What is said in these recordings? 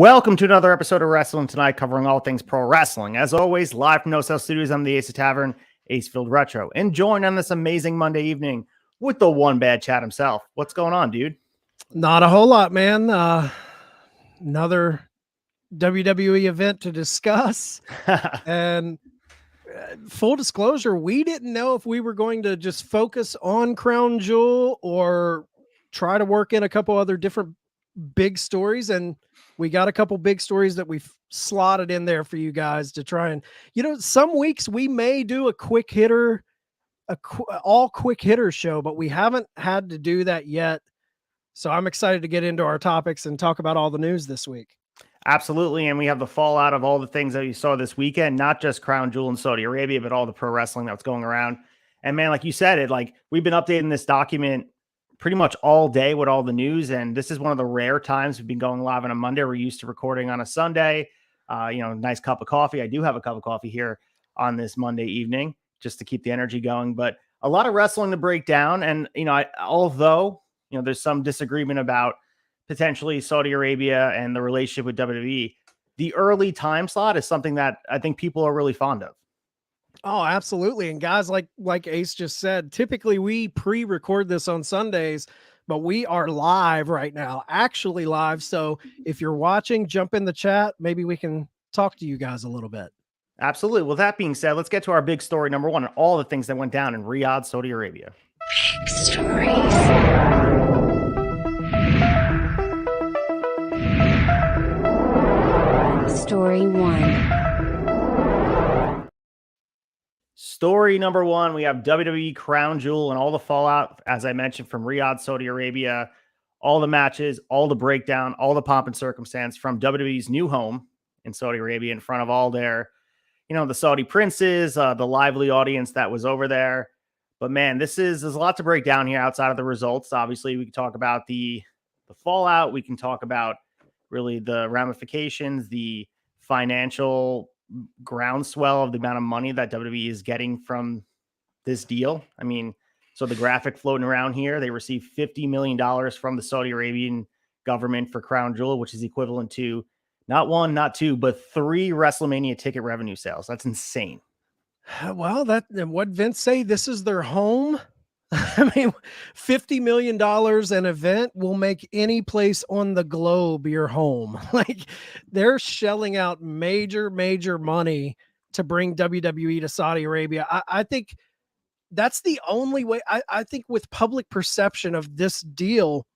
Welcome to another episode of Wrestling Tonight, covering all things pro wrestling. As always, live from No Cell Studios, I'm the Ace of Tavern, Acefield Retro, and joined on this amazing Monday evening with the one bad Chad himself. What's going on, dude? Not a whole lot, man. Another WWE event to discuss. And full disclosure, we didn't know if we were going to just focus on Crown Jewel or try to work in a couple other different big stories. And we got a couple big stories that we've slotted in there for you guys to try and, some weeks we may do a quick hitter, all quick hitter show, but we haven't had to do that yet. So I'm excited to get into our topics and talk about all the news this week. Absolutely. And we have the fallout of all the things that you saw this weekend, not just Crown Jewel in Saudi Arabia, but all the pro wrestling that's going around. And man, like you said, we've been updating this document pretty much all day with all the news. And this is one of the rare times we've been going live on a Monday. We're used to recording on a Sunday, nice cup of coffee. I do have a cup of coffee here on this Monday evening just to keep the energy going, but a lot of wrestling to break down. And, although there's some disagreement about potentially Saudi Arabia and the relationship with WWE, the early time slot is something that I think people are really fond of. Oh, absolutely. And guys, like Ace just said, typically we pre-record this on Sundays, but we are live right now, actually live. So if you're watching, jump in the chat. Maybe we can talk to you guys a little bit. Absolutely. Well, that being said, let's get to our big story number one and all the things that went down in Riyadh, Saudi Arabia. Big stories. Story one. Story number one, we have WWE Crown Jewel and all the fallout, as I mentioned, from Riyadh, Saudi Arabia, all the matches, all the breakdown, all the pomp and circumstance from WWE's new home in Saudi Arabia in front of all their, the Saudi princes, the lively audience that was over there. But man, there's a lot to break down here outside of the results. Obviously, we can talk about the fallout. We can talk about really the ramifications, the financial groundswell of the amount of money that WWE is getting from this deal. I mean, so the graphic floating around here, they received $50 million from the Saudi Arabian government for Crown Jewel, which is equivalent to not one, not two, but 3 WrestleMania ticket revenue sales. That's insane. Well, what Vince say, this is their home. I mean, $50 million an event will make any place on the globe your home. Like, they're shelling out major money to bring WWE to Saudi Arabia. I think that's the only way. I think with public perception of this deal,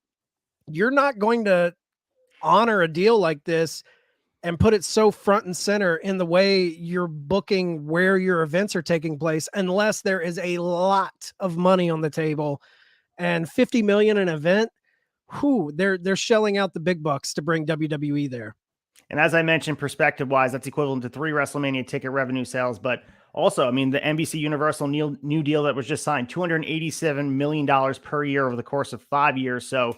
you're not going to honor a deal like this and put it so front and center in the way you're booking where your events are taking place, unless there is a lot of money on the table. And 50 million an event, they're shelling out the big bucks to bring WWE there. And as I mentioned, perspective-wise, that's equivalent to 3 WrestleMania ticket revenue sales. But also, I mean, the NBC Universal new deal that was just signed, $287 million per year over the course of 5 years. So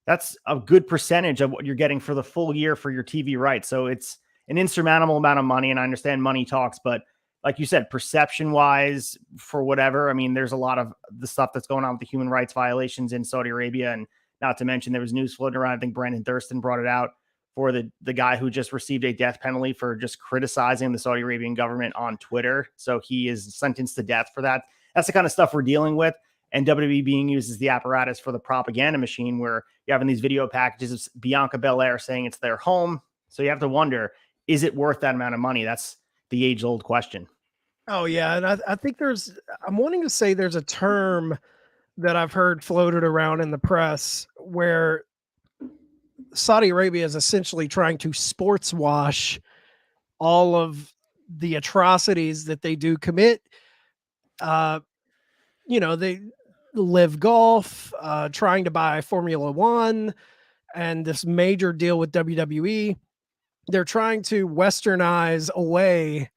that's a good percentage of what you're getting for the full year for your TV rights. So it's an insurmountable amount of money. And I understand money talks, but like you said, perception wise for whatever, I mean, there's a lot of the stuff that's going on with the human rights violations in Saudi Arabia. And not to mention there was news floating around. I think Brandon Thurston brought it out for the guy who just received a death penalty for just criticizing the Saudi Arabian government on Twitter. So he is sentenced to death for that. That's the kind of stuff we're dealing with. And WWE being used as the apparatus for the propaganda machine, where you're having these video packages of Bianca Belair saying it's their home. So you have to wonder, is it worth that amount of money? That's the age-old question. Oh, yeah. And I think I'm wanting to say there's a term that I've heard floated around in the press where Saudi Arabia is essentially trying to sports wash all of the atrocities that they do commit. They live golf, trying to buy Formula One, and this major deal with WWE. They're trying to westernize away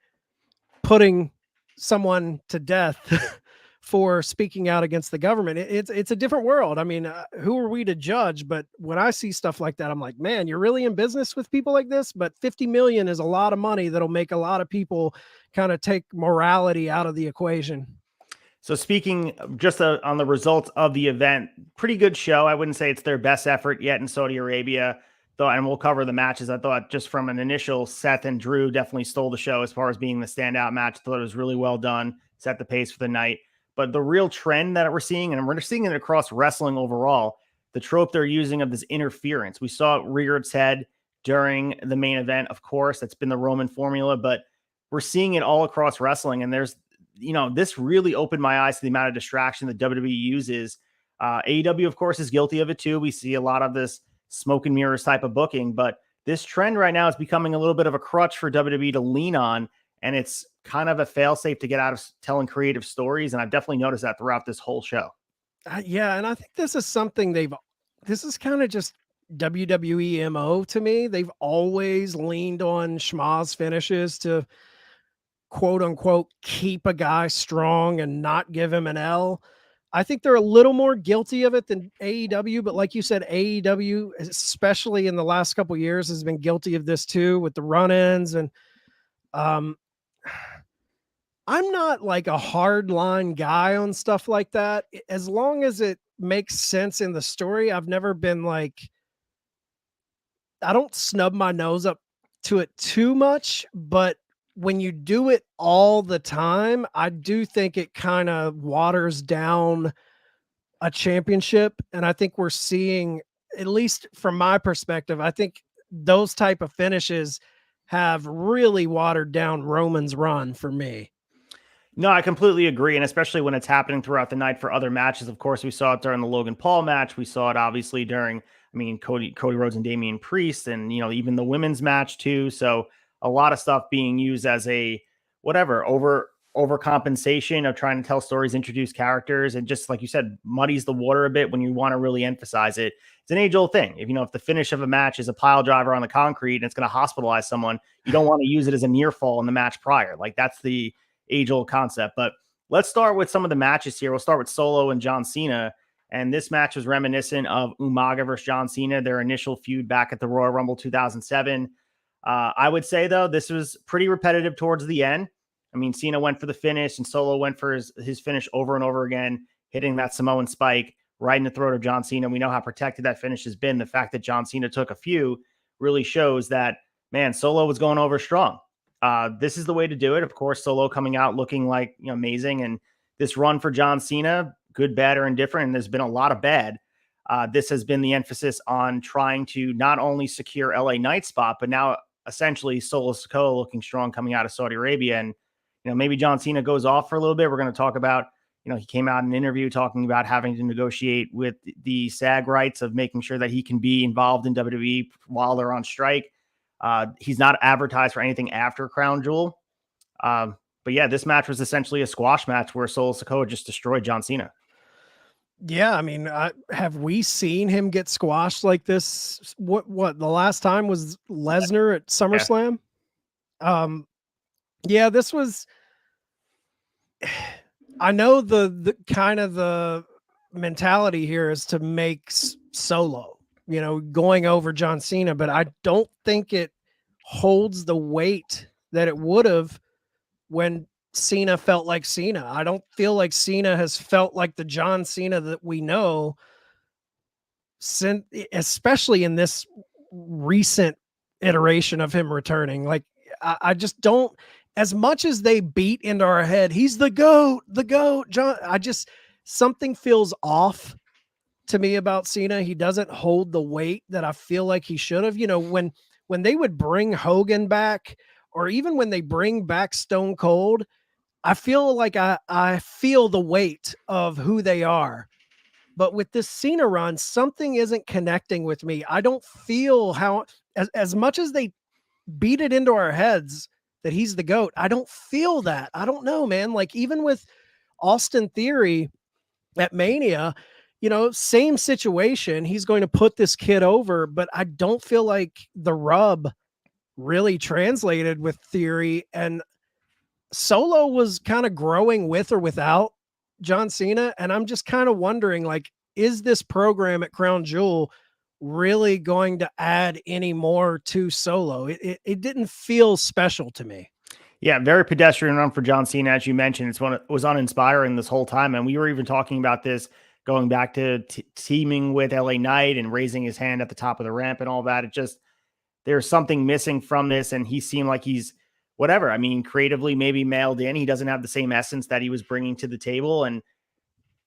putting someone to death for speaking out against the government. It's a different world. I mean, who are we to judge? But when I see stuff like that, I'm like, man, you're really in business with people like this? But 50 million is a lot of money that'll make a lot of people kind of take morality out of the equation. So speaking just on the results of the event, pretty good show. I wouldn't say it's their best effort yet in Saudi Arabia. though, and we'll cover the matches. I thought just from an initial, Seth and Drew definitely stole the show as far as being the standout match. I thought it was really well done, set the pace for the night. But the real trend that we're seeing, and we're seeing it across wrestling overall, the trope they're using of this interference. We saw it rear its head during the main event, of course. That's been the Roman formula, but we're seeing it all across wrestling. And there's, this really opened my eyes to the amount of distraction that WWE uses. AEW, of course, is guilty of it too. We see a lot of this smoke and mirrors type of booking, but this trend right now is becoming a little bit of a crutch for WWE to lean on. And it's kind of a failsafe to get out of telling creative stories. And I've definitely noticed that throughout this whole show. Yeah. And I think this is something this is kind of just WWE MO to me. They've always leaned on schmaz finishes to quote unquote keep a guy strong and not give him an L. I think they're a little more guilty of it than AEW, but like you said, AEW, especially in the last couple of years, has been guilty of this too with the run-ins. And I'm not like a hard line guy on stuff like that. As long as it makes sense in the story, I've never been like, I don't snub my nose up to it too much, but when you do it all the time, I do think it kind of waters down a championship. And I think we're seeing, at least from my perspective, I think those type of finishes have really watered down Roman's run for me. No, I completely agree. And especially when it's happening throughout the night for other matches. Of course, we saw it during the Logan Paul match. We saw it obviously during, Cody Rhodes and Damian Priest, and, even the women's match too. So a lot of stuff being used as a overcompensation of trying to tell stories, introduce characters, and just like you said, muddies the water a bit when you want to really emphasize it. It's an age-old thing. If the finish of a match is a pile driver on the concrete and it's going to hospitalize someone, you don't want to use it as a near fall in the match prior. Like, that's the age-old concept. But let's start with some of the matches here. We'll start with Solo and John Cena. And this match was reminiscent of Umaga versus John Cena, their initial feud back at the Royal Rumble 2007. I would say, though, this was pretty repetitive towards the end. Cena went for the finish and Solo went for his finish over and over again, hitting that Samoan spike right in the throat of John Cena. We know how protected that finish has been. The fact that John Cena took a few really shows that, man, Solo was going over strong. This is the way to do it. Of course, Solo coming out looking like amazing. And this run for John Cena, good, bad, or indifferent, and there's been a lot of bad. This has been the emphasis on trying to not only secure LA Knight spot, but now essentially Solo Sikoa looking strong coming out of Saudi Arabia. And, maybe John Cena goes off for a little bit. We're going to talk about, he came out in an interview talking about having to negotiate with the SAG rights of making sure that he can be involved in WWE while they're on strike. He's not advertised for anything after Crown Jewel. But yeah, this match was essentially a squash match where Solo Sikoa just destroyed John Cena. Yeah, have we seen him get squashed like this? What the last time was Lesnar at SummerSlam? Yeah, this was. I know the kind of the mentality here is to make Solo, going over John Cena, but I don't think it holds the weight that it would have when Cena felt like Cena. I don't feel like Cena has felt like the John Cena that we know, since, especially in this recent iteration of him returning. Like, I just don't, as much as they beat into our head, he's the GOAT, John. Something feels off to me about Cena. He doesn't hold the weight that I feel like he should have. When they would bring Hogan back, or even when they bring back Stone Cold, I feel like I feel the weight of who they are. But with this Cena run, something isn't connecting with me. I don't feel how, as much as they beat it into our heads that he's the GOAT, I don't feel that. I don't know, man. Like, even with Austin Theory at Mania, same situation. He's going to put this kid over, but I don't feel like the rub really translated with Theory. And Solo was kind of growing with or without John Cena. And I'm just kind of wondering, like, is this program at Crown Jewel really going to add any more to Solo? It didn't feel special to me. Yeah, very pedestrian run for John Cena, as you mentioned. It was uninspiring this whole time. And we were even talking about this going back to teaming with LA Knight and raising his hand at the top of the ramp and all that. It just, there's something missing from this. And he seemed like he's whatever. I mean, creatively, maybe mailed in. He doesn't have the same essence that he was bringing to the table. And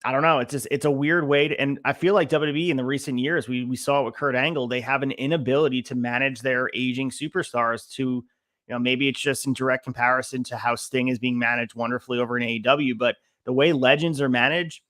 I don't know. It's just, it's a weird way to, and I feel like WWE in the recent years, we saw it with Kurt Angle. They have an inability to manage their aging superstars to, you know, maybe it's just in direct comparison to how Sting is being managed wonderfully over in AEW, but the way legends are managed,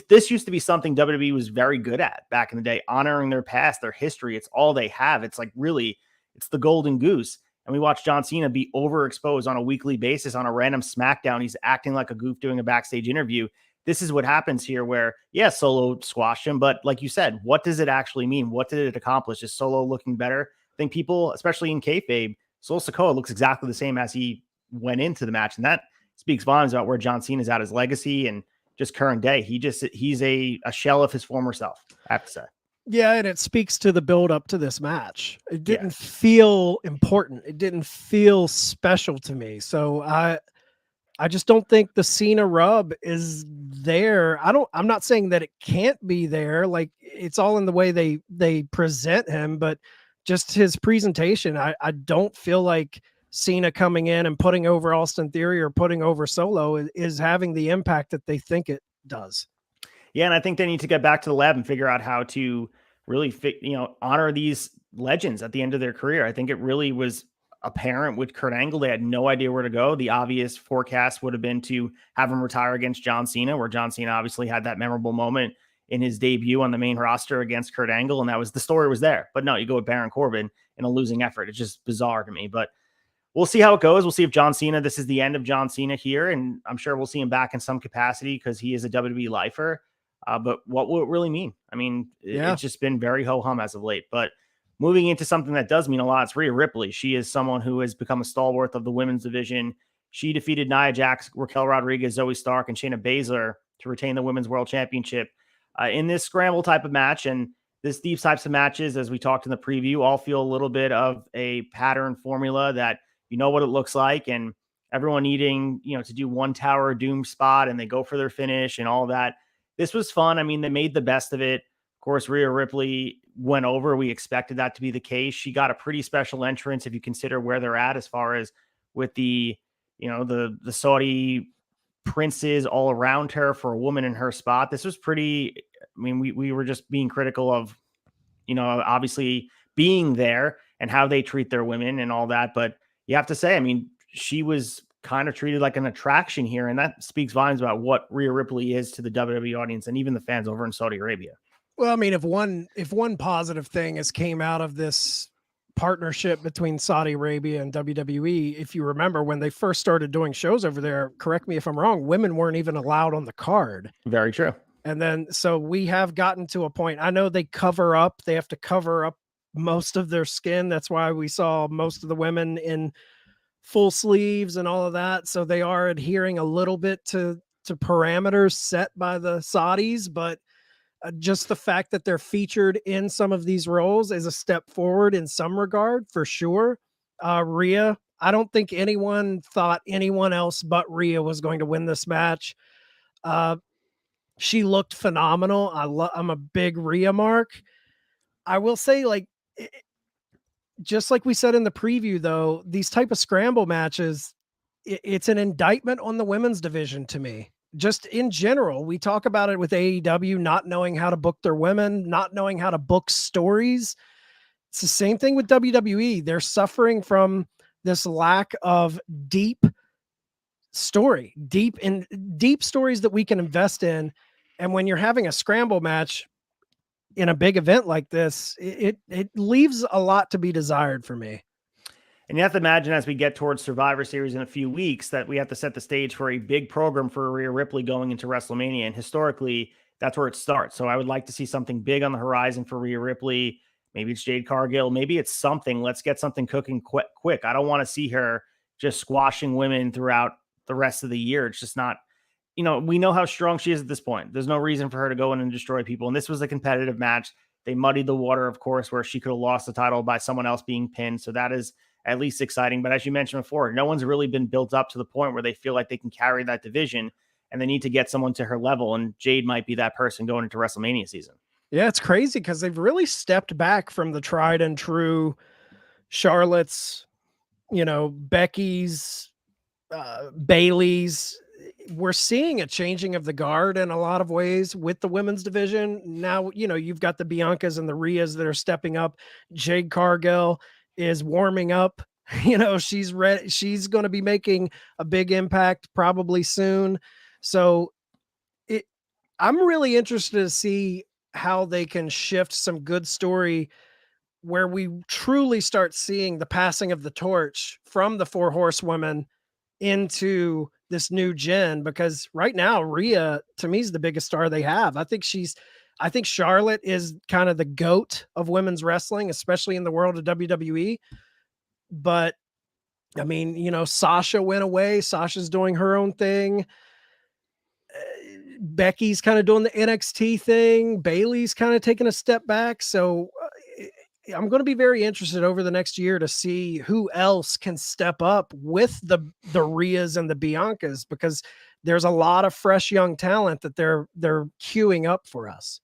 this used to be something WWE was very good at back in the day, honoring their past, their history. It's all they have. It's like really, it's the golden goose. And we watch John Cena be overexposed on a weekly basis on a random SmackDown. He's acting like a goof doing a backstage interview. This is what happens here where, yeah, Solo squashed him. But like you said, what does it actually mean? What did it accomplish? Is Solo looking better? I think people, especially in kayfabe, Solo Sikoa looks exactly the same as he went into the match. And that speaks volumes about where John Cena's at, his legacy and just current day. He's a shell of his former self, I have to say. Yeah, and it speaks to the build up to this match. It didn't feel important. It didn't feel special to me. So I just don't think the Cena rub is there. I'm not saying that it can't be there. Like, it's all in the way they present him, but just his presentation, I don't feel like Cena coming in and putting over Austin Theory or putting over Solo is having the impact that they think it does. Yeah, and I think they need to get back to the lab and figure out how to really honor these legends at the end of their career. I think it really was apparent with Kurt Angle. They had no idea where to go. The obvious forecast would have been to have him retire against John Cena, where John Cena obviously had that memorable moment in his debut on the main roster against Kurt Angle, and that was the story was there. But no, you go with Baron Corbin in a losing effort. It's just bizarre to me, but we'll see how it goes. We'll see if John Cena, this is the end of John Cena here, and I'm sure we'll see him back in some capacity because he is a WWE lifer. But what will it really mean? I mean, it's just been very ho-hum as of late. But moving into something that does mean a lot, it's Rhea Ripley. She is someone who has become a stalwart of the women's division. She defeated Nia Jax, Raquel Rodriguez, Zoe Stark, and Shayna Baszler to retain the Women's World Championship in this scramble type of match. And these types of matches, as we talked in the preview, all feel a little bit of a pattern formula that you know what it looks like, and everyone needing, to do one Tower of Doom spot, and they go for their finish and all that. This was fun. I mean, they made the best of it. Of course, Rhea Ripley went over. We expected that to be the case. She got a pretty special entrance if you consider where they're at as far as with the Saudi princes all around her for a woman in her spot. This was pretty, I mean, we were just being critical of, obviously being there and how they treat their women and all that. But you have to say, I mean, she was kind of treated like an attraction here. And that speaks volumes about what Rhea Ripley is to the WWE audience and even the fans over in Saudi Arabia. Well, I mean, if one positive thing has came out of this partnership between Saudi Arabia and WWE, if you remember when they first started doing shows over there, correct me if I'm wrong, women weren't even allowed on the card. Very true. And then, so we have gotten to a point, I know they have to cover up most of their skin. That's why we saw most of the women in full sleeves and all of that. So they are adhering a little bit to parameters set by the Saudis, but just the fact that they're featured in some of these roles is a step forward in some regard, for sure. Rhea, I don't think anyone thought anyone else but Rhea was going to win this match. She looked phenomenal. I'm a big Rhea mark. I will say, just like we said in the preview, though, these type of scramble matches, it's an indictment on the women's division to me. Just in general, we talk about it with AEW not knowing how to book their women, not knowing how to book stories. It's the same thing with WWE. They're suffering from this lack of deep story, deep stories that we can invest in. And when you're having a scramble match in a big event like this, it leaves a lot to be desired for me. And you have to imagine as we get towards Survivor Series in a few weeks that we have to set the stage for a big program for Rhea Ripley going into WrestleMania. And historically, that's where it starts. So I would like to see something big on the horizon for Rhea Ripley. Maybe it's Jade Cargill. Maybe it's something. Let's get something cooking quick. I don't want to see her just squashing women throughout the rest of the year. It's just not, we know how strong she is at this point. There's no reason for her to go in and destroy people. And this was a competitive match. They muddied the water, of course, where she could have lost the title by someone else being pinned. So that is at least exciting. But as you mentioned before, no one's really been built up to the point where they feel like they can carry that division. and they need to get someone to her level. And Jade might be that person going into WrestleMania season. Yeah, it's crazy because they've really stepped back from the tried and true Charlotte's, Becky's, Bailey's. We're seeing a changing of the guard in a lot of ways with the women's division. Now, you've got the Biancas and the Rheas that are stepping up. Jade Cargill is warming up. She's ready. She's going to be making a big impact probably soon. So I'm really interested to see how they can shift some good story where we truly start seeing the passing of the torch from the four horsewomen into this new gen, because right now Rhea to me is the biggest star they have. I think Charlotte is kind of the GOAT of women's wrestling, especially in the world of WWE. But I mean, Sasha went away. Sasha's doing her own thing. Becky's kind of doing the NXT thing. Bailey's kind of taking a step back. So I'm going to be very interested over the next year to see who else can step up with the Rheas and the Biancas, because there's a lot of fresh young talent that they're queuing up for us.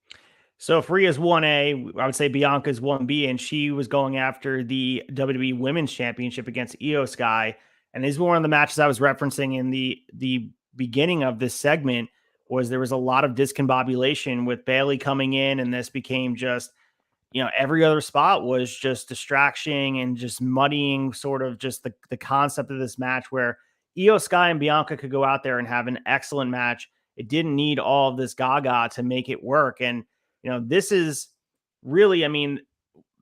So if Rhea's 1A, I would say Bianca's 1B, and she was going after the WWE Women's Championship against Io Sky. And this is one of the matches I was referencing in the beginning of this segment. There was a lot of discombobulation with Bailey coming in, and this became just, every other spot was just distraction and just muddying sort of just the concept of this match, where Io Sky and Bianca could go out there and have an excellent match. It didn't need all of this gaga to make it work. And, this is really,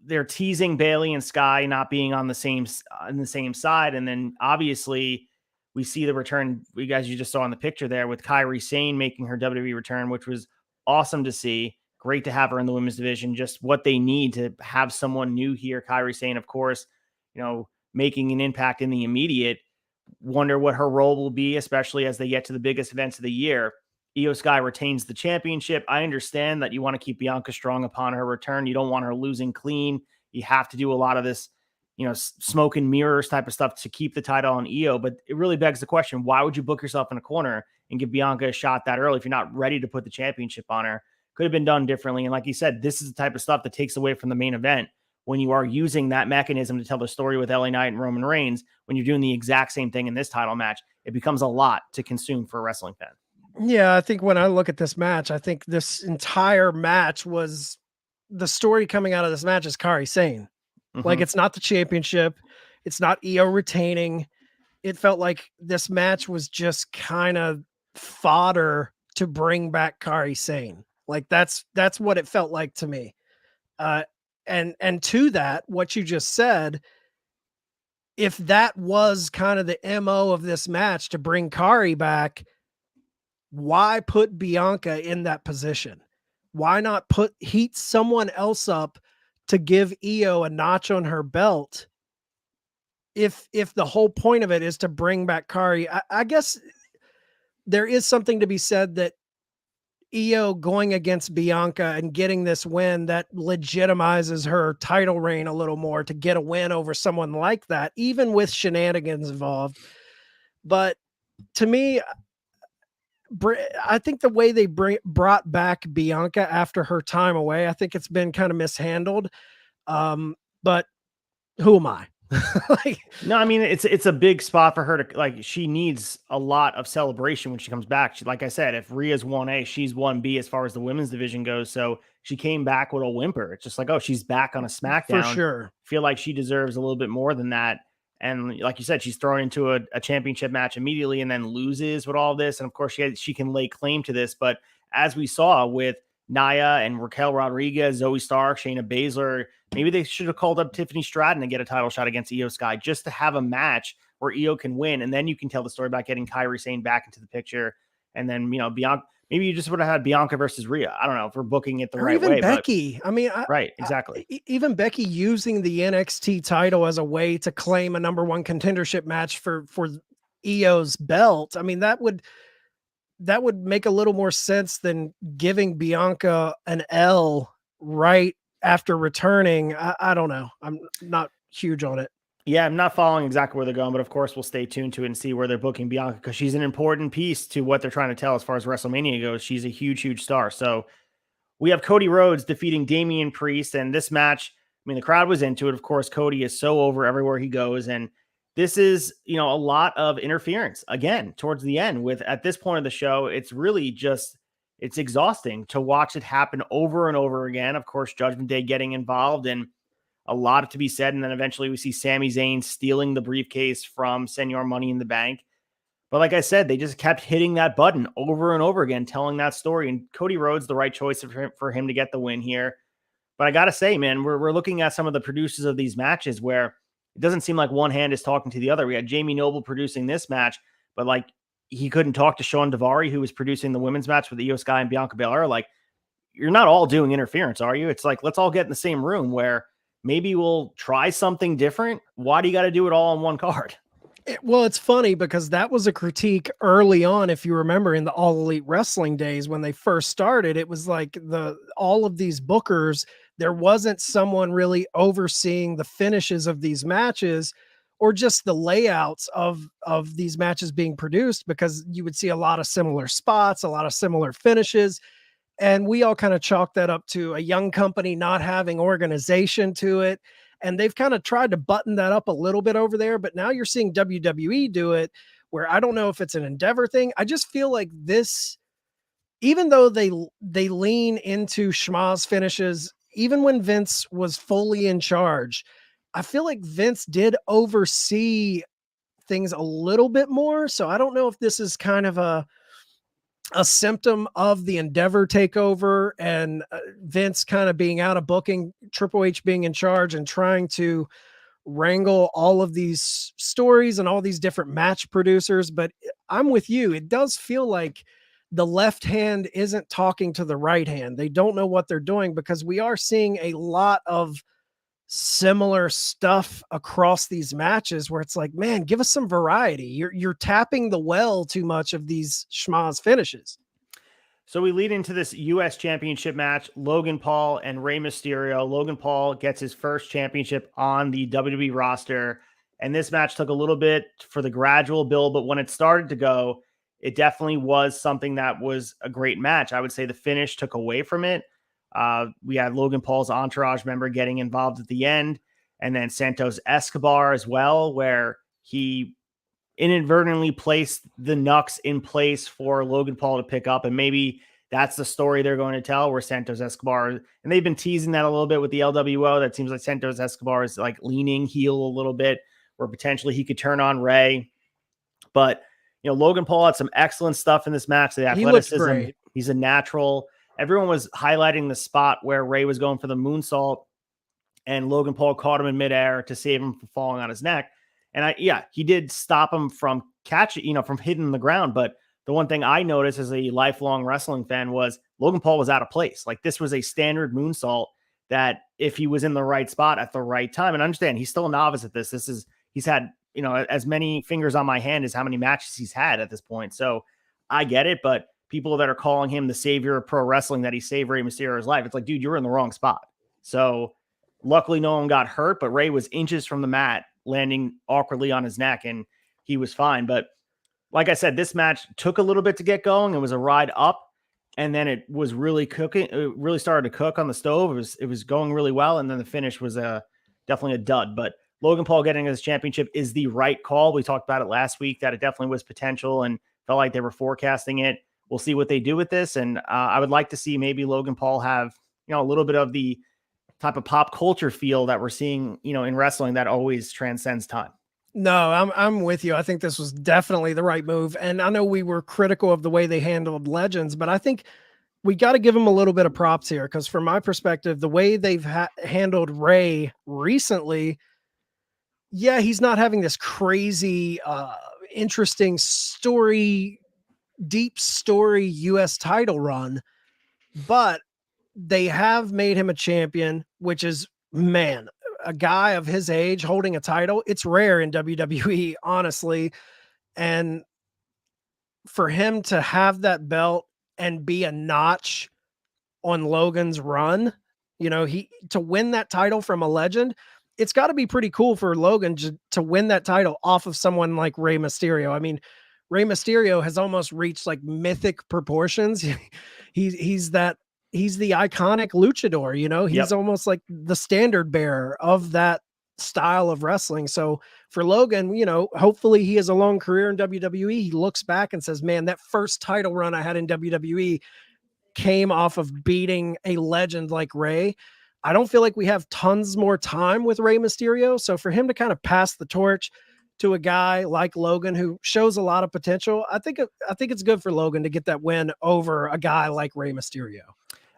they're teasing Bailey and Sky not being on the same side. And then obviously we see the return, you just saw in the picture there, with Kairi Sane making her WWE return, which was awesome to see. Great to have her in the women's division, just what they need to have someone new here. Kairi Sane, of course, making an impact in the immediate. Wonder what her role will be, especially as they get to the biggest events of the year. Io Sky retains the championship. I understand that you want to keep Bianca strong upon her return. You don't want her losing clean. You have to do a lot of this, smoke and mirrors type of stuff to keep the title on Io. But it really begs the question, why would you book yourself in a corner and give Bianca a shot that early if you're not ready to put the championship on her? Could have been done differently. And like you said, this is the type of stuff that takes away from the main event when you are using that mechanism to tell the story with LA Knight and Roman Reigns. When you're doing the exact same thing in this title match, it becomes a lot to consume for a wrestling fan. Yeah, I think when I look at this match, I think this entire match was the story coming out of this match is Kairi Sane. Mm-hmm. Like, it's not the championship. It's not Io retaining. It felt like this match was just kind of fodder to bring back Kairi Sane. Like that's what it felt like to me. And to that, what you just said, if that was kind of the MO of this match to bring Kairi back, why put Bianca in that position? Why not heat someone else up to give Io a notch on her belt? If the whole point of it is to bring back Kairi, I guess there is something to be said that Io going against Bianca and getting this win that legitimizes her title reign a little more, to get a win over someone like that, even with shenanigans involved. But to me, I think the way they brought back Bianca after her time away, I think it's been kind of mishandled. But who am I? No, it's a big spot for her to, she needs a lot of celebration when she comes back. Like I said, if Rhea's 1A, she's 1B as far as the women's division goes. So she came back with a whimper. It's just like, oh, she's back on a SmackDown. For sure. Feel like she deserves a little bit more than that. And like you said, she's thrown into a championship match immediately and then loses with all this. And of course she can lay claim to this, but as we saw with Nia and Raquel Rodriguez, Zoe Stark, Shayna Baszler, maybe they should have called up Tiffany Stratton to get a title shot against Io Sky, just to have a match where Io can win. And then you can tell the story about getting Kairi Sane back into the picture. And then, Bianca, maybe you just would have had Bianca versus Rhea. I don't know if we're booking it the right way. Becky. Right. Exactly. Even Becky using the NXT title as a way to claim a number one contendership match for Io's belt. That would make a little more sense than giving Bianca an L right after returning. I don't know. I'm not huge on it. Yeah, I'm not following exactly where they're going, but of course we'll stay tuned to it and see where they're booking Bianca because she's an important piece to what they're trying to tell as far as WrestleMania goes. She's a huge, huge star. So we have Cody Rhodes defeating Damian Priest, and this match, I mean, the crowd was into it. Of course, Cody is so over everywhere he goes, and this is, a lot of interference again towards the end. With at this point of the show, it's really just it's exhausting to watch it happen over and over again. Of course, Judgment Day getting involved, and a lot to be said. And then eventually we see Sami Zayn stealing the briefcase from Senor Money in the Bank. But like I said, they just kept hitting that button over and over again, telling that story. And Cody Rhodes, the right choice for him to get the win here. But I got to say, man, we're looking at some of the producers of these matches where it doesn't seem like one hand is talking to the other. We had Jamie Noble producing this match, but like he couldn't talk to Sean Daivari, who was producing the women's match with Io Sky and Bianca Belair. Like, you're not all doing interference, are you? It's like, let's all get in the same room where maybe we'll try something different. Why do you got to do it all on one card? Well, it's funny because that was a critique early on. If you remember in the All Elite Wrestling days, when they first started, it was like all of these bookers, there wasn't someone really overseeing the finishes of these matches or just the layouts of these matches being produced, because you would see a lot of similar spots, a lot of similar finishes. And we all kind of chalked that up to a young company not having organization to it. And they've kind of tried to button that up a little bit over there. But now you're seeing WWE do it, where I don't know if it's an Endeavor thing. I just feel like this, even though they lean into schmaz finishes, even when Vince was fully in charge, I feel like Vince did oversee things a little bit more. So I don't know if this is kind of a symptom of the Endeavor takeover and Vince kind of being out of booking, Triple H being in charge and trying to wrangle all of these stories and all these different match producers. But I'm with you. It does feel like the left hand isn't talking to the right hand. They don't know what they're doing, because we are seeing a lot of similar stuff across these matches where it's like, man, give us some variety. You're tapping the well too much of these schmaz finishes. So we lead into this U.S. Championship match, Logan Paul and Rey Mysterio. Logan Paul gets his first championship on the WWE roster, and this match took a little bit for the gradual build, but when it started to go, it definitely was something that was a great match. I would say the finish took away from it. We had Logan Paul's entourage member getting involved at the end, and then Santos Escobar as well, where he inadvertently placed the Nux in place for Logan Paul to pick up. And maybe that's the story they're going to tell, where Santos Escobar, and they've been teasing that a little bit with the LWO. That seems like Santos Escobar is like leaning heel a little bit, where potentially he could turn on Rey. But, Logan Paul had some excellent stuff in this match. The athleticism, he's a natural. Everyone was highlighting the spot where Rey was going for the moonsault, and Logan Paul caught him in midair to save him from falling on his neck. And he did stop him from catching, from hitting the ground. But the one thing I noticed as a lifelong wrestling fan was Logan Paul was out of place. Like, this was a standard moonsault that if he was in the right spot at the right time, and understand he's still a novice at this. He's had, as many fingers on my hand as how many matches he's had at this point. So I get it, but people that are calling him the savior of pro wrestling, that he saved Rey Mysterio's life, it's like, dude, you're in the wrong spot. So luckily no one got hurt, but Rey was inches from the mat, landing awkwardly on his neck, and he was fine. But like I said, this match took a little bit to get going. It was a ride up, and then it was really cooking. It really started to cook on the stove. It was going really well, and then the finish was definitely a dud. But Logan Paul getting his championship is the right call. We talked about it last week, that it definitely was potential and felt like they were forecasting it. We'll see what they do with this, and I would like to see maybe Logan Paul have a little bit of the type of pop culture feel that we're seeing, in wrestling that always transcends time. No, I'm with you. I think this was definitely the right move. And I know we were critical of the way they handled Legends, but I think we got to give them a little bit of props here, because from my perspective, the way they've handled Rey recently, yeah, he's not having this crazy, interesting story, deep story U.S. title run, but they have made him a champion, which is, man, a guy of his age holding a title. It's rare in WWE, honestly. And for him to have that belt and be a notch on Logan's run, to win that title from a legend, it's got to be pretty cool for Logan to win that title off of someone like Rey Mysterio. I mean, Rey Mysterio has almost reached like mythic proportions. He's the iconic luchador, you know, he's almost like the standard bearer of that style of wrestling. So for Logan, you know, hopefully he has a long career in WWE. He looks back and says, man, that first title run I had in WWE came off of beating a legend like Rey. I don't feel like we have tons more time with Rey Mysterio. So for him to kind of pass the torch to a guy like Logan who shows a lot of potential, I think it's good for Logan to get that win over a guy like Rey Mysterio.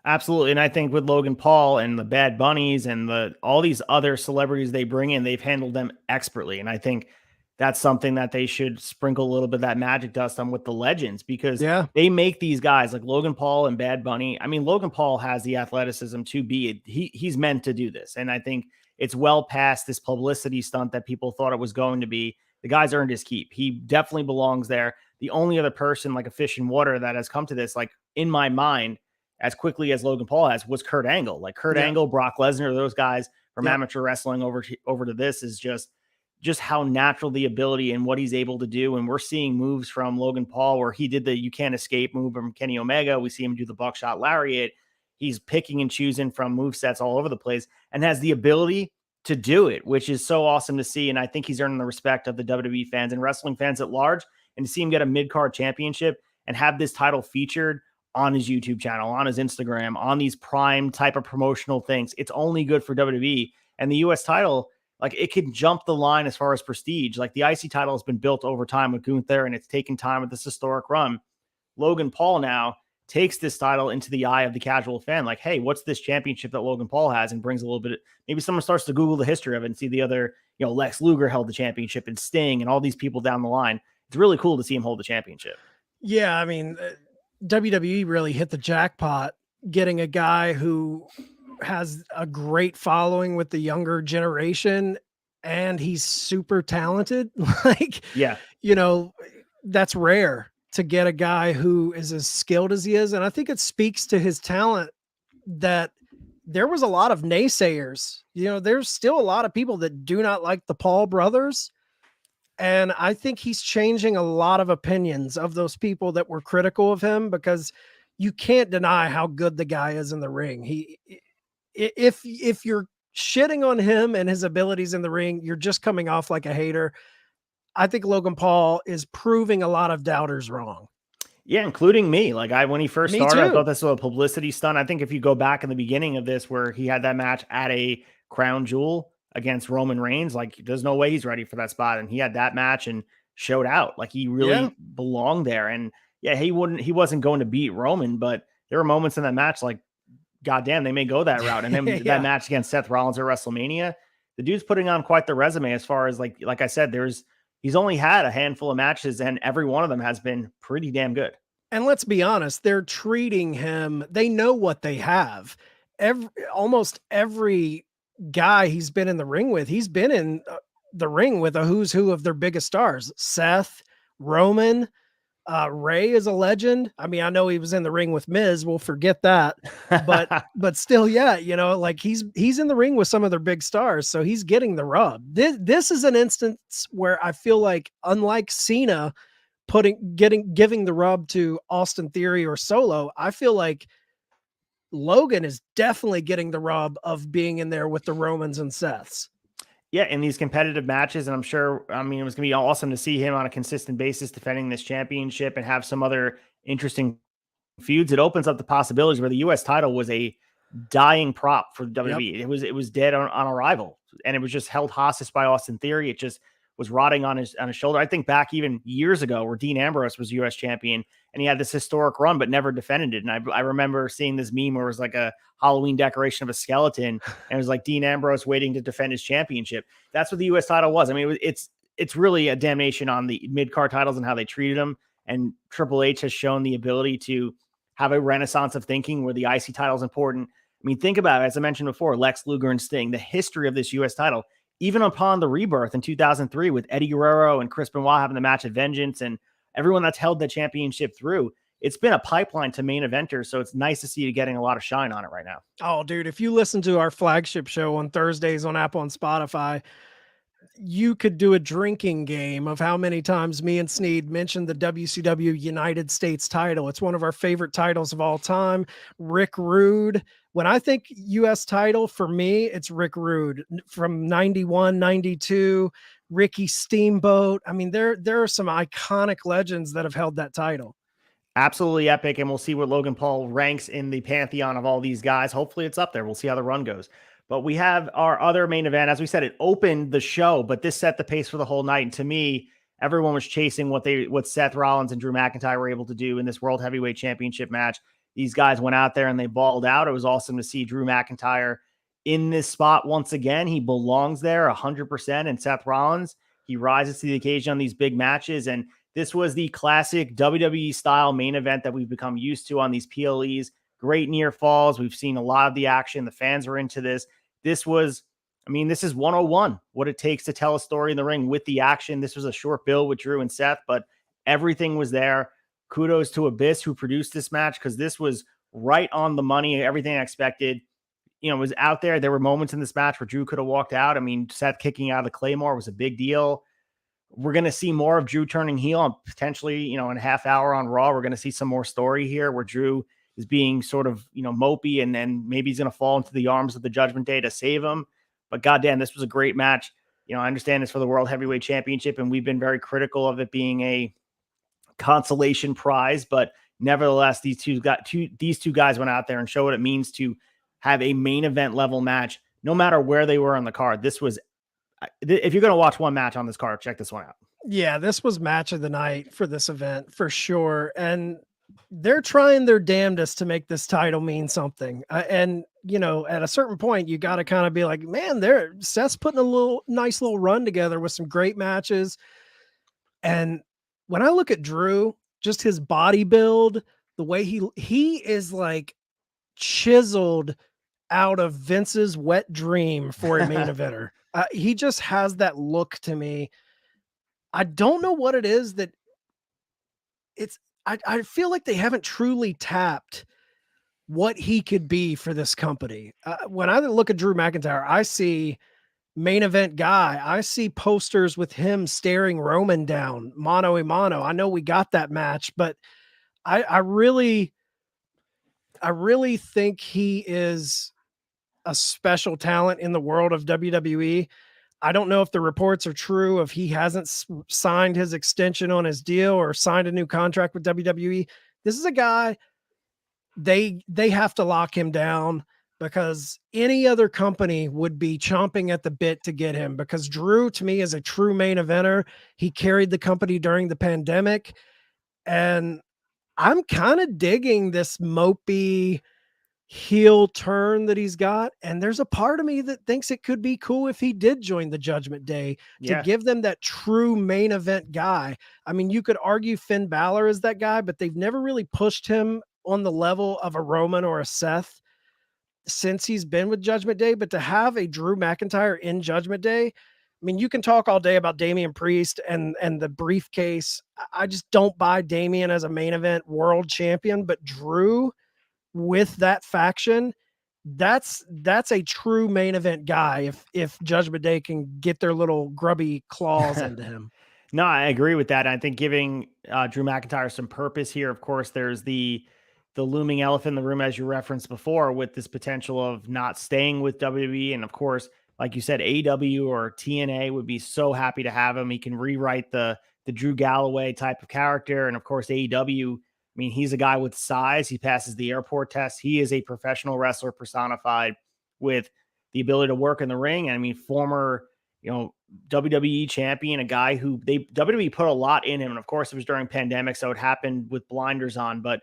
Absolutely. And I think with Logan Paul and the Bad Bunnies and all these other celebrities they bring in, they've handled them expertly. And I think that's something that they should sprinkle a little bit of that magic dust on with the legends, because they make these guys like Logan Paul and Bad Bunny. I mean, Logan Paul has the athleticism to be, he's meant to do this. And I think it's well past this publicity stunt that people thought it was going to be. The guy's earned his keep. He definitely belongs there. The only other person like a fish in water that has come to this, like in my mind, as quickly as Logan Paul has, was Kurt Angle. Like Kurt Angle, Brock Lesnar, those guys from amateur wrestling over to this is just how natural the ability and what he's able to do. And we're seeing moves from Logan Paul where he did the you can't escape move from Kenny Omega. We see him do the buckshot lariat. He's picking and choosing from movesets all over the place and has the ability to do it, which is so awesome to see. And I think he's earning the respect of the WWE fans and wrestling fans at large. And to see him get a mid-card championship and have this title featured on his YouTube channel, on his Instagram, on these prime type of promotional things, it's only good for WWE. And the US title, like it can jump the line as far as prestige. Like the IC title has been built over time with Gunther and it's taken time with this historic run. Logan Paul now takes this title into the eye of the casual fan. Like, hey, what's this championship that Logan Paul has? And brings a little bit, maybe someone starts to Google the history of it and see the other, you know, Lex Luger held the championship and Sting and all these people down the line. It's really cool to see him hold the championship. Yeah. I mean, WWE really hit the jackpot getting a guy who has a great following with the younger generation and he's super talented. Like, you know, that's rare to get a guy who is as skilled as he is. And I think it speaks to his talent that there was a lot of naysayers. You know, there's still a lot of people that do not like the Paul brothers. And I think he's changing a lot of opinions of those people that were critical of him, because you can't deny how good the guy is in the ring. If you're shitting on him and his abilities in the ring, you're just coming off like a hater. I think Logan Paul is proving a lot of doubters wrong. Yeah, including me. Like when he first started, I thought this was a publicity stunt. I think if you go back in the beginning of this, where he had that match at a Crown Jewel against Roman Reigns, like there's no way he's ready for that spot. And he had that match and showed out. Like he really belonged there. And yeah, he wasn't going to beat Roman, but there were moments in that match like, goddamn, they may go that route. And then that match against Seth Rollins at WrestleMania, the dude's putting on quite the resume as far as like I said, he's only had a handful of matches and every one of them has been pretty damn good. And let's be honest, they're treating him. They know what they have. Almost every guy he's been in the ring with, he's been in the ring with a who's who of their biggest stars. Seth, Roman, Rey is a legend. I mean, I know he was in the ring with Miz. We'll forget that, but still, yeah, you know, like he's in the ring with some of their big stars, so he's getting the rub. This is an instance where I feel like, unlike Cena giving the rub to Austin Theory or Solo, I feel like Logan is definitely getting the rub of being in there with the Romans and Seths. Yeah, in these competitive matches, and I'm sure, I mean, it was going to be awesome to see him on a consistent basis defending this championship and have some other interesting feuds. It opens up the possibilities where the U.S. title was a dying prop for the WWE. It was dead on arrival, and it was just held hostage by Austin Theory. It just was rotting on his shoulder. I think back even years ago where Dean Ambrose was U.S. champion and he had this historic run but never defended it. And I remember seeing this meme where it was like a Halloween decoration of a skeleton and it was like Dean Ambrose waiting to defend his championship. That's what the U.S. title was. I mean, it's really a damnation on the mid-card titles and how they treated them. And Triple H has shown the ability to have a renaissance of thinking where the IC title is important. I mean, think about it. As I mentioned before, Lex Luger and Sting, the history of this U.S. title, even upon the rebirth in 2003 with Eddie Guerrero and Chris Benoit having the match at Vengeance and everyone that's held the championship through, it's been a pipeline to main eventers. So it's nice to see you getting a lot of shine on it right now. Oh, dude, if you listen to our flagship show on Thursdays on Apple and Spotify, you could do a drinking game of how many times me and Sneed mentioned the WCW United States title. It's one of our favorite titles of all time. Rick Rude. When I think US title, for me, it's Rick Rude from 91, 92, Ricky Steamboat. I mean, there are some iconic legends that have held that title. Absolutely epic. And we'll see where Logan Paul ranks in the pantheon of all these guys. Hopefully it's up there. We'll see how the run goes. But we have our other main event. As we said, it opened the show, but this set the pace for the whole night. And to me, everyone was chasing what Seth Rollins and Drew McIntyre were able to do in this World Heavyweight Championship match. These guys went out there and they balled out. It was awesome to see Drew McIntyre in this spot once again. He belongs there 100%. And Seth Rollins, he rises to the occasion on these big matches. And this was the classic WWE style main event that we've become used to on these PLEs. Great near falls. We've seen a lot of the action. The fans are into this. This is 101, what it takes to tell a story in the ring with the action. This was a short build with Drew and Seth, but everything was there. Kudos to Abyss who produced this match, because this was right on the money. Everything I expected, was out there. There were moments in this match where Drew could have walked out. I mean, Seth kicking out of the Claymore was a big deal. We're going to see more of Drew turning heel, and potentially, in a half hour on Raw, we're going to see some more story here where Drew is being sort of, mopey, and then maybe he's going to fall into the arms of the Judgment Day to save him. But goddamn, this was a great match. I understand it's for the World Heavyweight Championship, and we've been very critical of it being a consolation prize, but nevertheless, these two guys went out there and showed what it means to have a main event level match, no matter where they were on the card. This was, if you're going to watch one match on this card, check this one out. Yeah, this was match of the night for this event for sure. And they're trying their damnedest to make this title mean something. And at a certain point, you got to kind of be like, man, Seth's putting a nice little run together with some great matches. And when I look at Drew, just his body build, the way he is like chiseled out of Vince's wet dream for a main eventer. He just has that look to me. I don't know what it is that I feel like they haven't truly tapped what he could be for this company. When I look at Drew McIntyre, I see main event guy. I see posters with him staring Roman down mano a mano. I know we got that match, but I really think he is a special talent in the world of WWE. I don't know if the reports are true, if he hasn't signed his extension on his deal or signed a new contract with WWE. This is a guy, they have to lock him down, because any other company would be chomping at the bit to get him, because Drew, to me, is a true main eventer. He carried the company during the pandemic, and I'm kind of digging this mopey heel turn that he's got. And there's a part of me that thinks it could be cool if he did join the Judgment Day to give them that true main event guy. I mean, you could argue Finn Balor is that guy, but they've never really pushed him on the level of a Roman or a Seth since he's been with Judgment Day. But to have a Drew McIntyre in Judgment Day, I mean, you can talk all day about Damian Priest and the briefcase. I just don't buy Damian as a main event world champion, but Drew with that faction, that's a true main event guy if Judgment Day can get their little grubby claws into him. No, I agree with that. I think giving Drew McIntyre some purpose here. Of course, there's the looming elephant in the room, as you referenced before, with this potential of not staying with WWE. And of course, like you said, AEW or TNA would be so happy to have him. He can rewrite the Drew Galloway type of character. And of course, AEW, I mean, he's a guy with size. He passes the airport test. He is a professional wrestler personified with the ability to work in the ring. And I mean, former, WWE champion, a guy who WWE put a lot in him. And of course, it was during pandemic, so it happened with blinders on, but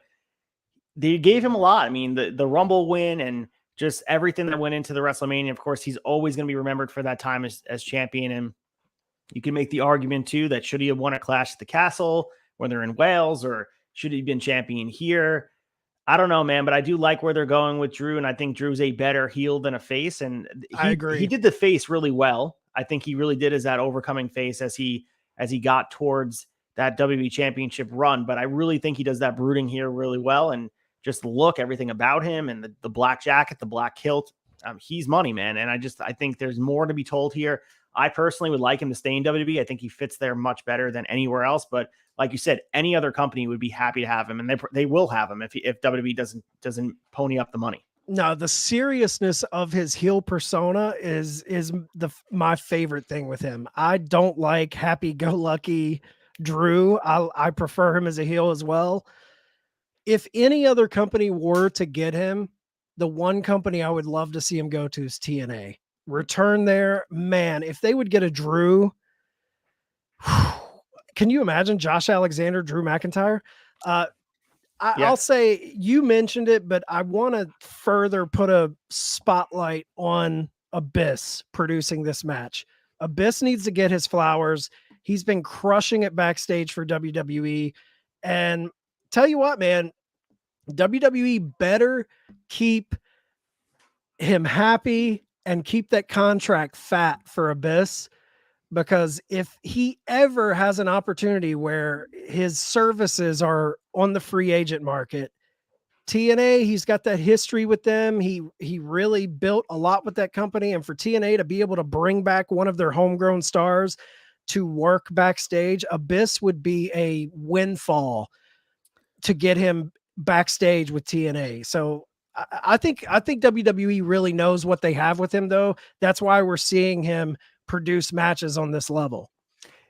they gave him a lot. I mean, the Rumble win and just everything that went into the WrestleMania. Of course, he's always going to be remembered for that time as champion. And you can make the argument too that should he have won a Clash at the Castle when they're in Wales, or should he have been champion here? I don't know, man, but I do like where they're going with Drew, and I think Drew's a better heel than a face. And I agree. He did the face really well. I think he really did as that overcoming face as he got towards that WWE championship run. But I really think he does that brooding here really well. And just look, everything about him and the black jacket, the black kilt, he's money, man. And I think there's more to be told here. I personally would like him to stay in WWE. I think he fits there much better than anywhere else. But like you said, any other company would be happy to have him, and they will have him if WWE doesn't pony up the money. No, the seriousness of his heel persona is my favorite thing with him. I don't like happy-go-lucky Drew. I prefer him as a heel as well. If any other company were to get him, the one company I would love to see him go to is TNA. Return there, man. If they would get a Drew, can you imagine Josh Alexander, Drew McIntyre? I'll say you mentioned it, but I want to further put a spotlight on Abyss producing this match. Abyss needs to get his flowers. He's been crushing it backstage for WWE. And tell you what, man, WWE better keep him happy and keep that contract fat for Abyss, because if he ever has an opportunity where his services are on the free agent market, TNA, he's got that history with them. He really built a lot with that company. And for TNA to be able to bring back one of their homegrown stars to work backstage, Abyss would be a windfall to get him backstage with TNA. So I think WWE really knows what they have with him, though. That's why we're seeing him produce matches on this level.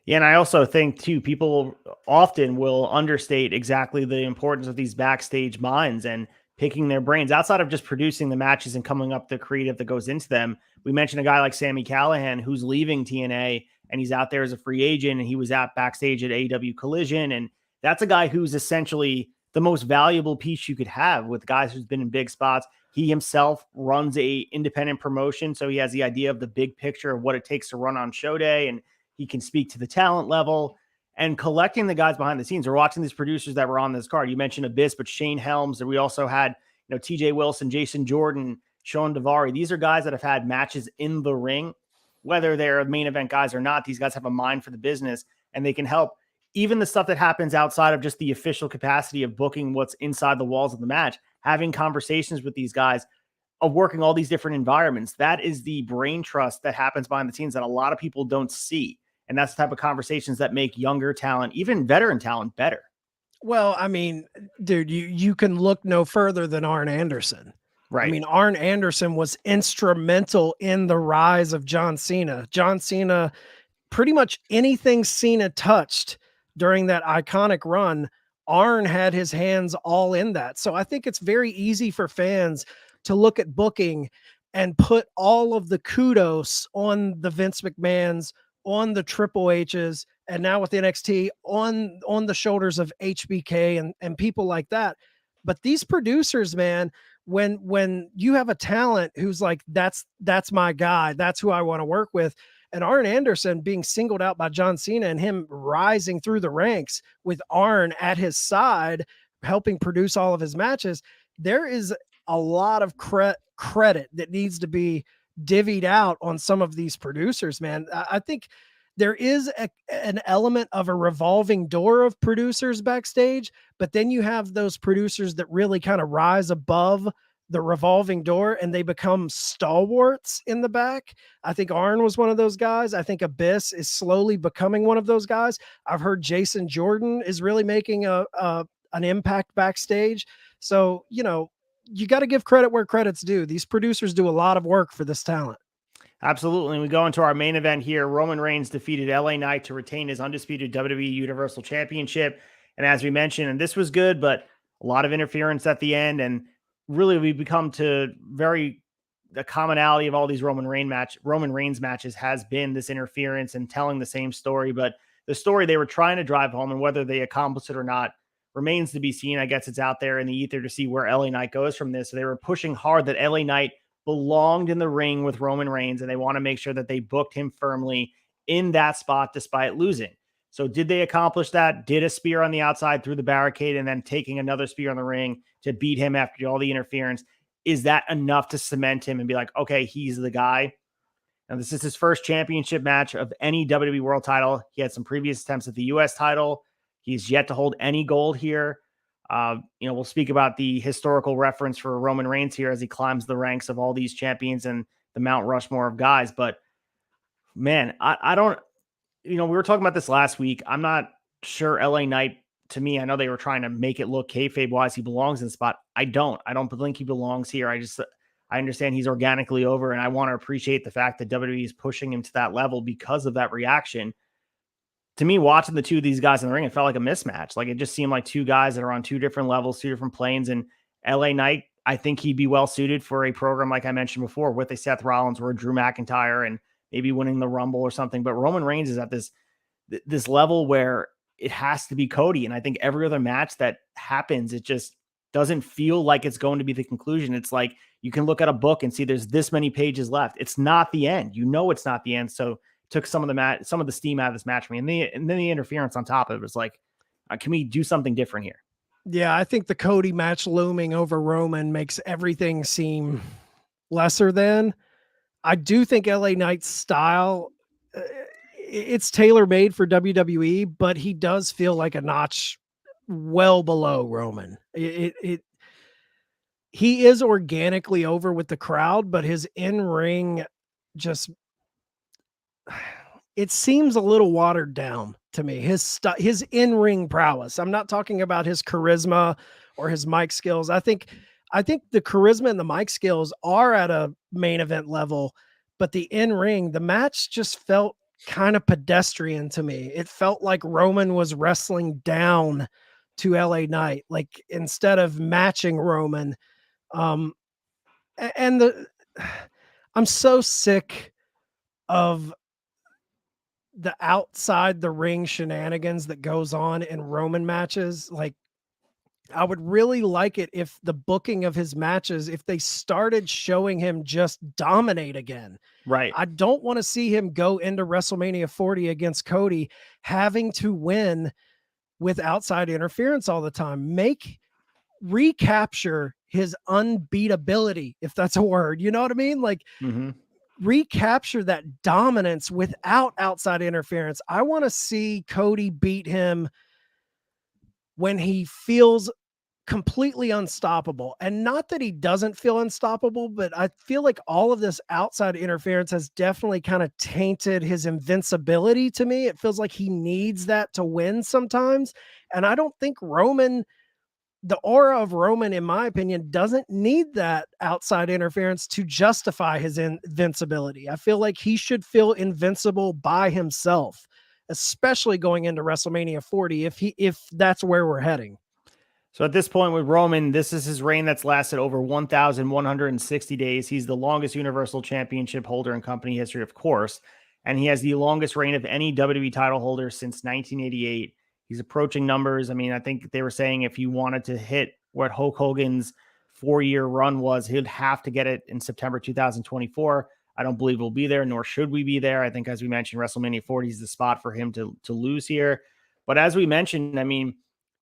Yeah, and I also think too, people often will understate exactly the importance of these backstage minds and picking their brains outside of just producing the matches and coming up the creative that goes into them. We mentioned a guy like Sami Callihan who's leaving TNA and he's out there as a free agent, and he was at backstage at AEW Collision, and that's a guy who's essentially the most valuable piece you could have with guys who's been in big spots. He himself runs a independent promotion, so he has the idea of the big picture of what it takes to run on show day, and he can speak to the talent level and collecting the guys behind the scenes. We're watching these producers that were on this card. You mentioned Abyss, but Shane Helms, and we also had, TJ Wilson, Jason Jordan, Sean Davari. These are guys that have had matches in the ring, whether they're main event guys or not. These guys have a mind for the business, and they can help even the stuff that happens outside of just the official capacity of booking what's inside the walls of the match, having conversations with these guys, of working all these different environments. That is the brain trust that happens behind the scenes that a lot of people don't see. And that's the type of conversations that make younger talent, even veteran talent, better. Well, I mean, dude, you can look no further than Arn Anderson. Right. I mean, Arn Anderson was instrumental in the rise of John Cena. John Cena, pretty much anything Cena touched during that iconic run, Arn had his hands all in that. So I think it's very easy for fans to look at booking and put all of the kudos on the Vince McMahons, on the Triple H's, and now with NXT on the shoulders of HBK and people like that. But these producers, man, when you have a talent who's like, that's my guy, that's who I want to work with. And Arn Anderson being singled out by John Cena and him rising through the ranks with Arn at his side, helping produce all of his matches, there is a lot of credit that needs to be divvied out on some of these producers, man. I think there is an element of a revolving door of producers backstage, but then you have those producers that really kind of rise above the revolving door and they become stalwarts in the back. I think Arn was one of those guys. I think Abyss is slowly becoming one of those guys. I've heard Jason Jordan is really making an impact backstage. So, you got to give credit where credit's due. These producers do a lot of work for this talent. Absolutely. And we go into our main event here. Roman Reigns defeated LA Knight to retain his undisputed WWE Universal Championship. And as we mentioned, and this was good, but a lot of interference at the end. And really we become to the commonality of all these Roman Reigns matches has been this interference and telling the same story. But the story they were trying to drive home, and whether they accomplished it or not remains to be seen. I guess it's out there in the ether to see where LA Knight goes from this. So they were pushing hard that LA Knight belonged in the ring with Roman Reigns, and they want to make sure that they booked him firmly in that spot despite losing. So did they accomplish that? Did a spear on the outside through the barricade and then taking another spear on the ring to beat him after all the interference? Is that enough to cement him and be like, okay, he's the guy? Now, this is his first championship match of any WWE World title. He had some previous attempts at the US title. He's yet to hold any gold here. We'll speak about the historical reference for Roman Reigns here as he climbs the ranks of all these champions and the Mount Rushmore of guys. But man, I don't, we were talking about this last week. I'm not sure LA Knight, to me, I know they were trying to make it look kayfabe wise he belongs in the spot. I don't think he belongs here. I understand he's organically over, and I want to appreciate the fact that WWE is pushing him to that level because of that reaction. To me, watching the two of these guys in the ring, it felt like a mismatch. Like, it just seemed like two guys that are on two different levels, two different planes. And LA Knight, I think he'd be well suited for a program like I mentioned before with a Seth Rollins or a Drew McIntyre and maybe winning the Rumble or something. But Roman Reigns is at this level where it has to be Cody. And I think every other match that happens, it just doesn't feel like it's going to be the conclusion. It's like you can look at a book and see there's this many pages left. It's not the end. It's not the end. So took some of the steam out of this match for me. And then the interference on top of it was like, can we do something different here? Yeah, I think the Cody match looming over Roman makes everything seem lesser than. I do think LA Knight's style, it's tailor-made for WWE, but he does feel like a notch well below Roman. He is organically over with the crowd, but his in-ring just, it seems a little watered down to me. His in-ring prowess. I'm not talking about his charisma or his mic skills. I think the charisma and the mic skills are at a main event level, but the in-ring, the match just felt kind of pedestrian to me. It felt like Roman was wrestling down to LA Knight, like instead of matching Roman. I'm so sick of the outside the ring shenanigans that goes on in Roman matches. Like, I would really like it if the booking of his matches, if they started showing him just dominate again. Right. I don't want to see him go into WrestleMania 40 against Cody having to win with outside interference all the time. Recapture his unbeatability, if that's a word. You know what I mean? Like, recapture that dominance without outside interference. I want to see Cody beat him when he feels completely unstoppable. And not that he doesn't feel unstoppable, but I feel like all of this outside interference has definitely kind of tainted his invincibility to me. It feels like he needs that to win sometimes. And I don't think the aura of Roman, in my opinion, doesn't need that outside interference to justify his invincibility. I feel like he should feel invincible by himself, especially going into WrestleMania 40, if that's where we're heading. So at this point with Roman, this is his reign that's lasted over 1,160 days. He's the longest Universal Championship holder in company history, of course, and he has the longest reign of any WWE title holder since 1988. He's approaching numbers. I mean, I think they were saying if he wanted to hit what Hulk Hogan's 4-year run was, he'd have to get it in September 2024. I don't believe we'll be there, nor should we be there. I think, as we mentioned, WrestleMania 40 is the spot for him to lose here. But as we mentioned, I mean,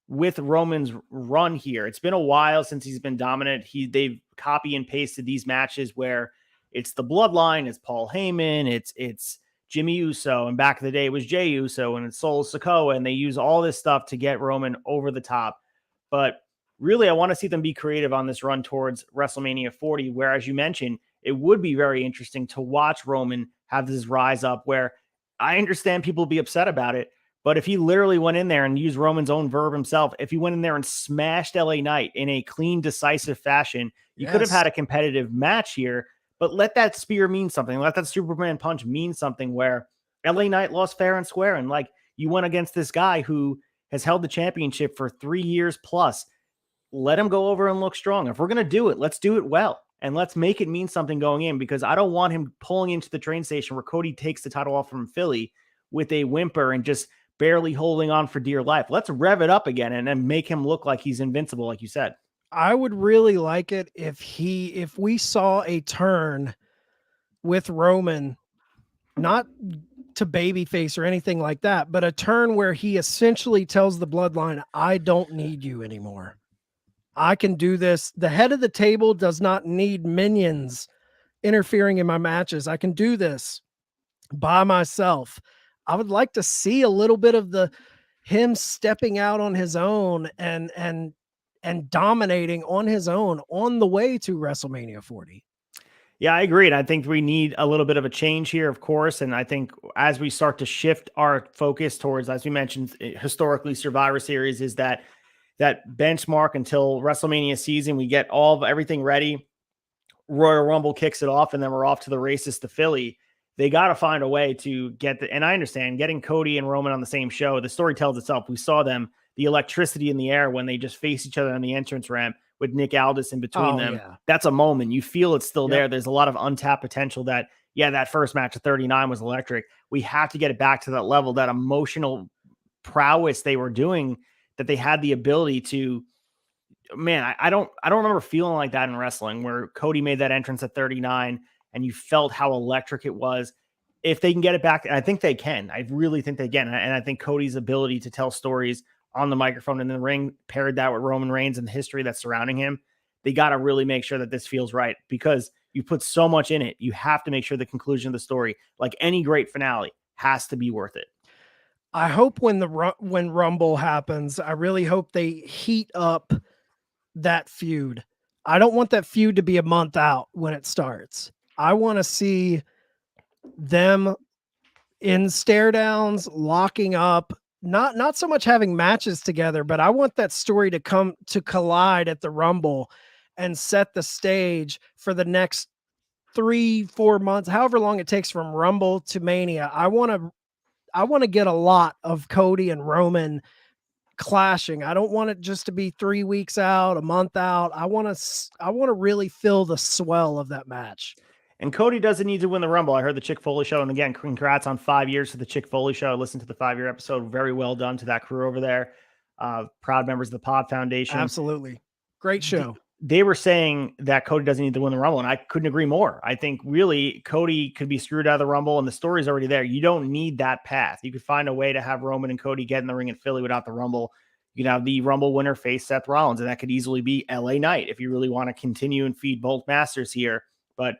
with Roman's run here, it's been a while since he's been dominant. They've copy and pasted these matches where it's the Bloodline, it's Paul Heyman, it's Jimmy Uso, and back in the day it was Jey Uso, and it's Solo Sikoa, and they use all this stuff to get Roman over the top. But really, I want to see them be creative on this run towards WrestleMania 40, where, as you mentioned, it would be very interesting to watch Roman have this rise up, where I understand people be upset about it, but if he literally went in there and used Roman's own verb himself, if he went in there and smashed LA Knight in a clean, decisive fashion, you could have had a competitive match here. But let that spear mean something. Let that Superman punch mean something, where LA Knight lost fair and square. And like, you went against this guy who has held the championship for 3 years plus. Let him go over and look strong. If we're going to do it, let's do it well. And let's make it mean something going in, because I don't want him pulling into the train station where Cody takes the title off from Philly with a whimper and just barely holding on for dear life. Let's rev it up again and then make him look like he's invincible, like you said. I would really like it if we saw a turn with Roman, not to babyface or anything like that, but a turn where he essentially tells the Bloodline, I don't need you anymore. I can do this. The head of the table does not need minions interfering in my matches. I can do this by myself. I would like to see a little bit of him stepping out on his own and dominating on his own on the way to WrestleMania 40. Yeah, I agree. And I think we need a little bit of a change here, of course. And I think as we start to shift our focus towards, as we mentioned, historically, Survivor Series is that benchmark until WrestleMania season. We get everything ready. Royal Rumble kicks it off, and then we're off to the races to Philly. They got to find a way to get and I understand getting Cody and Roman on the same show. The story tells itself. We saw them, the electricity in the air when they just face each other on the entrance ramp with Nick Aldis in between them. Yeah. That's a moment. You feel it's still there. There's a lot of untapped potential that first match of 39 was electric. We have to get it back to that level, that emotional prowess they were doing, that they had the ability to, man, I don't remember feeling like that in wrestling where Cody made that entrance at 39 and you felt how electric it was. If they can get it back, and I think they can. I really think they can. And I think Cody's ability to tell stories on the microphone and in the ring, paired that with Roman Reigns and the history that's surrounding him, they got to really make sure that this feels right because you put so much in it. You have to make sure the conclusion of the story, like any great finale, has to be worth it. I hope when Rumble happens, I really hope they heat up that feud. I don't want that feud to be a month out when it starts. I want to see them in stare downs, locking up, not so much having matches together, but I want that story to come to collide at the Rumble and set the stage for the next 3-4 months, however long it takes from Rumble to Mania. I want to get a lot of Cody and Roman clashing. I don't want it just to be 3 weeks out, a month out. I want to really feel the swell of that match. And Cody doesn't need to win the Rumble. I heard the Chick Foley show. And again, congrats on 5 years to the Chick Foley show. I listened to the 5-year episode. Very well done to that crew over there. Proud members of the Pod Foundation. Absolutely. Great show. They were saying that Cody doesn't need to win the Rumble. And I couldn't agree more. I think really Cody could be screwed out of the Rumble and the story's already there. You don't need that path. You could find a way to have Roman and Cody get in the ring in Philly without the Rumble. You can have the Rumble winner face Seth Rollins. And that could easily be LA Knight if you really want to continue and feed both masters here. But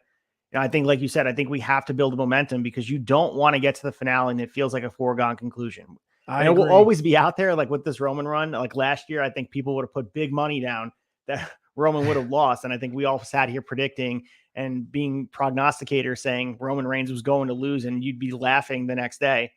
I think, like you said, I think we have to build momentum because you don't want to get to the finale and it feels like a foregone conclusion. I know we'll always be out there, like with this Roman run. Like last year, I think people would have put big money down that Roman would have lost. And I think we all sat here predicting and being prognosticators saying Roman Reigns was going to lose and you'd be laughing the next day.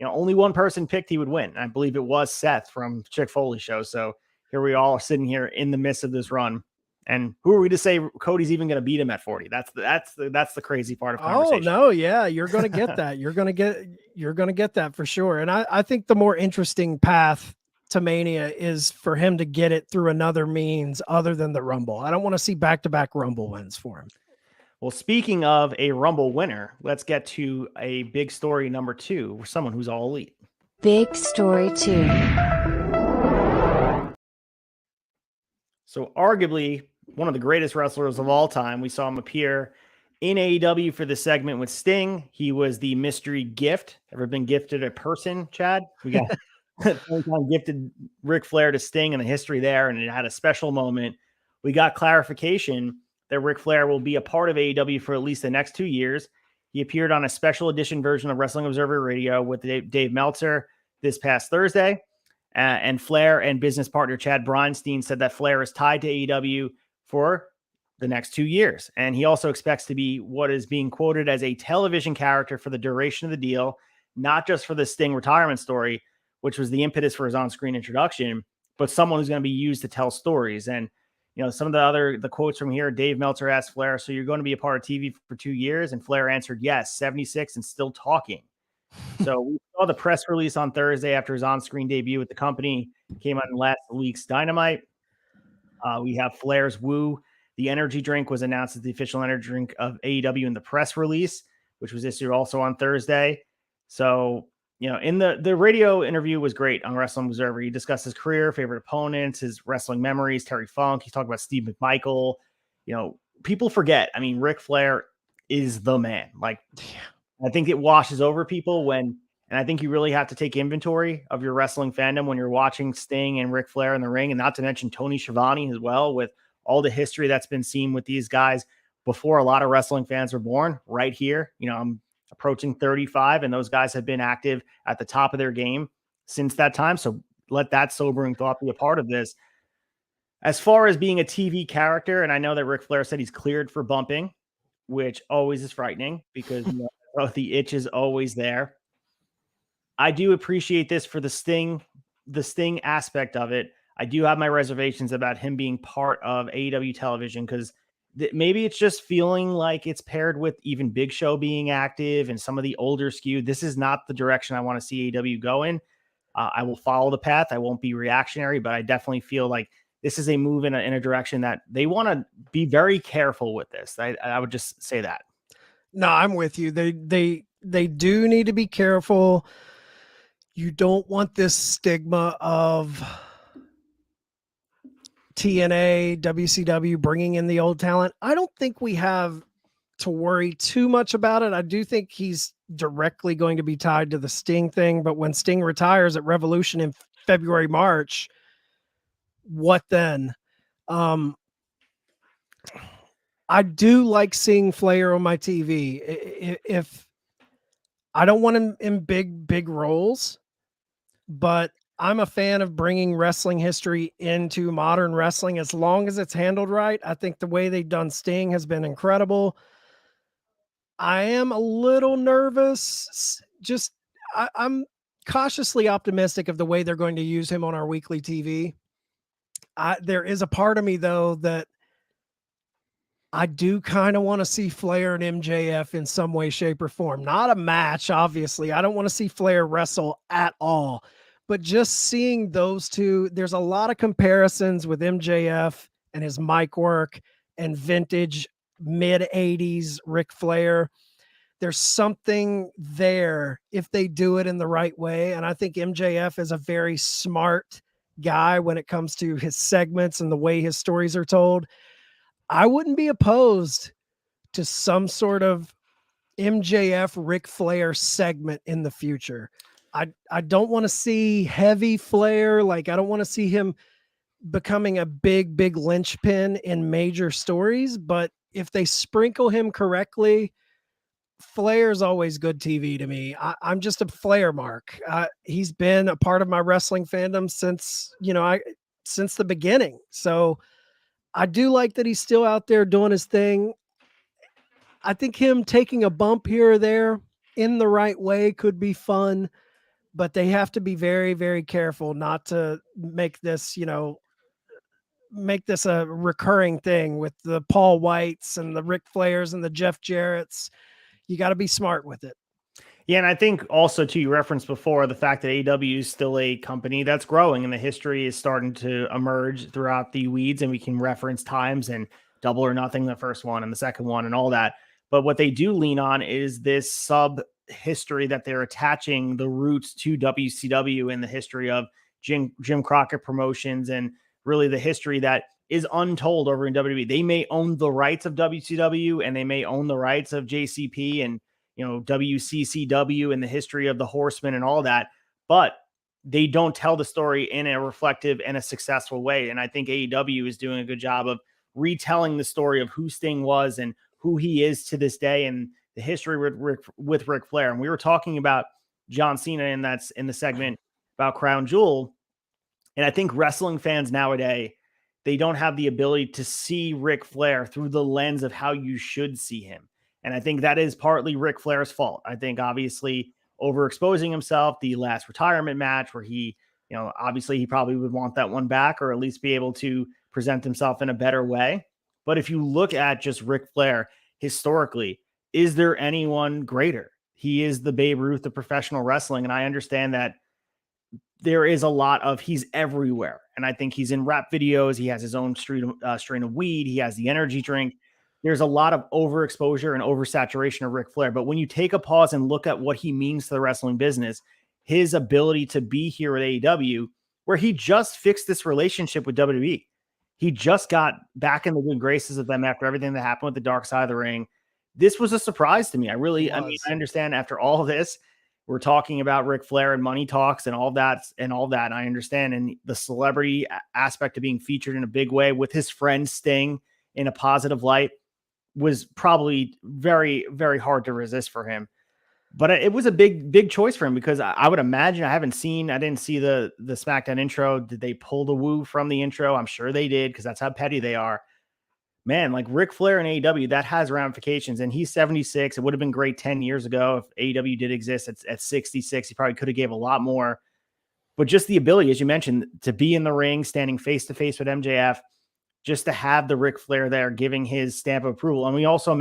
Only one person picked he would win. And I believe it was Seth from Chick Foley show. So here we all are sitting here in the midst of this run. And who are we to say Cody's even going to beat him at 40? That's the crazy part of conversation. Oh no, yeah, you're going to get that. You're going to get that for sure. And I think the more interesting path to Mania is for him to get it through another means other than the Rumble. I don't want to see back-to-back Rumble wins for him. Well, speaking of a Rumble winner, let's get to a big story number 2, someone who's all elite. Big story 2. So arguably one of the greatest wrestlers of all time. We saw him appear in AEW for the segment with Sting. He was the mystery gift. Ever been gifted a person, Chad? We got gifted Ric Flair to Sting and the history there, and it had a special moment. We got clarification that Ric Flair will be a part of AEW for at least the next 2 years. He appeared on a special edition version of Wrestling Observer Radio with Dave Meltzer this past Thursday. And Flair and business partner Chad Bronstein said that Flair is tied to AEW for the next 2 years. And he also expects to be what is being quoted as a television character for the duration of the deal, not just for the Sting retirement story, which was the impetus for his on-screen introduction, but someone who's going to be used to tell stories. And, some of the quotes from here, Dave Meltzer asked Flair, so you're going to be a part of TV for 2 years? And Flair answered, yes, 76 and still talking. So we saw the press release on Thursday after his on-screen debut with the company. Came out in last week's Dynamite. We have Flair's Woo. The energy drink was announced as the official energy drink of AEW in the press release, which was issued also on Thursday. So, in the radio interview was great on Wrestling Observer. He discussed his career, favorite opponents, his wrestling memories, Terry Funk. He talked about Steve McMichael. People forget. I mean, Ric Flair is the man. Like, I think it washes over people and I think you really have to take inventory of your wrestling fandom when you're watching Sting and Ric Flair in the ring, and not to mention Tony Schiavone as well, with all the history that's been seen with these guys before a lot of wrestling fans were born right here. I'm approaching 35 and those guys have been active at the top of their game since that time. So let that sobering thought be a part of this. As far as being a TV character, and I know that Ric Flair said he's cleared for bumping, which always is frightening because the itch is always there. I do appreciate this for the Sting aspect of it. I do have my reservations about him being part of AEW television because maybe it's just feeling like it's paired with even Big Show being active and some of the older skew. This is not the direction I want to see AEW go in. I will follow the path. I won't be reactionary, but I definitely feel like this is a move in a direction that they want to be very careful with this. I would just say that. No, I'm with you. They do need to be careful. You don't want this stigma of TNA, WCW bringing in the old talent. I don't think we have to worry too much about it. I do think he's directly going to be tied to the Sting thing, but when Sting retires at Revolution in February, March, what then? I do like seeing Flair on my TV. If I don't want him in big roles, but I'm a fan of bringing wrestling history into modern wrestling as long as it's handled right. I think the way they've done Sting has been incredible. I am a little nervous. I'm cautiously optimistic of the way they're going to use him on our weekly TV. There is a part of me, though, that I do kind of want to see Flair and MJF in some way, shape, or form. Not a match, obviously. I don't want to see Flair wrestle at all. But just seeing those two, there's a lot of comparisons with MJF and his mic work and vintage mid-'80s Ric Flair. There's something there if they do it in the right way. And I think MJF is a very smart guy when it comes to his segments and the way his stories are told. I wouldn't be opposed to some sort of MJF Ric Flair segment in the future. I don't want to see heavy Flair. Like, I don't want to see him becoming a big linchpin in major stories, but if they sprinkle him correctly, Flair's always good TV to me. I'm just a Flair mark. He's been a part of my wrestling fandom since the beginning. So I do like that he's still out there doing his thing. I think him taking a bump here or there in the right way could be fun, but they have to be very, very careful not to make this a recurring thing with the Paul Whites and the Ric Flairs and the Jeff Jarretts. You got to be smart with it. Yeah, and I think also, too, you referenced before the fact that AEW is still a company that's growing and the history is starting to emerge throughout the weeds, and we can reference times and Double or Nothing, the first one and the second one and all that. But what they do lean on is this sub-history that they're attaching the roots to WCW and the history of Jim Crockett Promotions and really the history that is untold over in WWE. They may own the rights of WCW and they may own the rights of JCP and WCCW and the history of the Horsemen and all that, but they don't tell the story in a reflective and a successful way. And I think AEW is doing a good job of retelling the story of who Sting was and who he is to this day and the history with Ric Flair. And we were talking about John Cena, and that's in the segment about Crown Jewel. And I think wrestling fans nowadays, they don't have the ability to see Ric Flair through the lens of how you should see him. And I think that is partly Ric Flair's fault. I think obviously overexposing himself, the last retirement match where he, obviously he probably would want that one back or at least be able to present himself in a better way. But if you look at just Ric Flair historically, is there anyone greater? He is the Babe Ruth of professional wrestling. And I understand that there is a lot of he's everywhere. And I think he's in rap videos. He has his own strain of weed. He has the energy drink. There's a lot of overexposure and oversaturation of Ric Flair. But when you take a pause and look at what he means to the wrestling business, his ability to be here at AEW, where he just fixed this relationship with WWE. He just got back in the good graces of them after everything that happened with the Dark Side of the Ring. This was a surprise to me. I I understand after all of this, we're talking about Ric Flair and money talks and all that. And I understand. And the celebrity aspect of being featured in a big way with his friend Sting in a positive light was probably very, very hard to resist for him. But it was a big choice for him because I would imagine I didn't see the SmackDown intro. Did they pull the woo from the intro? I'm sure they did because that's how petty they are. Man, like Ric Flair and AEW, that has ramifications. And he's 76. It would have been great 10 years ago if AEW did exist at 66. He probably could have gave a lot more. But just the ability, as you mentioned, to be in the ring, standing face to face with MJF, just to have the Ric Flair there giving his stamp of approval. And we also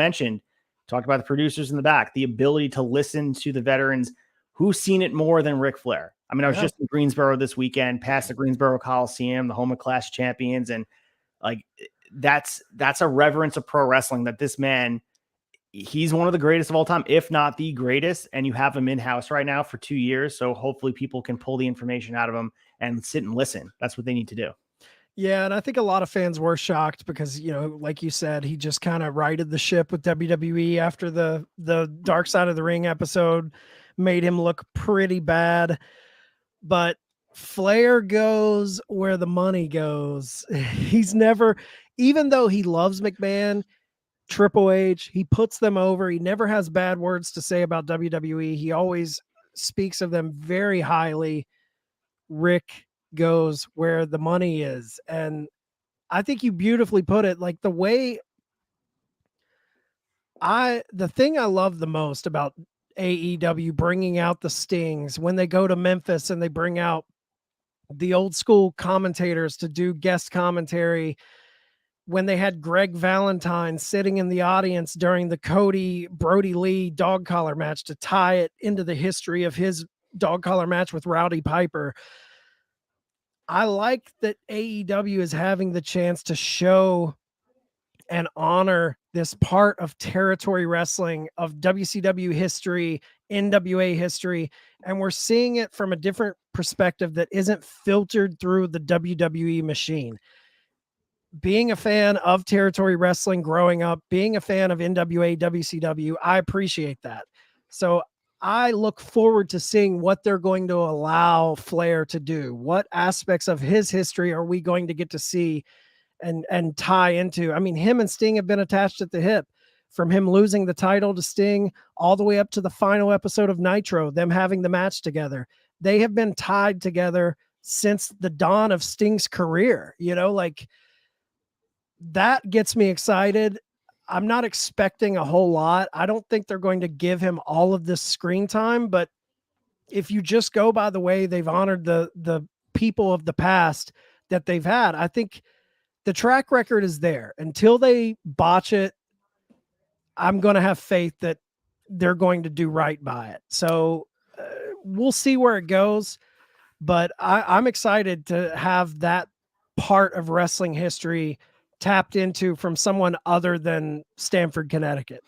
talked about the producers in the back, the ability to listen to the veterans who's seen it more than Ric Flair. I mean, I was just in Greensboro this weekend, past the Greensboro Coliseum, the home of Clash Champions. And like, that's a reverence of pro wrestling that this man, he's one of the greatest of all time, if not the greatest. And you have him in-house right now for 2 years. So hopefully people can pull the information out of him and sit and listen. That's what they need to do. Yeah, and I think a lot of fans were shocked because, like you said, he just kind of righted the ship with WWE after the Dark Side of the Ring episode made him look pretty bad. But Flair goes where the money goes. He's never, even though he loves McMahon, Triple H, he puts them over. He never has bad words to say about WWE. He always speaks of them very highly. Rick goes where the money is. And I think you beautifully put it, like the thing I love the most about AEW bringing out the Stings when they go to Memphis and they bring out the old school commentators to do guest commentary, when they had Greg Valentine sitting in the audience during the Cody Brody Lee dog collar match to tie it into the history of his dog collar match with Rowdy Piper. I like that AEW is having the chance to show and honor this part of territory wrestling, of WCW history, NWA history, and we're seeing it from a different perspective that isn't filtered through the WWE machine. Being a fan of territory wrestling growing up, being a fan of NWA, WCW, I appreciate that. So I look forward to seeing what they're going to allow Flair to do. What aspects of his history are we going to get to see and tie into? I mean, him and Sting have been attached at the hip, from him losing the title to Sting all the way up to the final episode of Nitro, them having the match together. They have been tied together since the dawn of Sting's career, like that gets me excited. I'm not expecting a whole lot. I don't think they're going to give him all of this screen time, but if you just go by the way they've honored the people of the past that they've had, I think the track record is there. Until they botch it, I'm going to have faith that they're going to do right by it. So we'll see where it goes, but I'm excited to have that part of wrestling history tapped into from someone other than Stamford, Connecticut.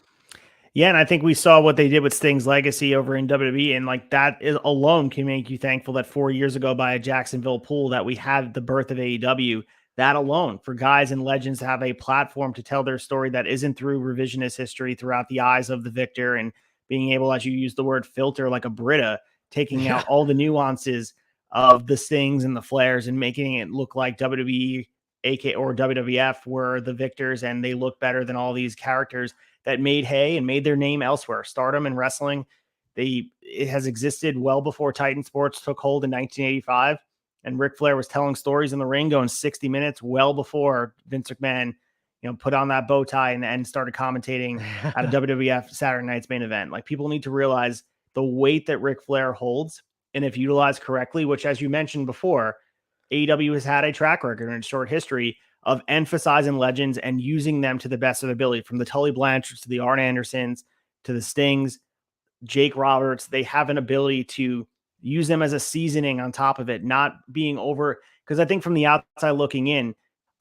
Yeah, and I think we saw what they did with Sting's legacy over in WWE, and like that alone can make you thankful that 4 years ago by a Jacksonville pool that we had the birth of AEW. That alone, for guys and legends to have a platform to tell their story that isn't through revisionist history throughout the eyes of the victor, and being able, as you use the word, filter like a Brita, taking out all the nuances of the Stings and the Flairs and making it look like WWE or WWF were the victors, and they look better than all these characters that made hay and made their name elsewhere. Stardom in wrestling, it has existed well before Titan Sports took hold in 1985, and Ric Flair was telling stories in the ring going 60 minutes well before Vince McMahon, put on that bow tie and started commentating at a WWF Saturday Night's Main Event. Like, people need to realize the weight that Ric Flair holds, and if utilized correctly, which, as you mentioned before, AEW has had a track record in its short history of emphasizing legends and using them to the best of their ability, from the Tully Blanchards to the Arn Andersons to the Stings, Jake Roberts. They have an ability to use them as a seasoning on top of it, not being over. Because I think from the outside looking in,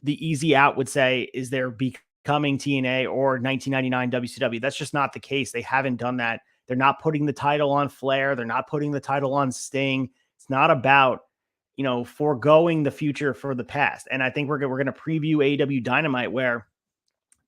the easy out would say, is they're becoming TNA or 1999 WCW. That's just not the case. They haven't done that. They're not putting the title on Flair. They're not putting the title on Sting. It's not about foregoing the future for the past. And I think we're going to preview AEW Dynamite, where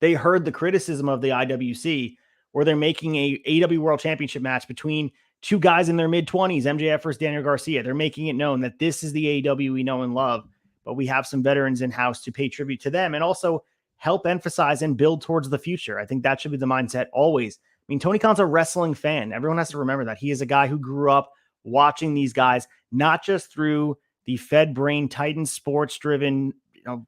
they heard the criticism of the IWC, where they're making a AEW World Championship match between two guys in their mid-20s, MJF versus Daniel Garcia. They're making it known that this is the AEW we know and love, but we have some veterans in-house to pay tribute to them and also help emphasize and build towards the future. I think that should be the mindset always. mean, Tony Khan's a wrestling fan. Everyone has to remember that. He is a guy who grew up watching these guys, not just through the Fed Brain Titan sports driven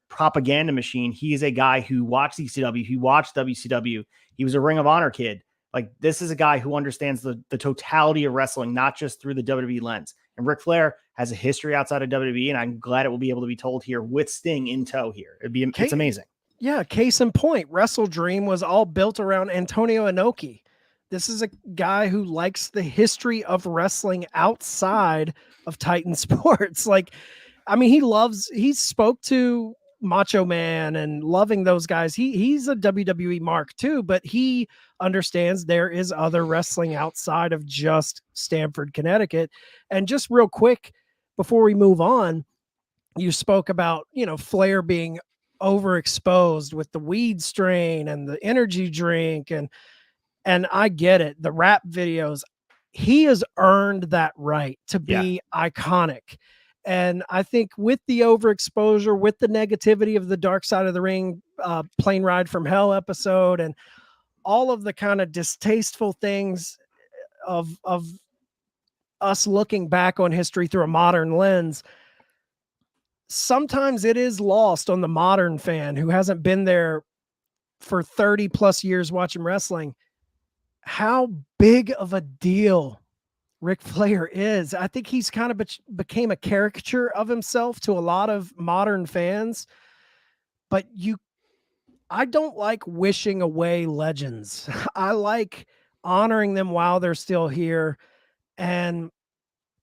propaganda machine. He is a guy who watched ECW, he watched WCW. He was a Ring of Honor kid. Like, this is a guy who understands the totality of wrestling, not just through the WWE lens. And Ric Flair has a history outside of WWE, and I'm glad it will be able to be told here with Sting in tow here. It's amazing. Yeah, case in point, Wrestle Dream was all built around Antonio Inoki. This is a guy who likes the history of wrestling outside of Titan Sports. Like, I mean, he spoke to Macho Man and loving those guys. He's a WWE mark too, but he understands there is other wrestling outside of just Stamford, Connecticut. And just real quick, before we move on, you spoke about, Flair being overexposed with the weed strain and the energy drink. And I get it. The rap videos, he has earned that right to be iconic. And I think with the overexposure, with the negativity of the Dark Side of the Ring, Plane Ride from Hell episode, and all of the kind of distasteful things of us looking back on history through a modern lens, sometimes it is lost on the modern fan who hasn't been there for 30 plus years watching wrestling, how big of a deal Ric Flair is. I think he's kind of became a caricature of himself to a lot of modern fans, but I don't like wishing away legends. I like honoring them while they're still here. And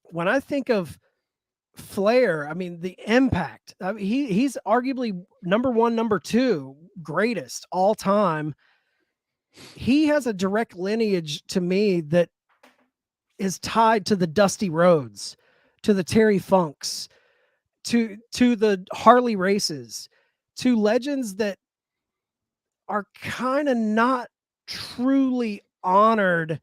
when I think of Flair, I mean, the impact, he's arguably number one, number two, greatest all time. He has a direct lineage to me that is tied to the Dusty Rhodes, to the Terry Funks, to the Harley Races, to legends that are kind of not truly honored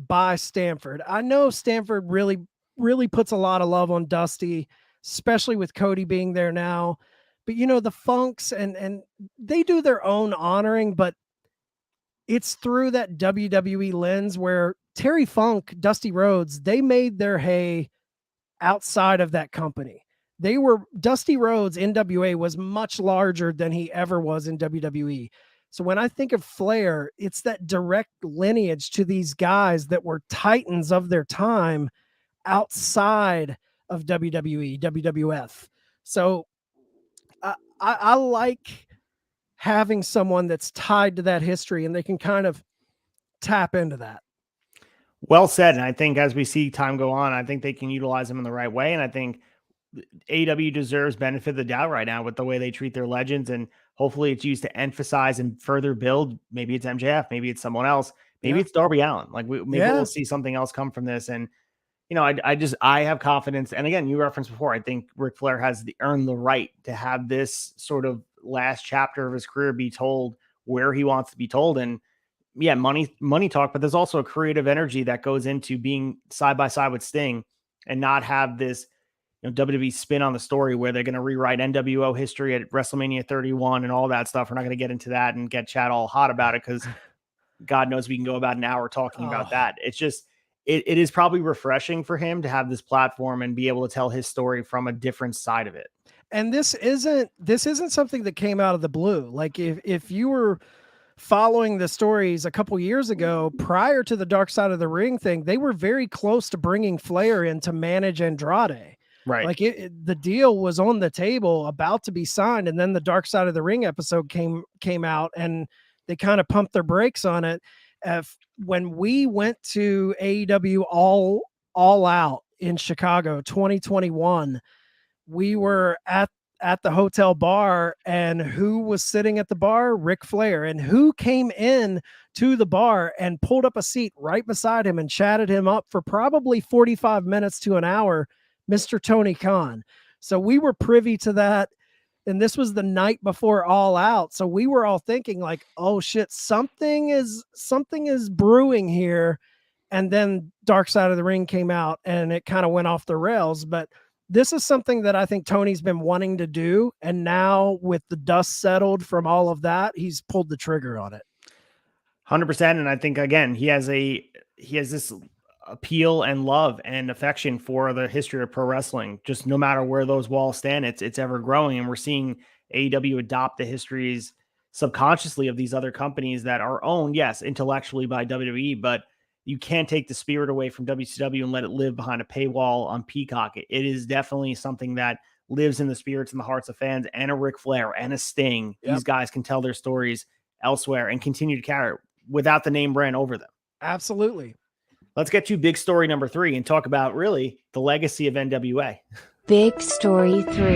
by Stamford. I know Stamford really puts a lot of love on Dusty, especially with Cody being there now. But the Funks and they do their own honoring, but it's through that WWE lens where Terry Funk, Dusty Rhodes, they made their hay outside of that company. Dusty Rhodes, NWA, was much larger than he ever was in WWE. So when I think of Flair, it's that direct lineage to these guys that were titans of their time outside of WWE, WWF. So I like having someone that's tied to that history and they can kind of tap into that. Well said. And I think as we see time go on, I think they can utilize them in the right way. And I think AEW deserves benefit of the doubt right now with the way they treat their legends. And hopefully it's used to emphasize and further build. Maybe it's MJF, maybe it's someone else. Maybe it's Darby Allin. Like we'll see something else come from this. And, I have confidence. And again, you referenced before, I think Ric Flair has earned the right to have this sort of last chapter of his career be told where he wants to be told. And money talk, but there's also a creative energy that goes into being side by side with Sting and not have this WWE spin on the story where they're going to rewrite NWO history at WrestleMania 31 and all that stuff. We're not going to get into that and get Chad all hot about it because God knows we can go about an hour talking about that. It's just, it is probably refreshing for him to have this platform and be able to tell his story from a different side of it. And this isn't something that came out of the blue. Like if you were following the stories a couple years ago, prior to the Dark Side of the Ring thing, they were very close to bringing Flair in to manage Andrade. Right. Like the deal was on the table, about to be signed. And then the Dark Side of the Ring episode came out and they kind of pumped their brakes on it. When we went to AEW All Out in Chicago, 2021, we were at the hotel bar, and who was sitting at the bar? Ric Flair. And who came in to the bar and pulled up a seat right beside him and chatted him up for probably 45 minutes to an hour? Mr. Tony Khan. So we were privy to that. And this was the night before All Out. So we were all thinking like, oh shit, something is brewing here. And then Dark Side of the Ring came out and it kind of went off the rails. But this is something that I think Tony's been wanting to do. And now with the dust settled from all of that, he's pulled the trigger on it. 100%. And I think, again, he has this appeal and love and affection for the history of pro wrestling. Just no matter where those walls stand, it's ever growing. And we're seeing AEW adopt the histories subconsciously of these other companies that are owned, yes, intellectually by WWE, but you can't take the spirit away from WCW and let it live behind a paywall on Peacock. It is definitely something that lives in the spirits and the hearts of fans, and a Ric Flair and a Sting. Yep. These guys can tell their stories elsewhere and continue to carry it without the name brand over them. Absolutely. Let's get to big story number 3 and talk about really the legacy of NWA. Big Story 3.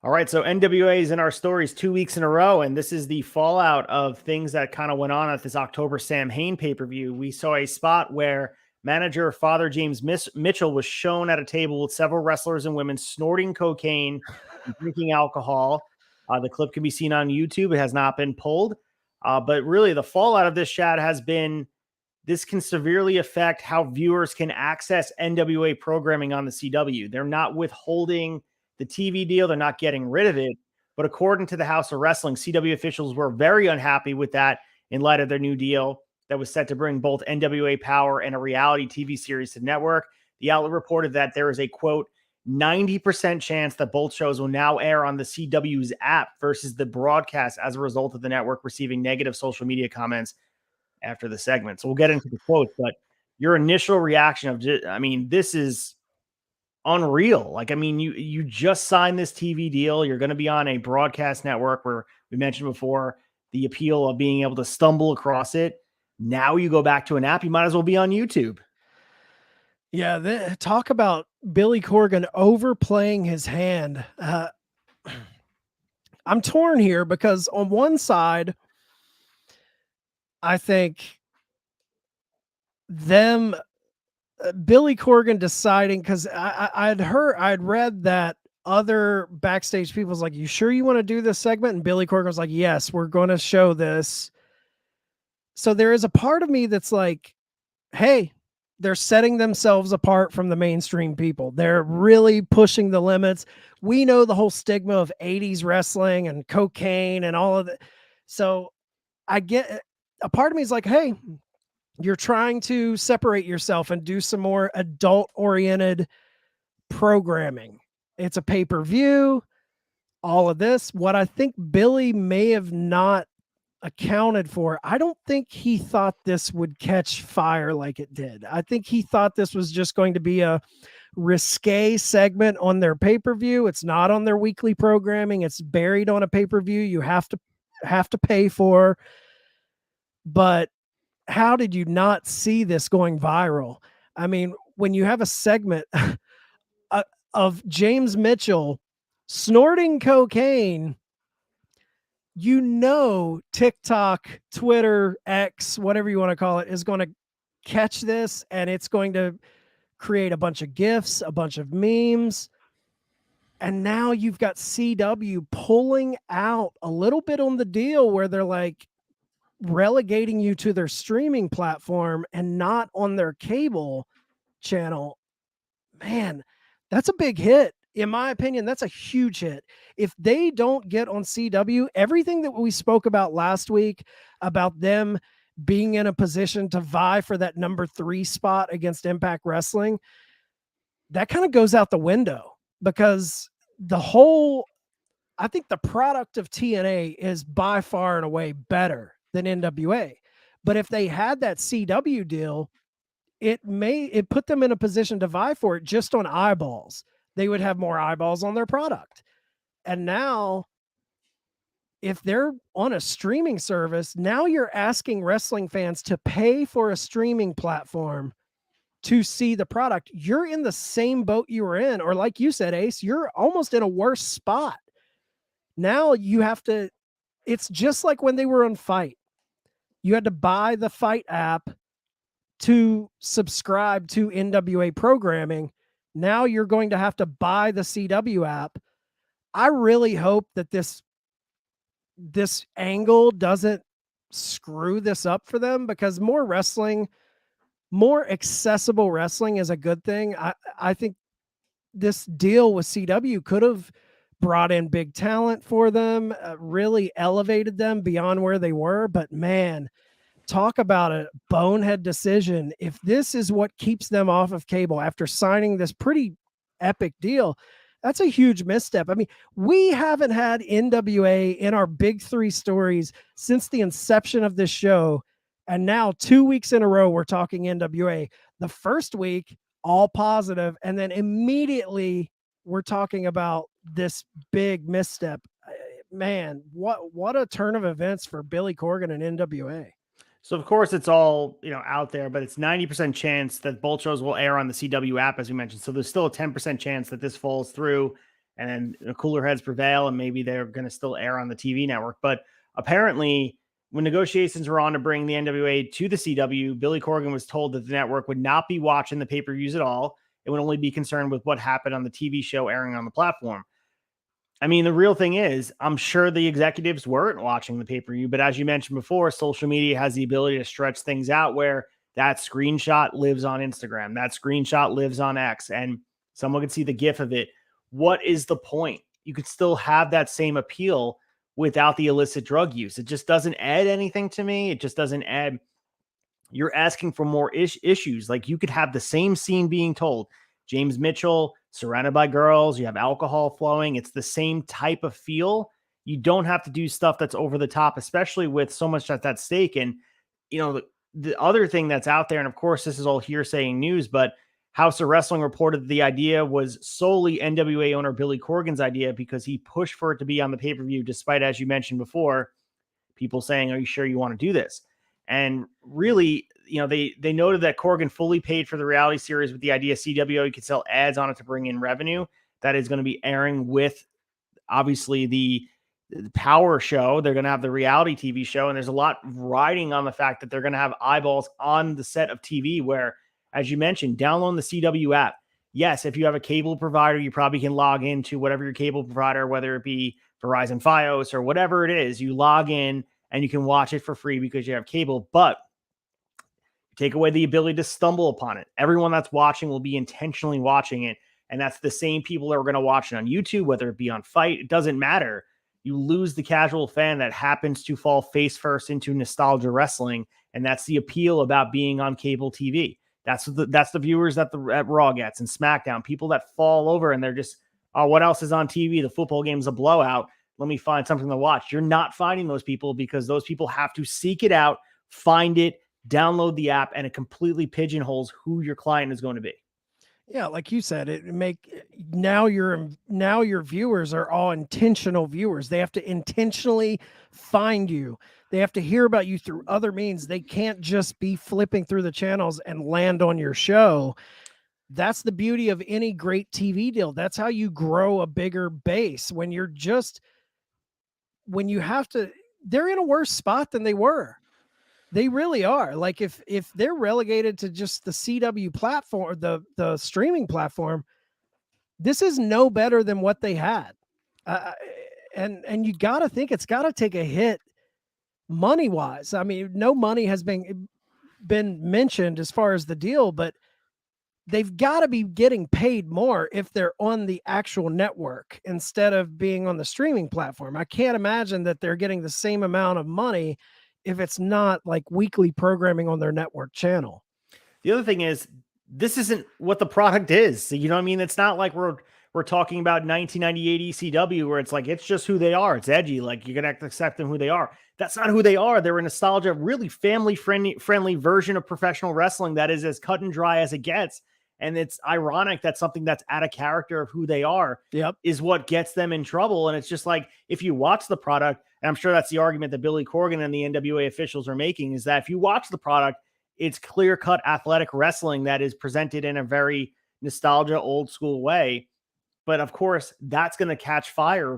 All right, so NWA is in our stories 2 weeks in a row, and this is the fallout of things that kind of went on at this October Sam Hain pay-per-view. We saw a spot where manager Father James Mitchell was shown at a table with several wrestlers and women snorting cocaine and drinking alcohol. The clip can be seen on YouTube. It has not been pulled. But really, the fallout of this, Chad, has been this can severely affect how viewers can access NWA programming on the CW. They're not withholding the TV deal. They're not getting rid of it. But according to the House of Wrestling, CW officials were very unhappy with that in light of their new deal that was set to bring both NWA Power and a reality TV series to the network. The outlet reported that there is a, quote, 90% chance that both shows will now air on the CW's app versus the broadcast as a result of the network receiving negative social media comments after the segment. So we'll get into the quotes, but your initial reaction of just, I mean, this is unreal. Like, I mean, you just signed this TV deal. You're going to be on a broadcast network where we mentioned before the appeal of being able to stumble across it. Now you go back to an app, you might as well be on YouTube. Yeah, talk about Billy Corgan overplaying his hand. I'm torn here because on one side, I think Billy Corgan deciding, because I'd read that other backstage people was like, "You sure you want to do this segment?" And Billy Corgan was like, "Yes, we're going to show this." So there is a part of me that's like, hey, they're setting themselves apart from the mainstream people. They're really pushing the limits. We know the whole stigma of 80s wrestling and cocaine and all of that. So I get a part of me is like, hey, you're trying to separate yourself and do some more adult oriented programming. It's a pay-per-view, all of this. What I think Billy may have not accounted for, I don't think he thought this would catch fire like it did. I think he thought this was just going to be a risque segment on their pay-per-view. It's not on their weekly programming. It's buried on a pay-per-view you have to pay for. But how did you not see this going viral? I mean, when you have a segment of James Mitchell snorting cocaine, you know, TikTok, Twitter, X, whatever you want to call it, is going to catch this, and it's going to create a bunch of GIFs, a bunch of memes. And now you've got CW pulling out a little bit on the deal where they're like relegating you to their streaming platform and not on their cable channel. Man, that's a big hit. In my opinion, that's a huge hit. If they don't get on CW, everything that we spoke about last week about them being in a position to vie for that number 3 spot against Impact Wrestling, that kind of goes out the window, because I think the product of TNA is by far and away better than NWA. But if they had that CW deal, it put them in a position to vie for it just on eyeballs. They would have more eyeballs on their product. And now, if they're on a streaming service, now you're asking wrestling fans to pay for a streaming platform to see the product. You're in the same boat you were in, or like you said, Ace, you're almost in a worse spot. Now you have to, it's just like when they were on Fight. You had to buy the Fight app to subscribe to NWA programming. Now you're going to have to buy the CW app. I really hope that this angle doesn't screw this up for them, because more accessible wrestling is a good thing. I think this deal with CW could have brought in big talent for them, really elevated them beyond where they were. But man, talk about a bonehead decision. If this is what keeps them off of cable after signing this pretty epic deal, that's a huge misstep. I mean, we haven't had NWA in our big three stories since the inception of this show. And now 2 weeks in a row, we're talking NWA. The first week, all positive. And then immediately we're talking about this big misstep. Man, what a turn of events for Billy Corgan and NWA. So of course it's all, out there, but it's 90% chance that both shows will air on the CW app, as we mentioned. So there's still a 10% chance that this falls through and then cooler heads prevail and maybe they're going to still air on the TV network. But apparently when negotiations were on to bring the NWA to the CW, Billy Corgan was told that the network would not be watching the pay-per-views at all. It would only be concerned with what happened on the TV show airing on the platform. I mean, the real thing is, I'm sure the executives weren't watching the pay-per-view, but as you mentioned before, social media has the ability to stretch things out where that screenshot lives on Instagram, that screenshot lives on X, and someone could see the GIF of it. What is the point? You could still have that same appeal without the illicit drug use. It just doesn't add anything to me. It just doesn't add. You're asking for more issues. Like you could have the same scene being told. James Mitchell surrounded by girls, you have alcohol flowing. It's the same type of feel. You don't have to do stuff that's over the top, especially with so much that's at stake. And, the other thing that's out there, and of course, this is all hearsay news, but House of Wrestling reported the idea was solely NWA owner Billy Corgan's idea because he pushed for it to be on the pay-per-view, despite, as you mentioned before, people saying, are you sure you want to do this? And really, they noted that Corgan fully paid for the reality series with the idea CWO could sell ads on it to bring in revenue. That is going to be airing with, obviously, the Power show. They're going to have the reality TV show, and there's a lot riding on the fact that they're going to have eyeballs on the set of TV where, as you mentioned, download the CW app. Yes, if you have a cable provider, you probably can log into whatever your cable provider, whether it be Verizon Fios or whatever it is, you log in and you can watch it for free because you have cable, but take away the ability to stumble upon it. Everyone that's watching will be intentionally watching it. And that's the same people that are going to watch it on YouTube, whether it be on Fight, it doesn't matter. You lose the casual fan that happens to fall face first into nostalgia wrestling. And that's the appeal about being on cable TV. That's the viewers that at Raw gets and SmackDown, people that fall over and they're just, oh, what else is on TV? The football game's a blowout. Let me find something to watch. You're not finding those people because those people have to seek it out, find it, download the app, and it completely pigeonholes who your client is going to be. Yeah, like you said, now your viewers are all intentional viewers. They have to intentionally find you. They have to hear about you through other means. They can't just be flipping through the channels and land on your show. That's the beauty of any great TV deal. That's how you grow a bigger base. When you have to, they're in a worse spot than they were. They really are. Like if they're relegated to just the CW platform, the streaming platform, this is no better than what they had. And you got to think it's got to take a hit money wise. I mean, no money has been mentioned as far as the deal, but they've got to be getting paid more if they're on the actual network instead of being on the streaming platform. I can't imagine that they're getting the same amount of money if it's not like weekly programming on their network channel. The other thing is, this isn't what the product is. You know what I mean? It's not like we're talking about 1998 ECW where it's like, it's just who they are. It's edgy. Like you're going to have to accept them who they are. That's not who they are. They're a nostalgia, really family friendly version of professional wrestling that is as cut and dry as it gets. And it's ironic that something that's out of character of who they are is what gets them in trouble. And it's just like, if you watch the product, and I'm sure that's the argument that Billy Corgan and the NWA officials are making, is that if you watch the product, it's clear-cut athletic wrestling that is presented in a very nostalgia, old school way. But of course, that's going to catch fire.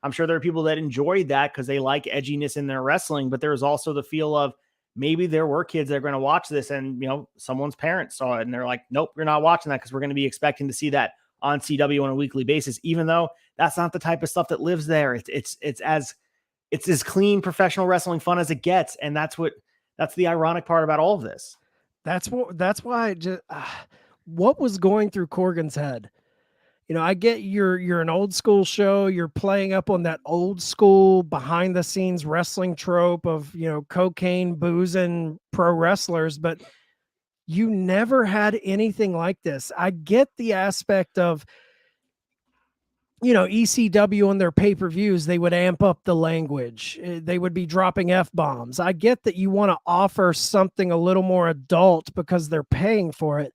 I'm sure there are people that enjoy that because they like edginess in their wrestling, but there's also the feel of, maybe there were kids that are going to watch this and, someone's parents saw it and they're like, nope, you're not watching that because we're going to be expecting to see that on CW on a weekly basis, even though that's not the type of stuff that lives there. It's as clean professional wrestling fun as it gets. And that's the ironic part about all of this. That's why what was going through Corgan's head? you know, I get you're an old school show. You're playing up on that old school behind the scenes wrestling trope of, you know, cocaine, boozing pro wrestlers, but you never had anything like this. I get the aspect of, you know, ECW on their pay-per-views, they would amp up the language. They would be dropping F-bombs. I get that you want to offer something a little more adult because they're paying for it.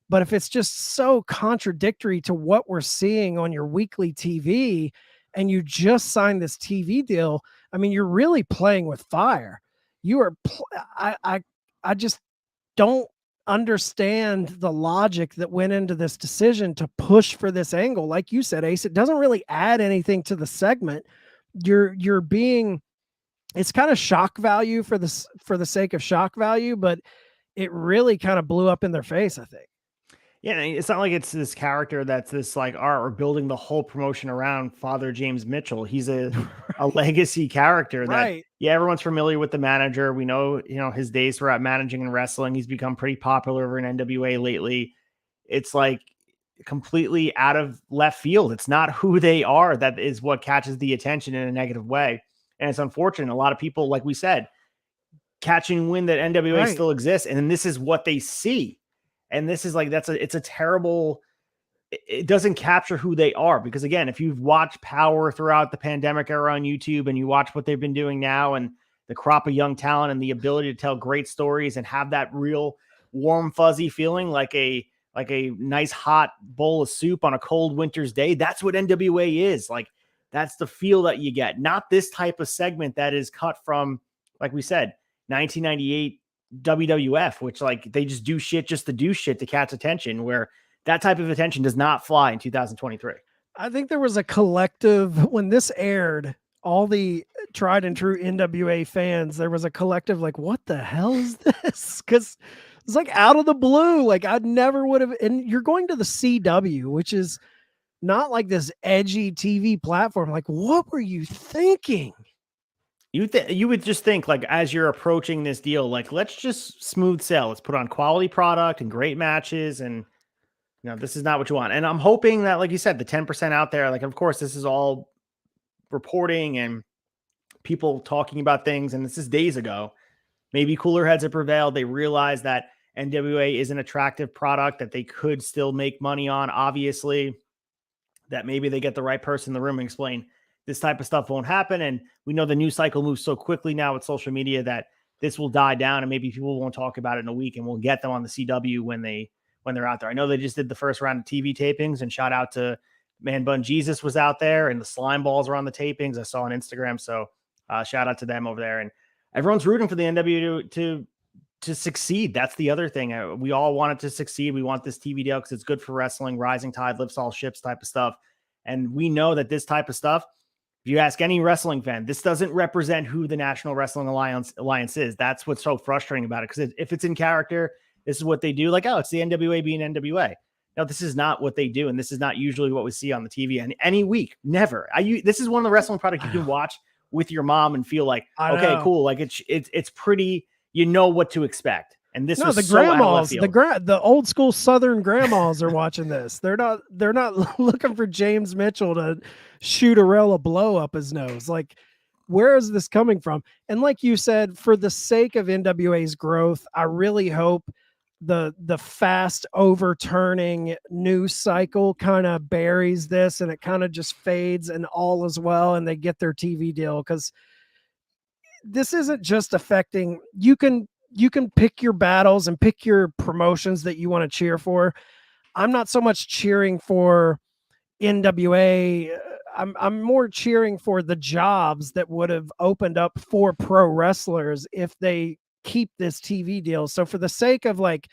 But if it's just so contradictory to what we're seeing on your weekly TV and you just signed this TV deal, I mean, you're really playing with fire. You are, I just don't understand the logic that went into this decision to push for this angle. Like you said, Ace, it doesn't really add anything to the segment. You're being, it's kind of shock value for the sake of shock value, but it really kind of blew up in their face, I think. Yeah, it's not like it's this character that's this like, all right, we're building the whole promotion around Father James Mitchell. He's a legacy character that, Right. yeah, everyone's familiar with the manager. We know, you know, his days throughout managing and wrestling. He's become pretty popular over in NWA lately. It's like completely out of left field. It's not who they are. That is what catches the attention in a negative way. And it's unfortunate. A lot of people, like we said, catching wind that NWA Right. still exists. And then this is what they see. And this is like, it's a terrible, it doesn't capture who they are. Because again, if you've watched Power throughout the pandemic era on YouTube and you watch what they've been doing now and the crop of young talent and the ability to tell great stories and have that real warm, fuzzy feeling like a nice hot bowl of soup on a cold winter's day, that's what NWA is. Like, that's the feel that you get, not this type of segment that is cut from, like we said, 1998 WWF, which like they just do shit just to do shit to catch attention, where that type of attention does not fly in 2023. I think there was a collective when this aired, all the tried and true NWA fans, there was a collective like, what the hell is this? Because it's like out of the blue. Like I never would have, and you're going to the CW, which is not like this edgy TV platform. Like, what were you thinking? You would just think, like, as you're approaching this deal, like, let's just smooth sail. Let's put on quality product and great matches. And, you know, this is not what you want. And I'm hoping that, like you said, the 10% out there, like, of course, this is all reporting and people talking about things. And this is days ago. Maybe cooler heads have prevailed. They realize that NWA is an attractive product that they could still make money on, obviously, that maybe they get the right person in the room and explain this type of stuff won't happen. And we know the news cycle moves so quickly now with social media that this will die down and maybe people won't talk about it in a week and we'll get them on the CW when they're out there. I know they just did the first round of TV tapings, and shout out to Man Bun Jesus was out there and the Slime Balls were on the tapings. I saw on Instagram. So shout out to them over there. And everyone's rooting for the NWA to succeed. That's the other thing. We all want it to succeed. We want this TV deal because it's good for wrestling. Rising tide lifts all ships type of stuff. And we know that this type of stuff, if you ask any wrestling fan, this doesn't represent who the National Wrestling Alliance is. That's what's so frustrating about it. Because if it's in character, this is what they do. Like, oh, it's the NWA being NWA. No, this is not what they do. And this is not usually what we see on the TV. And any week, never. This is one of the wrestling products you can watch with your mom and feel like, okay, cool. Like it's pretty, you know what to expect. And this was the so grandmas, the old school Southern grandmas are watching this. They're not looking for James Mitchell to shoot a blow up his nose. Like, where is this coming from? And like you said, for the sake of NWA's growth, I really hope the fast overturning news cycle kind of buries this and it kind of just fades and all is well and they get their TV deal. Because this isn't just affecting, you can pick your battles and pick your promotions that you want to cheer for. I'm not so much cheering for NWA. I'm more cheering for the jobs that would have opened up for pro wrestlers if they keep this TV deal. So for the sake of like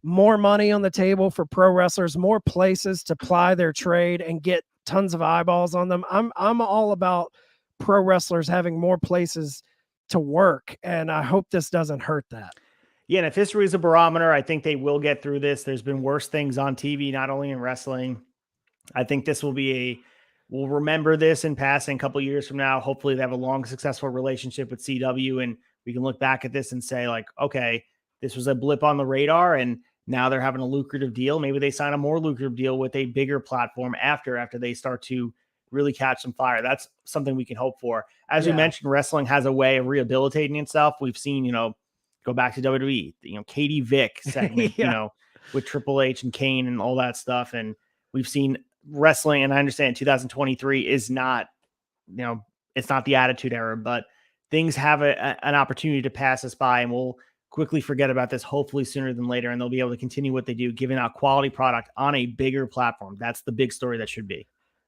more money on the table for pro wrestlers, more places to ply their trade and get tons of eyeballs on them, I'm all about pro wrestlers having more places to work. And I hope this doesn't hurt that. Yeah. And if history is a barometer, I think they will get through this. There's been worse things on TV, not only in wrestling. I think this will be we'll remember this in passing a couple of years from now. Hopefully they have a long, successful relationship with CW and we can look back at this and say like, okay, this was a blip on the radar. And Now they're having a lucrative deal. Maybe they sign a more lucrative deal with a bigger platform after they start to really catch some fire. That's something we can hope for. As you mentioned, wrestling has a way of rehabilitating itself. We've seen, go back to WWE, Katie Vick segment, with Triple H and Kane and all that stuff. And we've seen wrestling, and I understand 2023 is not, it's not the Attitude Era, but things have an opportunity to pass us by, and we'll quickly forget about this, hopefully sooner than later, and they'll be able to continue what they do, giving out quality product on a bigger platform. That's the big story that should be.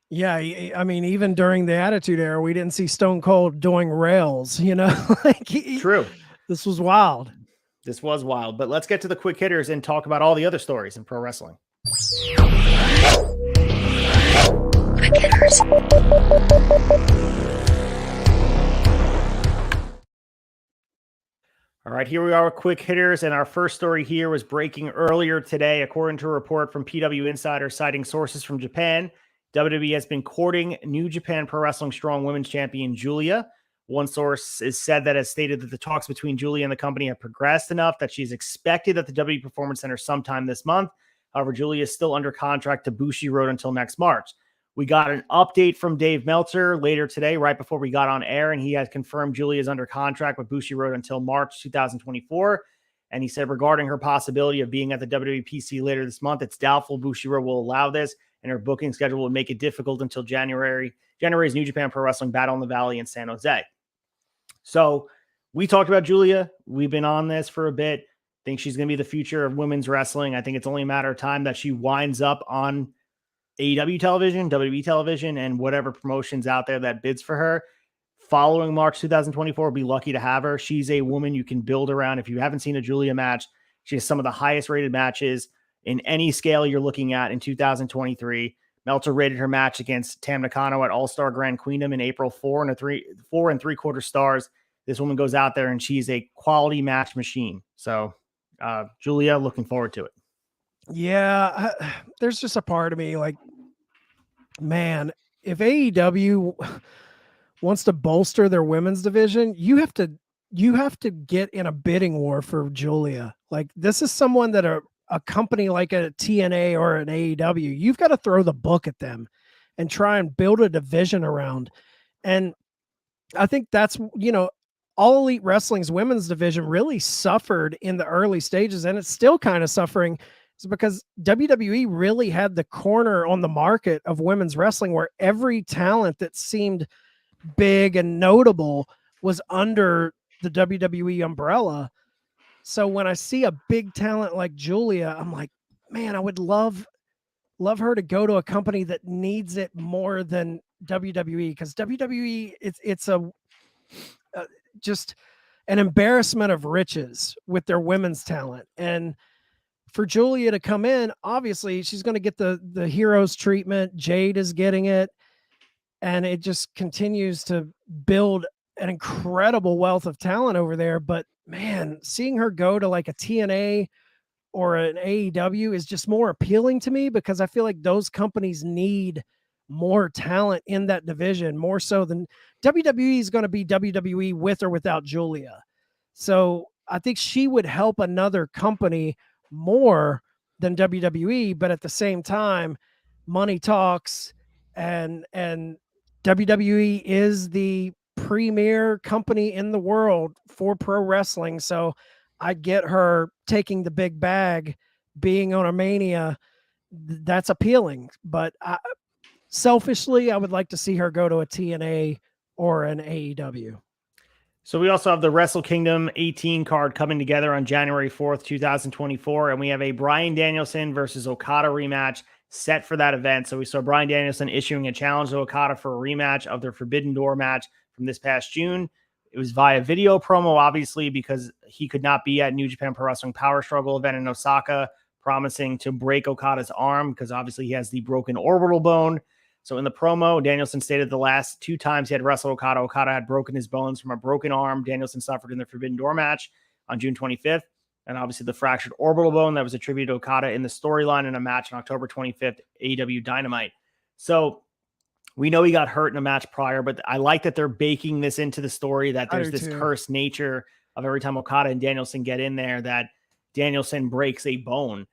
Yeah, I mean, even during the Attitude Era, we didn't see Stone Cold doing rails, True. This was wild. This was wild, but let's get to the quick hitters and talk about all the other stories in pro wrestling. Quick hitters. All right, here we are with quick hitters, and our first story here was breaking earlier today. According to a report from PW Insider citing sources from Japan, WWE has been courting New Japan Pro Wrestling Strong Women's Champion Julia. One source is said that has stated that the talks between Julia and the company have progressed enough that she's expected at the WWE Performance Center sometime this month. However, Julia is still under contract to Bushiroad until next March. We got an update from Dave Meltzer later today, right before we got on air, and he has confirmed Julia is under contract with Bushiroad until March 2024. And he said regarding her possibility of being at the WWE PC later this month, it's doubtful Bushiroad will allow this, and her booking schedule would make it difficult until January's New Japan Pro Wrestling Battle in the Valley in San Jose. So we talked about Julia. We've been on this for a bit. Think she's going to be the future of women's wrestling. I think it's only a matter of time that she winds up on AEW television, WWE television, and whatever promotions out there that bids for her. Following March 2024, we'll be lucky to have her. She's a woman you can build around. If you haven't seen a Julia match, she has some of the highest rated matches in any scale you're looking at in 2023. Meltzer rated her match against Tam Nakano at All-Star Grand Queendom in April 4 3/4 stars. This woman goes out there and she's a quality match machine. So Julia, looking forward to it. Yeah, there's just a part of me like, man, if AEW wants to bolster their women's division, you have to get in a bidding war for Julia. Like, this is someone that a company like a TNA or an AEW, you've got to throw the book at them and try and build a division around. And I think that's, All Elite Wrestling's women's division really suffered in the early stages, and it's still kind of suffering. It's because WWE really had the corner on the market of women's wrestling where every talent that seemed big and notable was under the WWE umbrella. So when I see a big talent like Julia, I'm like, man, I would love her to go to a company that needs it more than WWE, because WWE, it's just an embarrassment of riches with their women's talent. And for Julia to come in, obviously she's going to get the heroes treatment. Jade is getting it. And it just continues to build an incredible wealth of talent over there. But man, seeing her go to like a TNA or an AEW is just more appealing to me, because I feel like those companies need more talent in that division, more so than WWE is going to be WWE with or without Julia. So I think she would help another company more than WWE, but at the same time, money talks, and WWE is the premier company in the world for pro wrestling. So I get her taking the big bag, being on a Mania. That's appealing, but selfishly, I would like to see her go to a TNA or an AEW. So we also have the Wrestle Kingdom 18 card coming together on January 4th, 2024. And we have a Bryan Danielson versus Okada rematch set for that event. So we saw Bryan Danielson issuing a challenge to Okada for a rematch of their Forbidden Door match from this past June. It was via video promo, obviously, because he could not be at New Japan Pro Wrestling Power Struggle event in Osaka, promising to break Okada's arm because obviously he has the broken orbital bone. So in the promo, Danielson stated the last two times he had wrestled Okada, Okada had broken his bones from a broken arm Danielson suffered in the Forbidden Door match on June 25th. And obviously the fractured orbital bone that was attributed to Okada in the storyline in a match on October 25th, AEW Dynamite. So we know he got hurt in a match prior, but I like that they're baking this into the story, that there's this cursed nature of every time Okada and Danielson get in there, that Danielson breaks a bone.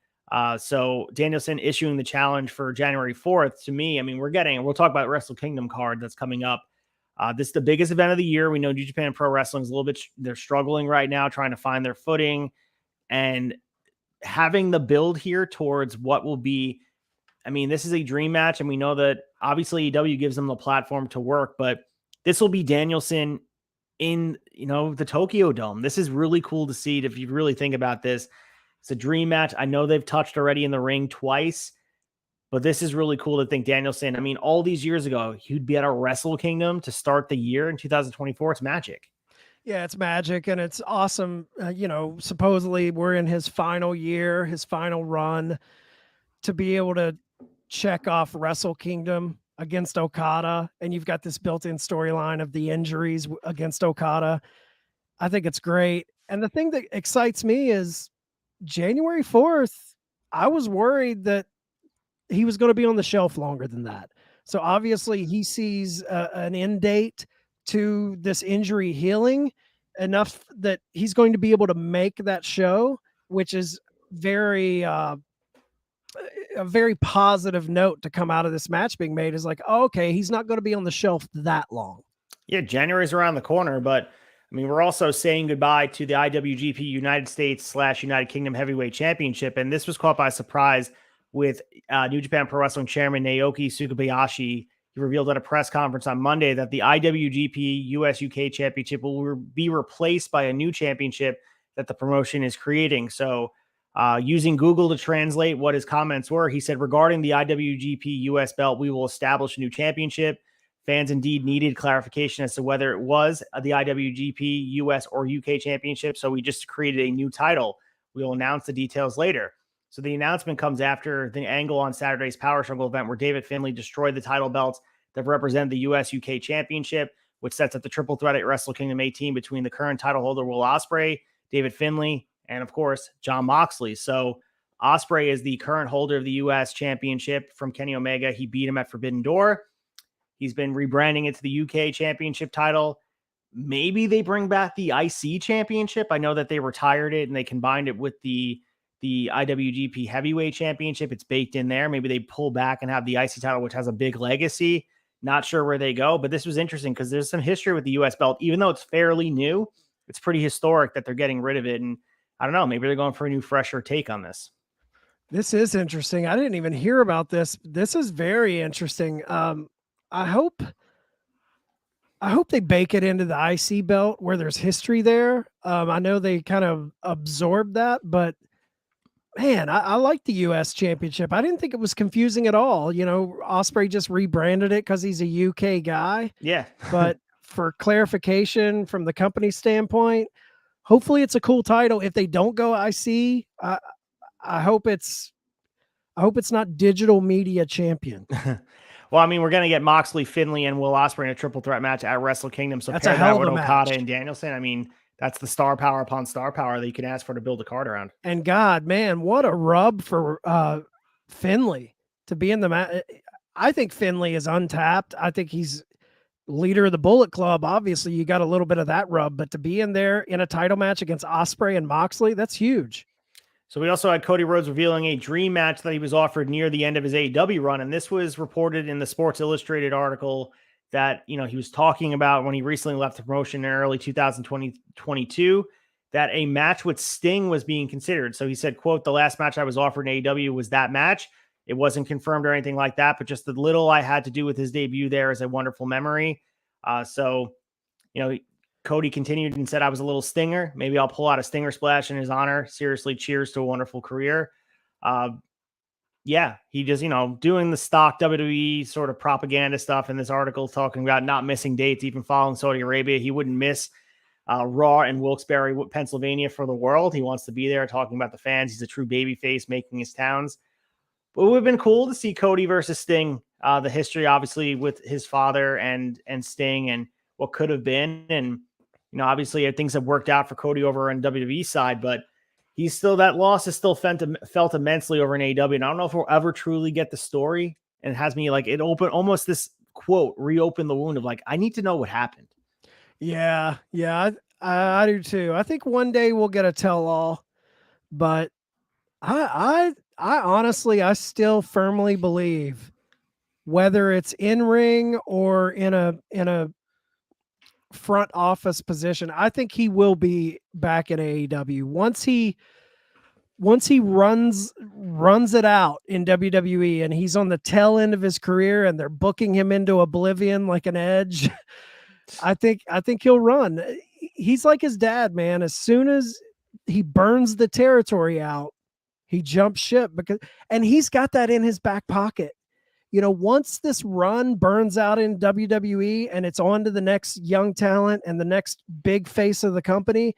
So Danielson issuing the challenge for January 4th, to me, I mean, we'll talk about Wrestle Kingdom card that's coming up. This is the biggest event of the year. We know New Japan Pro Wrestling is a little bit, they're struggling right now, trying to find their footing, and having the build here towards what will be, I mean, this is a dream match, and we know that obviously EW gives them the platform to work, but this will be Danielson in, the Tokyo Dome. This is really cool to see if you really think about this. It's a dream match. I know they've touched already in the ring twice, but this is really cool to think Danielson, I mean, all these years ago, he'd be at a Wrestle Kingdom to start the year in 2024. It's magic. Yeah, it's magic, and it's awesome. Supposedly we're in his final year, his final run, to be able to check off Wrestle Kingdom against Okada, and you've got this built-in storyline of the injuries against Okada. I think it's great. And the thing that excites me is January 4th, I was worried that he was going to be on the shelf longer than that. So obviously he sees an end date to this injury healing enough that he's going to be able to make that show, which is a very positive note to come out of this match being made, is like, oh, okay, he's not going to be on the shelf that long. Yeah, January's around the corner, but I mean, we're also saying goodbye to the IWGP United States / United Kingdom Heavyweight Championship, and this was caught by surprise with New Japan Pro Wrestling Chairman Naoki Sukubayashi. He revealed at a press conference on Monday that the IWGP US UK Championship will be replaced by a new championship that the promotion is creating. So using Google to translate what his comments were, he said, regarding the IWGP US belt, we will establish a new championship. Fans indeed needed clarification as to whether it was the IWGP US or UK championship. So we just created a new title. We'll announce the details later. So the announcement comes after the Angle on Saturday's Power Struggle event, where David Finlay destroyed the title belts that represent the US UK championship, which sets up the triple threat at Wrestle Kingdom 18 between the current title holder Will Ospreay, David Finlay, and of course, Jon Moxley. So Ospreay is the current holder of the US championship from Kenny Omega. He beat him at Forbidden Door. He's been rebranding it to the UK championship title. Maybe they bring back the IC championship. I know that they retired it and they combined it with the IWGP heavyweight championship. It's baked in there. Maybe they pull back and have the IC title, which has a big legacy. Not sure where they go, but this was interesting because there's some history with the US belt. Even though it's fairly new, it's pretty historic that they're getting rid of it. And I don't know, maybe they're going for a new, fresher take on this. This is interesting. I didn't even hear about this. This is very interesting. I hope they bake it into the IC belt where there's history there. I know they kind of absorbed that, but man, I like the US championship. I didn't think it was confusing at all. Ospreay just rebranded it because he's a UK guy. Yeah. But for clarification from the company standpoint, hopefully it's a cool title. If they don't go IC, I hope it's not digital media champion. Well, I mean, we're going to get Moxley, Finlay, and Will Ospreay in a triple threat match at Wrestle Kingdom. So that's pair a hell that of with a Okada match. and Danielson. I mean, that's the star power upon star power that you can ask for to build a card around. And God, man, what a rub for Finlay to be in the match. I think Finlay is untapped. I think he's leader of the Bullet Club. Obviously, you got a little bit of that rub, but to be in there in a title match against Ospreay and Moxley, that's huge. So we also had Cody Rhodes revealing a dream match that he was offered near the end of his AEW run. And this was reported in the Sports Illustrated article that, he was talking about when he recently left the promotion in early 2022, that a match with Sting was being considered. So he said, quote, the last match I was offered in AEW was that match. It wasn't confirmed or anything like that, but just the little I had to do with his debut there is a wonderful memory. Cody continued and said, I was a little stinger. Maybe I'll pull out a stinger splash in his honor. Seriously, cheers to a wonderful career. He just, doing the stock WWE sort of propaganda stuff in this article, talking about not missing dates, even following Saudi Arabia. He wouldn't miss Raw in Wilkes-Barre, Pennsylvania for the world. He wants to be there talking about the fans. He's a true babyface making his towns. But it would have been cool to see Cody versus Sting. The history, obviously, with his father and Sting and what could have been. And, obviously things have worked out for Cody over on WWE side, but he's still, that loss is still felt immensely over in AEW. And I don't know if we'll ever truly get the story. And it has me like, it opened almost this quote, reopen the wound of like, I need to know what happened. Yeah. I do too. I think one day we'll get a tell all, but I honestly, I still firmly believe, whether it's in ring or in a front office position, I think he will be back at AEW once he runs it out in WWE and he's on the tail end of his career and they're booking him into oblivion like an Edge. I think he'll run. He's like his dad, man. As soon as he burns the territory out, he jumps ship, and he's got that in his back pocket. Once this run burns out in WWE and it's on to the next young talent and the next big face of the company,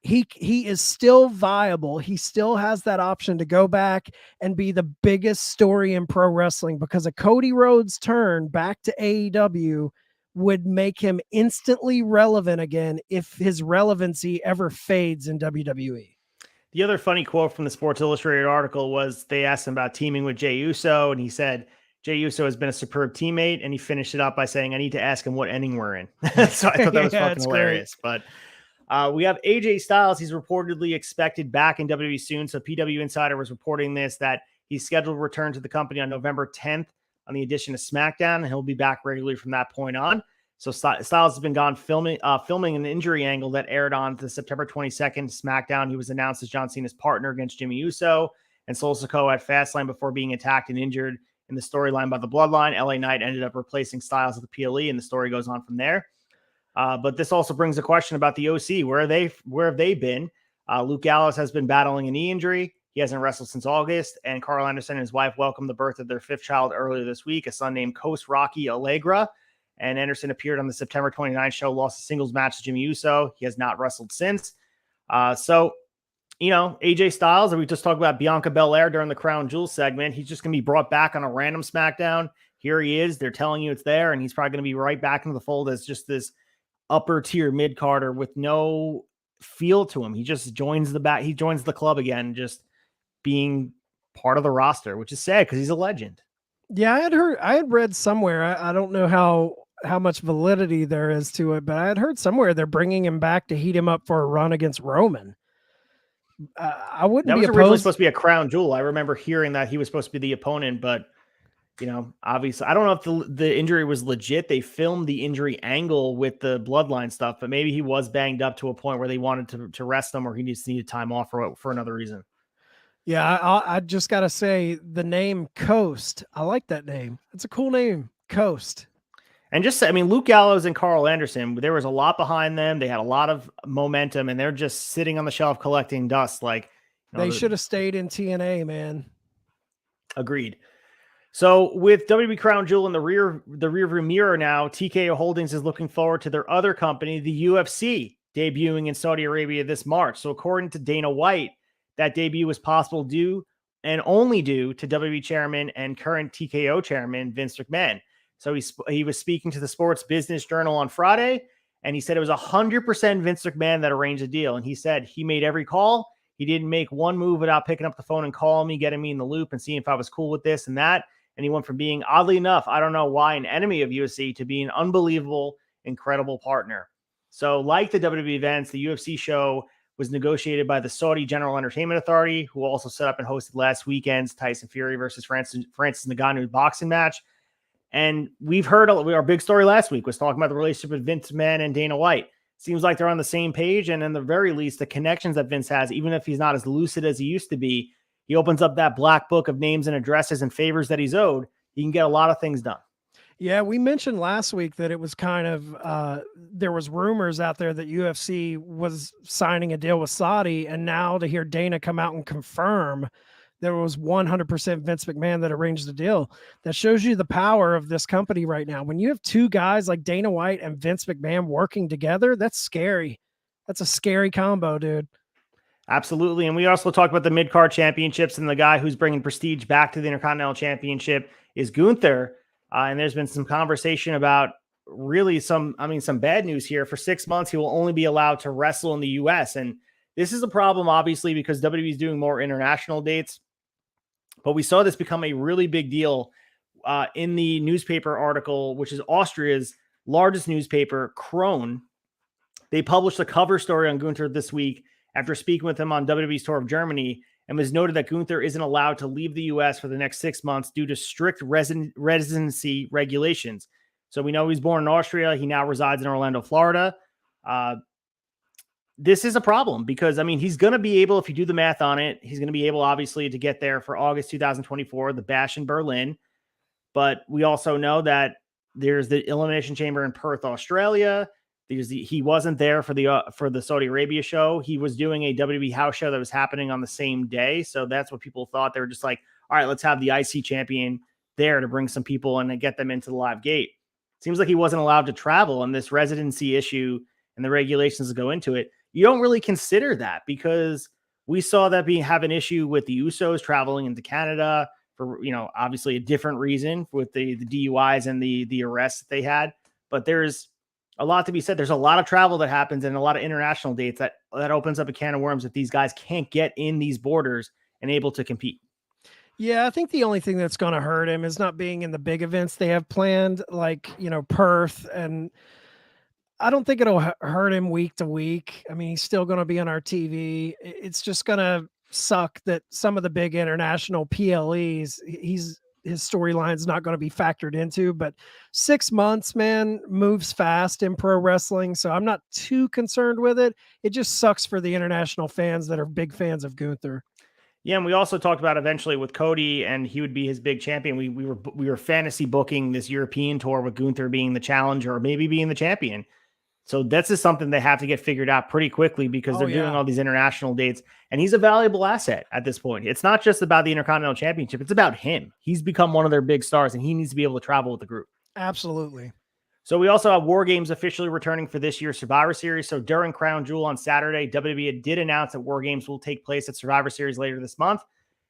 he is still viable. He still has that option to go back and be the biggest story in pro wrestling, because a Cody Rhodes turn back to AEW would make him instantly relevant again if his relevancy ever fades in WWE. The other funny quote from the Sports Illustrated article was they asked him about teaming with Jey Uso, and he said, Jey Uso has been a superb teammate, and he finished it up by saying, I need to ask him what inning we're in. So I thought that was fucking hilarious. Great. But we have AJ Styles. He's reportedly expected back in WWE soon. So PW Insider was reporting this, that he's scheduled to return to the company on November 10th on the edition of SmackDown, and he'll be back regularly from that point on. So Styles has been gone filming an injury angle that aired on the September 22nd SmackDown. He was announced as John Cena's partner against Jimmy Uso and Sol Sikoa at Fastlane before being attacked and injured in the storyline by the Bloodline. LA Knight ended up replacing Styles at the PLE, and the story goes on from there. But this also brings a question about the OC. Where have they been? Luke Gallows has been battling a knee injury. He hasn't wrestled since August, and Carl Anderson and his wife welcomed the birth of their fifth child earlier this week, a son named Coast Rocky Allegra. And Anderson appeared on the September 29th show, lost a singles match to Jimmy Uso. He has not wrestled since. So, AJ Styles, and we just talked about Bianca Belair during the Crown Jewel segment. He's just going to be brought back on a random SmackDown. Here he is. They're telling you it's there, and he's probably going to be right back into the fold as just this upper tier mid-carder with no feel to him. He just joins he joins the club again, just being part of the roster, which is sad because he's a legend. Yeah, I had read somewhere. I don't know how much validity there is to it, but I had heard somewhere they're bringing him back to heat him up for a run against Roman. I wouldn't be opposed. That was originally supposed to be a crown jewel. I remember hearing that he was supposed to be the opponent, but obviously, I don't know if the injury was legit. They filmed the injury angle with the Bloodline stuff, but maybe he was banged up to a point where they wanted to rest him, or he just needed time off for another reason. Yeah, I just got to say the name Coast. I like that name. It's a cool name, Coast. And Luke Gallows and Carl Anderson, there was a lot behind them. They had a lot of momentum, and they're just sitting on the shelf collecting dust. They should have stayed in TNA, man. Agreed. So with WWE Crown Jewel in the rearview mirror now, TKO Holdings is looking forward to their other company, the UFC, debuting in Saudi Arabia this March. So according to Dana White, that debut was possible due and only due to WWE chairman and current TKO chairman Vince McMahon. So he was speaking to the Sports Business Journal on Friday, and he said it was 100% Vince McMahon that arranged the deal. And he said he made every call. He didn't make one move without picking up the phone and calling me, getting me in the loop and seeing if I was cool with this and that. And he went from being, oddly enough, I don't know why, an enemy of UFC to being an unbelievable, incredible partner. So like the WWE events, the UFC show was negotiated by the Saudi General Entertainment Authority, who also set up and hosted last weekend's Tyson Fury versus Francis Ngannou boxing match. And we've heard our big story last week was talking about the relationship with Vince McMahon and Dana White. Seems like they're on the same page. And in the very least, the connections that Vince has, even if he's not as lucid as he used to be, he opens up that black book of names and addresses and favors that he's owed. He can get a lot of things done. Yeah, we mentioned last week that it was kind of, there was rumors out there that UFC was signing a deal with Saudi. And now to hear Dana come out and confirm there was 100% Vince McMahon that arranged the deal, that shows you the power of this company right now. When you have two guys like Dana White and Vince McMahon working together, that's scary. That's a scary combo, dude. Absolutely. And we also talked about the mid-card championships, and the guy who's bringing prestige back to the Intercontinental Championship is Gunther. And there's been some conversation about really some bad news here. For 6 months, he will only be allowed to wrestle in the US. And this is a problem, obviously, because WWE is doing more international dates. But we saw this become a really big deal in the newspaper article, which is Austria's largest newspaper, CROWN. They published a cover story on Gunther this week, after speaking with him on WWE's tour of Germany, and was noted that Gunther isn't allowed to leave the U.S. for the next 6 months due to strict residency regulations. So we know he's born in Austria. He now resides in Orlando, Florida. This is a problem because, I mean, he's going to be able, if you do the math on it, he's going to be able, obviously, to get there for August 2024, the Bash in Berlin. But we also know that there's the Elimination Chamber in Perth, Australia. He wasn't there for the Saudi Arabia show. He was doing a WWE house show that was happening on the same day. So that's what people thought. They were just like, all right, let's have the IC champion there to bring some people and get them into the live gate. Seems like he wasn't allowed to travel, and this residency issue and the regulations that go into it, you don't really consider that because we saw that have an issue with the Usos traveling into Canada for, obviously a different reason with the DUIs and the arrests that they had. But there's a lot to be said. There's a lot of travel that happens and a lot of international dates that opens up a can of worms if these guys can't get in these borders and able to compete. Yeah, I think the only thing that's going to hurt him is not being in the big events they have planned, like, Perth. And I don't think it'll hurt him week to week. I mean, he's still going to be on our TV. It's just going to suck that some of the big international PLEs, his storyline's not going to be factored into, but 6 months, man, moves fast in pro wrestling. So I'm not too concerned with it. It just sucks for the international fans that are big fans of Gunther. Yeah, and we also talked about eventually with Cody, and he would be his big champion. We were fantasy booking this European tour with Gunther being the challenger or maybe being the champion. So that's just something they have to get figured out pretty quickly because they're doing all these international dates, and he's a valuable asset at this point. It's not just about the Intercontinental Championship. It's about him. He's become one of their big stars, and he needs to be able to travel with the group. Absolutely. So we also have War Games officially returning for this year's Survivor Series. So during Crown Jewel on Saturday, WWE did announce that War Games will take place at Survivor Series later this month.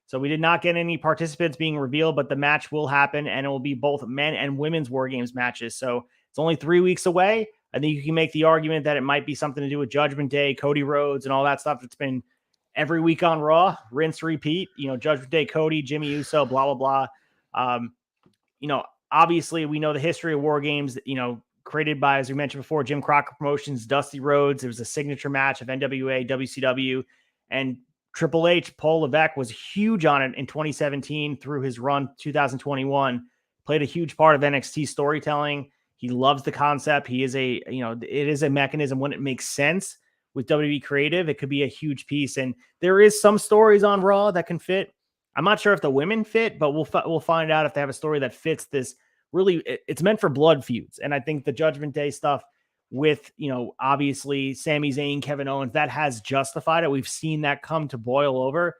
So we did not get any participants being revealed, but the match will happen, and it will be both men and women's War Games matches. So it's only 3 weeks away. I think you can make the argument that it might be something to do with Judgment Day, Cody Rhodes, and all that stuff that's been every week on Raw, rinse, repeat, Judgment Day, Cody, Jimmy Uso, blah, blah, blah. Obviously we know the history of War Games, created by, as we mentioned before, Jim Crockett Promotions, Dusty Rhodes. It was a signature match of NWA, WCW, and Triple H. Paul Levesque was huge on it in 2017 through his run 2021, played a huge part of NXT storytelling. He loves the concept. He is it is a mechanism when it makes sense with WWE Creative. It could be a huge piece. And there is some stories on Raw that can fit. I'm not sure if the women fit, but we'll find out if they have a story that fits this. Really, it's meant for blood feuds. And I think the Judgment Day stuff with, obviously Sami Zayn, Kevin Owens, that has justified it. We've seen that come to boil over.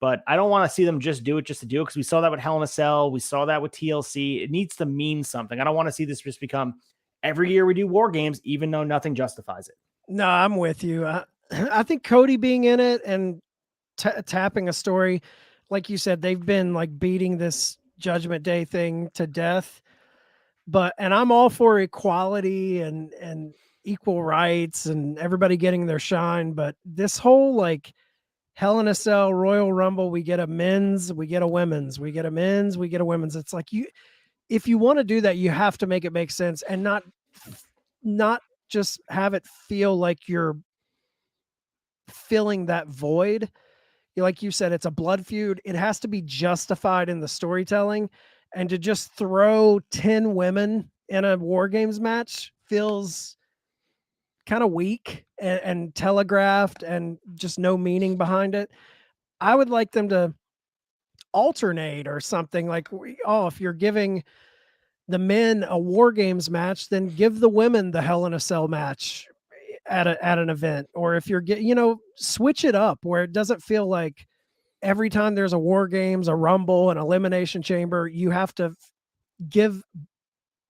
But I don't want to see them just do it just to do it, because we saw that with Hell in a Cell. We saw that with TLC. It needs to mean something. I don't want to see this just become every year we do War Games, even though nothing justifies it. No, I'm with you. I think Cody being in it and tapping a story, like you said, they've been like beating this Judgment Day thing to death. And I'm all for equality and equal rights and everybody getting their shine. But this whole like Hell in a Cell, Royal Rumble, we get a men's, we get a women's, we get a men's, we get a women's. It's like if you want to do that, you have to make it make sense and not just have it feel like you're filling that void. Like you said, it's a blood feud. It has to be justified in the storytelling, and to just throw 10 women in a War Games match feels kind of weak and telegraphed and just no meaning behind it. I would like them to alternate or something like, if you're giving the men a War Games match, then give the women the Hell in a Cell match at an event. Or if you're switch it up where it doesn't feel like every time there's a War Games, a Rumble, an Elimination Chamber, you have to give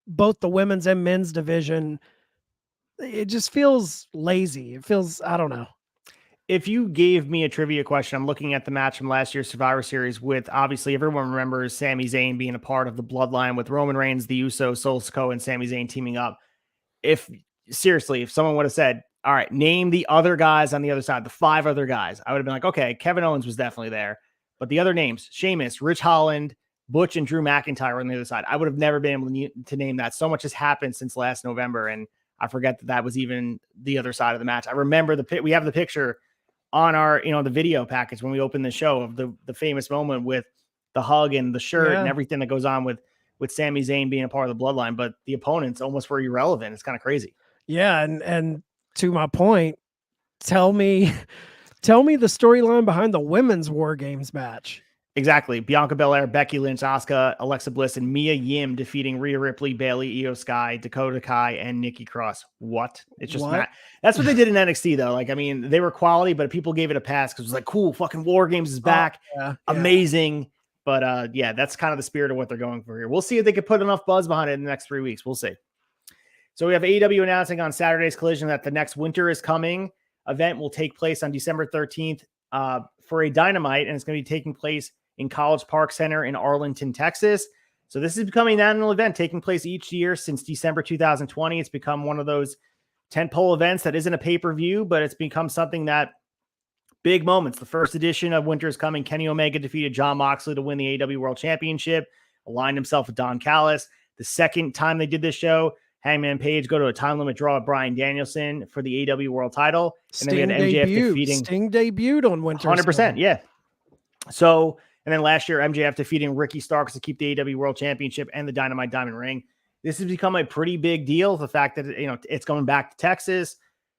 both the women's and men's division. It just feels lazy. It feels, I don't know. If you gave me a trivia question, I'm looking at the match from last year's Survivor Series with, obviously everyone remembers Sami Zayn being a part of the Bloodline with Roman Reigns, the Usos, Solo Sikoa, and Sami Zayn teaming up. If someone would have said, all right, name the other guys on the other side, the 5 other guys, I would have been like, okay, Kevin Owens was definitely there. But the other names, Sheamus, Rich Holland, Butch, and Drew McIntyre on the other side, I would have never been able to name that. So much has happened since last November, and I forget that was even the other side of the match. I remember we have the picture on our, the video package when we open the show of the famous moment with the hug and the shirt and everything that goes on with Sami Zayn being a part of the bloodline, but the opponents almost were irrelevant. It's kind of crazy. Yeah. And to my point, tell me the storyline behind the women's War Games match. Exactly. Bianca Belair, Becky Lynch, Asuka, Alexa Bliss, and Mia Yim defeating Rhea Ripley, Bayley, Io Sky, Dakota Kai, and Nikki Cross. What? It's just that's what they did in NXT though. Like, I mean, they were quality, but people gave it a pass because it was like, cool, fucking War Games is back. Amazing. But yeah, that's kind of the spirit of what they're going for here. We'll see if they can put enough buzz behind it in the next 3 weeks. We'll see. So we have AEW announcing on Saturday's Collision that the next Winter is Coming event will take place on December 13th for a Dynamite, and it's going to be taking place in College Park Center in Arlington, Texas. So this is becoming an annual event taking place each year since December 2020. It's become one of those tentpole events that isn't a pay-per-view, but it's become something that big moments. The first edition of Winter is Coming, Kenny Omega defeated Jon Moxley to win the AEW World Championship, aligned himself with Don Callis. The second time they did this show, Hangman Page go to a time limit draw with Bryan Danielson for the AEW World title. And then we had MJF defeating Sting debuted on Winter. 100%. Yeah. So, and then last year, MJF defeating Ricky Starks to keep the AEW World Championship and the Dynamite Diamond Ring. This has become a pretty big deal. The fact that, it's going back to Texas.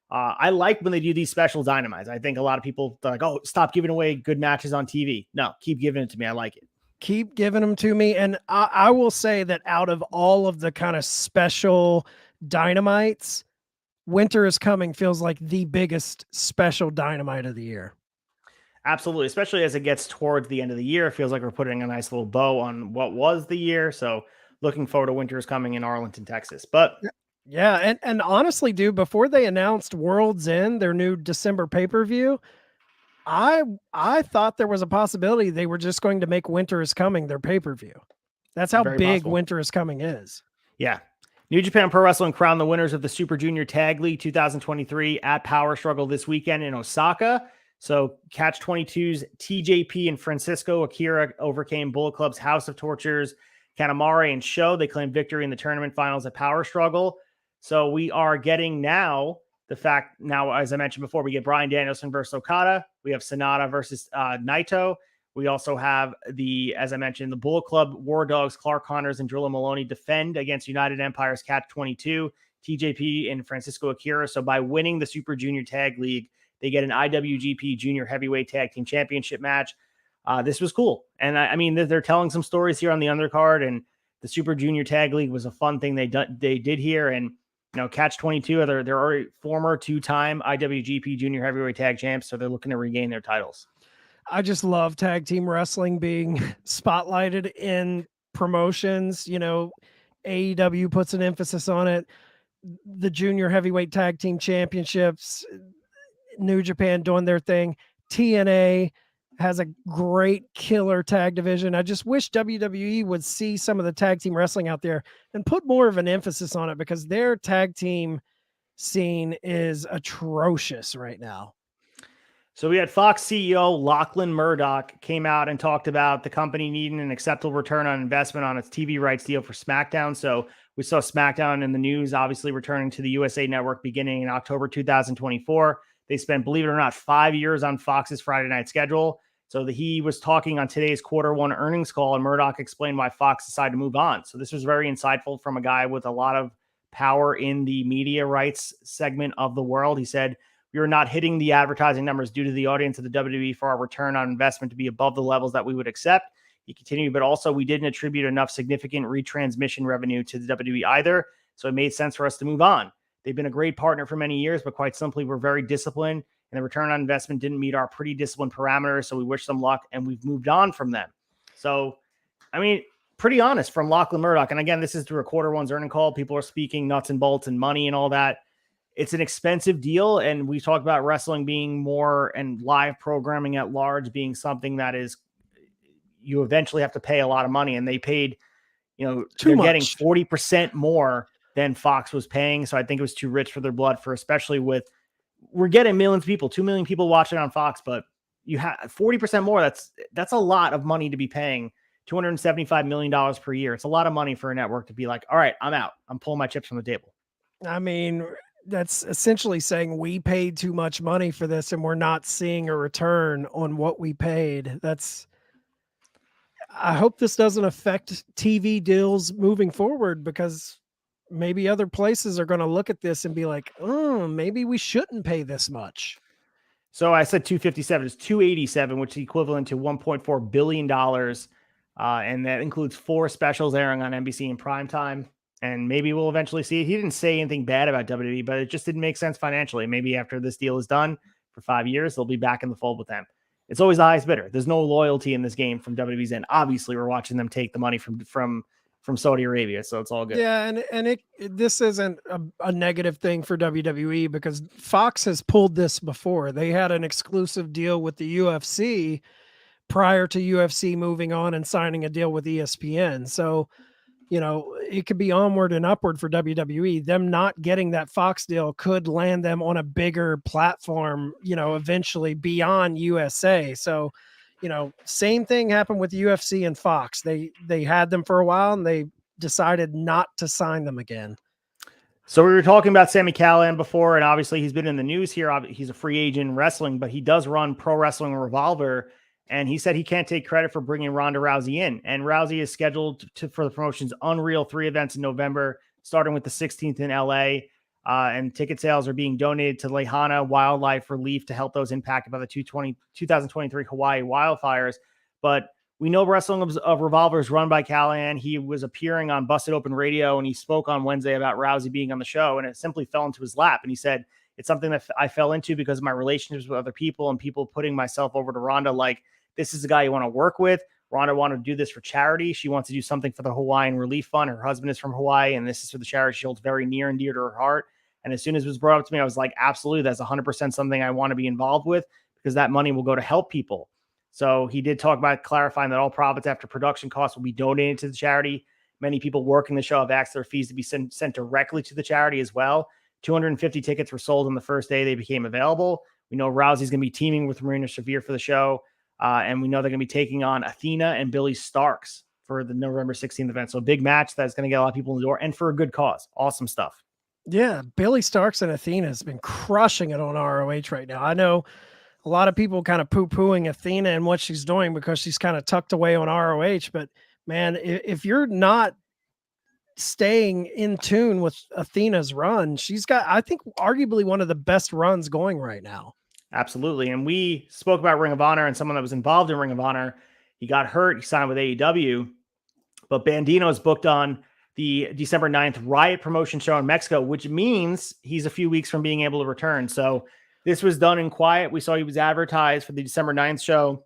I like when they do these special Dynamites. I think a lot of people are like, oh, stop giving away good matches on TV. No, keep giving it to me. I like it. Keep giving them to me. And I will say that out of all of the kind of special Dynamites, Winter is Coming feels like the biggest special Dynamite of the year. Absolutely. Especially as it gets towards the end of the year. It feels like we're putting a nice little bow on what was the year. So looking forward to Winter is Coming in Arlington, Texas. But yeah. And honestly, dude, before they announced World's End, their new December pay-per-view, I thought there was a possibility they were just going to make Winter is Coming their pay-per-view. That's how big possible. Winter is Coming is. Yeah. New Japan Pro Wrestling crowned the winners of the Super Junior Tag League 2023 at Power Struggle this weekend in Osaka. So Catch 22's TJP and Francisco Akira overcame Bullet Club's House of Tortures, Kanemaru, and Show. They claimed victory in the tournament finals at Power Struggle. So we are getting now the fact now, as I mentioned before, we get Bryan Danielson versus Okada. We have Sonata versus Naito. We also have as I mentioned, the Bullet Club War Dogs, Clark Connors and Drilla Maloney defend against United Empire's Catch 22, TJP and Francisco Akira. So by winning the Super Junior Tag League, they get an IWGP Junior Heavyweight Tag Team Championship match. This was cool. And I mean, they're telling some stories here on the undercard, and the Super Junior Tag League was a fun thing they did here. And, Catch 22, they're already former two-time IWGP Junior Heavyweight Tag Champs, so they're looking to regain their titles. I just love tag team wrestling being spotlighted in promotions. AEW puts an emphasis on it. The Junior Heavyweight Tag Team Championships, New Japan doing their thing. TNA has a great killer tag division. I just wish WWE would see some of the tag team wrestling out there and put more of an emphasis on it, because their tag team scene is atrocious right now. So we had Fox CEO Lachlan Murdoch came out and talked about the company needing an acceptable return on investment on its TV rights deal for SmackDown. So we saw SmackDown in the news, obviously returning to the USA Network beginning in October 2024. They spent, believe it or not, 5 years on Fox's Friday night schedule. So he was talking on today's Q1 earnings call, and Murdoch explained why Fox decided to move on. So this was very insightful from a guy with a lot of power in the media rights segment of the world. He said, "We are not hitting the advertising numbers due to the audience of the WWE for our return on investment to be above the levels that we would accept." He continued, "But also we didn't attribute enough significant retransmission revenue to the WWE either. So it made sense for us to move on. They've been a great partner for many years, but quite simply, we're very disciplined, and the return on investment didn't meet our pretty disciplined parameters. So we wish them luck, and we've moved on from them." So, I mean, pretty honest from Lachlan Murdoch. And again, this is through a Q1's earning call. People are speaking nuts and bolts and money and all that. It's an expensive deal. And we talk about wrestling being more, and live programming at large being something that is, you eventually have to pay a lot of money. And they paid, they're getting 40% more than Fox was paying. So I think it was too rich for their blood, especially with, we're getting millions of people, 2 million people watching on Fox, but you have 40% more. That's a lot of money to be paying. $275 million per year. It's a lot of money for a network to be like, all right, I'm out. I'm pulling my chips from the table. I mean, that's essentially saying we paid too much money for this and we're not seeing a return on what we paid. I hope this doesn't affect TV deals moving forward, because maybe other places are going to look at this and be like, oh, maybe we shouldn't pay this much. So I said 257 is 287, which is equivalent to $1.4 billion. And that includes 4 specials airing on NBC in primetime. And maybe we'll eventually see it. He didn't say anything bad about WWE, but it just didn't make sense financially. Maybe after this deal is done for 5 years, they'll be back in the fold with them. It's always the highest bidder. There's no loyalty in this game from WWE's end. Obviously, we're watching them take the money from Saudi Arabia, so it's all good. Yeah, and this isn't a negative thing for WWE, because Fox has pulled this before. They had an exclusive deal with the UFC prior to UFC moving on and signing a deal with ESPN. So, it could be onward and upward for WWE. Them not getting that Fox deal could land them on a bigger platform, eventually beyond USA. So, same thing happened with UFC and Fox. They had them for a while and they decided not to sign them again. So we were talking about Sami Callihan before, and obviously he's been in the news here. He's a free agent in wrestling, but he does run Pro Wrestling Revolver. And he said he can't take credit for bringing Ronda Rousey in. And Rousey is scheduled for the promotion's Unreal 3 events in November, starting with the 16th in LA. And ticket sales are being donated to Lehana Wildlife Relief to help those impacted by the 2023 Hawaii wildfires. But we know Wrestling of Revolver is run by Callihan. He was appearing on Busted Open Radio, and he spoke on Wednesday about Rousey being on the show, and it simply fell into his lap. And he said, it's something that I fell into because of my relationships with other people and people putting myself over to Ronda. Like, this is a guy you want to work with. Ronda wanted to do this for charity. She wants to do something for the Hawaiian Relief Fund. Her husband is from Hawaii, and this is for the charity she holds very near and dear to her heart. And as soon as it was brought up to me, I was like, absolutely, that's 100% something I want to be involved with, because that money will go to help people. So he did talk about clarifying that all profits after production costs will be donated to the charity. Many people working the show have asked their fees to be sent directly to the charity as well. 250 tickets were sold on the first day they became available. We know Rousey's going to be teaming with Marina Shafir for the show. And we know they're going to be taking on Athena and Billy Starks for the November 16th event. So a big match that's going to get a lot of people in the door, and for a good cause. Awesome stuff. Yeah, Billy Starks and Athena has been crushing it on ROH right now. I know a lot of people kind of poo-pooing Athena and what she's doing because she's kind of tucked away on ROH. But, man, if you're not staying in tune with Athena's run, she's got, I think, arguably one of the best runs going right now. Absolutely. And we spoke about Ring of Honor and someone that was involved in Ring of Honor. He got hurt. He signed with AEW, but Bandino is booked on the December 9th Riot promotion show in Mexico, which means he's a few weeks from being able to return. So this was done in quiet. We saw he was advertised for the December 9th show.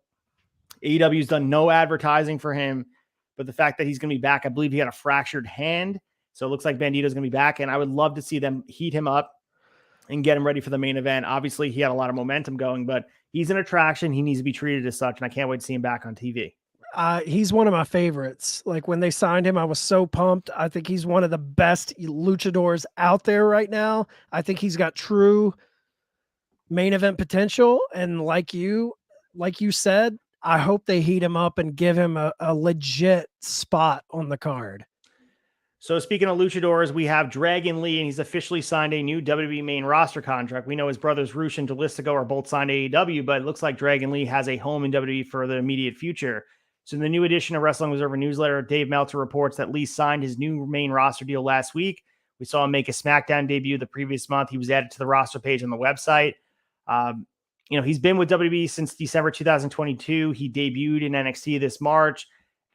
AEW's done no advertising for him, but the fact that he's going to be back, I believe he had a fractured hand. So it looks like Bandito's going to be back, and I would love to see them heat him up and get him ready for the main event. Obviously, he had a lot of momentum going, but he's an attraction. He needs to be treated as such, and I can't wait to see him back on TV. He's one of my favorites. Like, when they signed him, I was so pumped. I think he's one of the best luchadors out there right now. I think he's got true main event potential. And like you said, I hope they heat him up and give him a legit spot on the card. So speaking of luchadors, we have Dragon Lee, and he's officially signed a new WWE main roster contract. We know his brothers Rush and Delistico are both signed to AEW, but it looks like Dragon Lee has a home in WWE for the immediate future. So in the new edition of Wrestling Observer newsletter, Dave Meltzer reports that Lee signed his new main roster deal last week. We saw him make a SmackDown debut the previous month. He was added to the roster page on the website. He's been with WWE since December 2022. He debuted in NXT this March.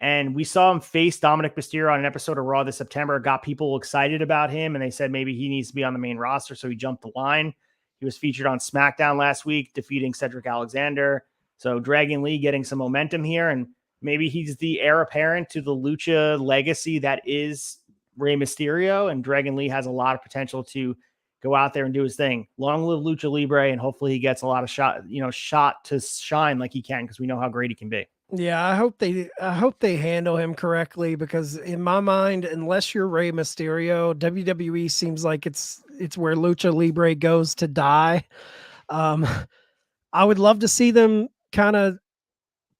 And we saw him face Dominic Mysterio on an episode of Raw this September. Got people excited about him, and they said maybe he needs to be on the main roster, so he jumped the line. He was featured on SmackDown last week, defeating Cedric Alexander. So Dragon Lee getting some momentum here, and maybe he's the heir apparent to the Lucha legacy that is Rey Mysterio, and Dragon Lee has a lot of potential to go out there and do his thing. Long live Lucha Libre, and hopefully he gets a lot of shot to shine like he can, because we know how great he can be. Yeah, I hope they handle him correctly, because in my mind, unless you're Rey Mysterio, WWE seems like it's where Lucha Libre goes to die. I would love to see them kind of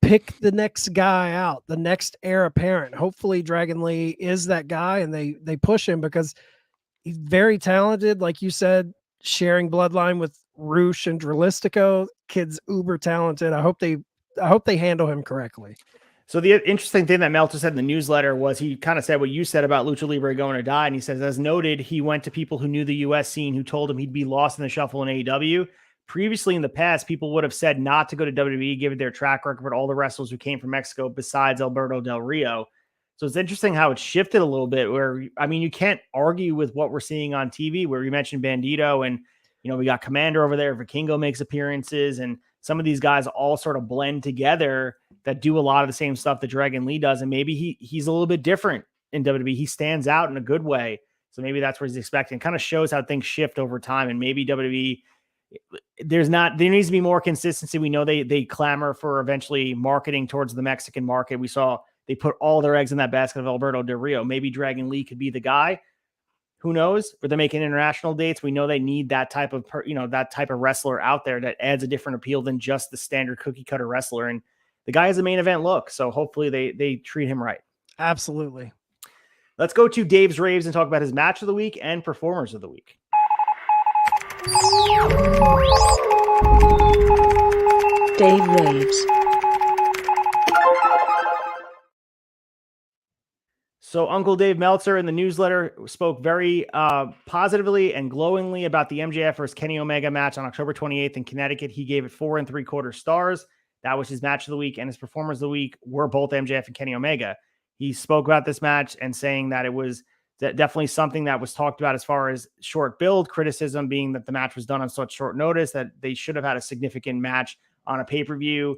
pick the next guy out, the next heir apparent. Hopefully Dragon Lee is that guy, and they push him, because He's very talented, like you said, sharing bloodline with Roosh and Dralistico. Kid's uber talented. I hope they handle him correctly. So the interesting thing that Meltzer said in the newsletter was he kind of said what you said about Lucha Libre going to die. And he says, as noted, he went to people who knew the U.S. scene who told him he'd be lost in the shuffle in AEW. Previously in the past, people would have said not to go to WWE, given their track record for all the wrestlers who came from Mexico besides Alberto Del Rio. So it's interesting how it shifted a little bit where, I mean, you can't argue with what we're seeing on TV where you mentioned Bandito and, you know, we got Commander over there. Vikingo makes appearances and some of these guys all sort of blend together that do a lot of the same stuff that Dragon Lee does. And maybe he's a little bit different in WWE. He stands out in a good way. So maybe that's what he's expecting. Kind of shows how things shift over time. And maybe WWE, there needs to be more consistency. We know they clamor for eventually marketing towards the Mexican market. We saw they put all their eggs in that basket of Alberto Del Rio. Maybe Dragon Lee could be the guy. Who knows? But they're making international dates. We know they need that type of, that type of wrestler out there that adds a different appeal than just the standard cookie cutter wrestler. And the guy has a main event look. So hopefully they treat him right. Absolutely. Let's go to Dave's Raves and talk about his match of the week and performers of the week. Dave Raves. So Uncle Dave Meltzer in the newsletter spoke very positively and glowingly about the MJF versus Kenny Omega match on October 28th in Connecticut. He gave it 4 3/4 stars. That was his match of the week, and his performers of the week were both MJF and Kenny Omega. He spoke about this match and saying that it was definitely something that was talked about as far as short build, criticism being that the match was done on such short notice that they should have had a significant match on a pay-per-view.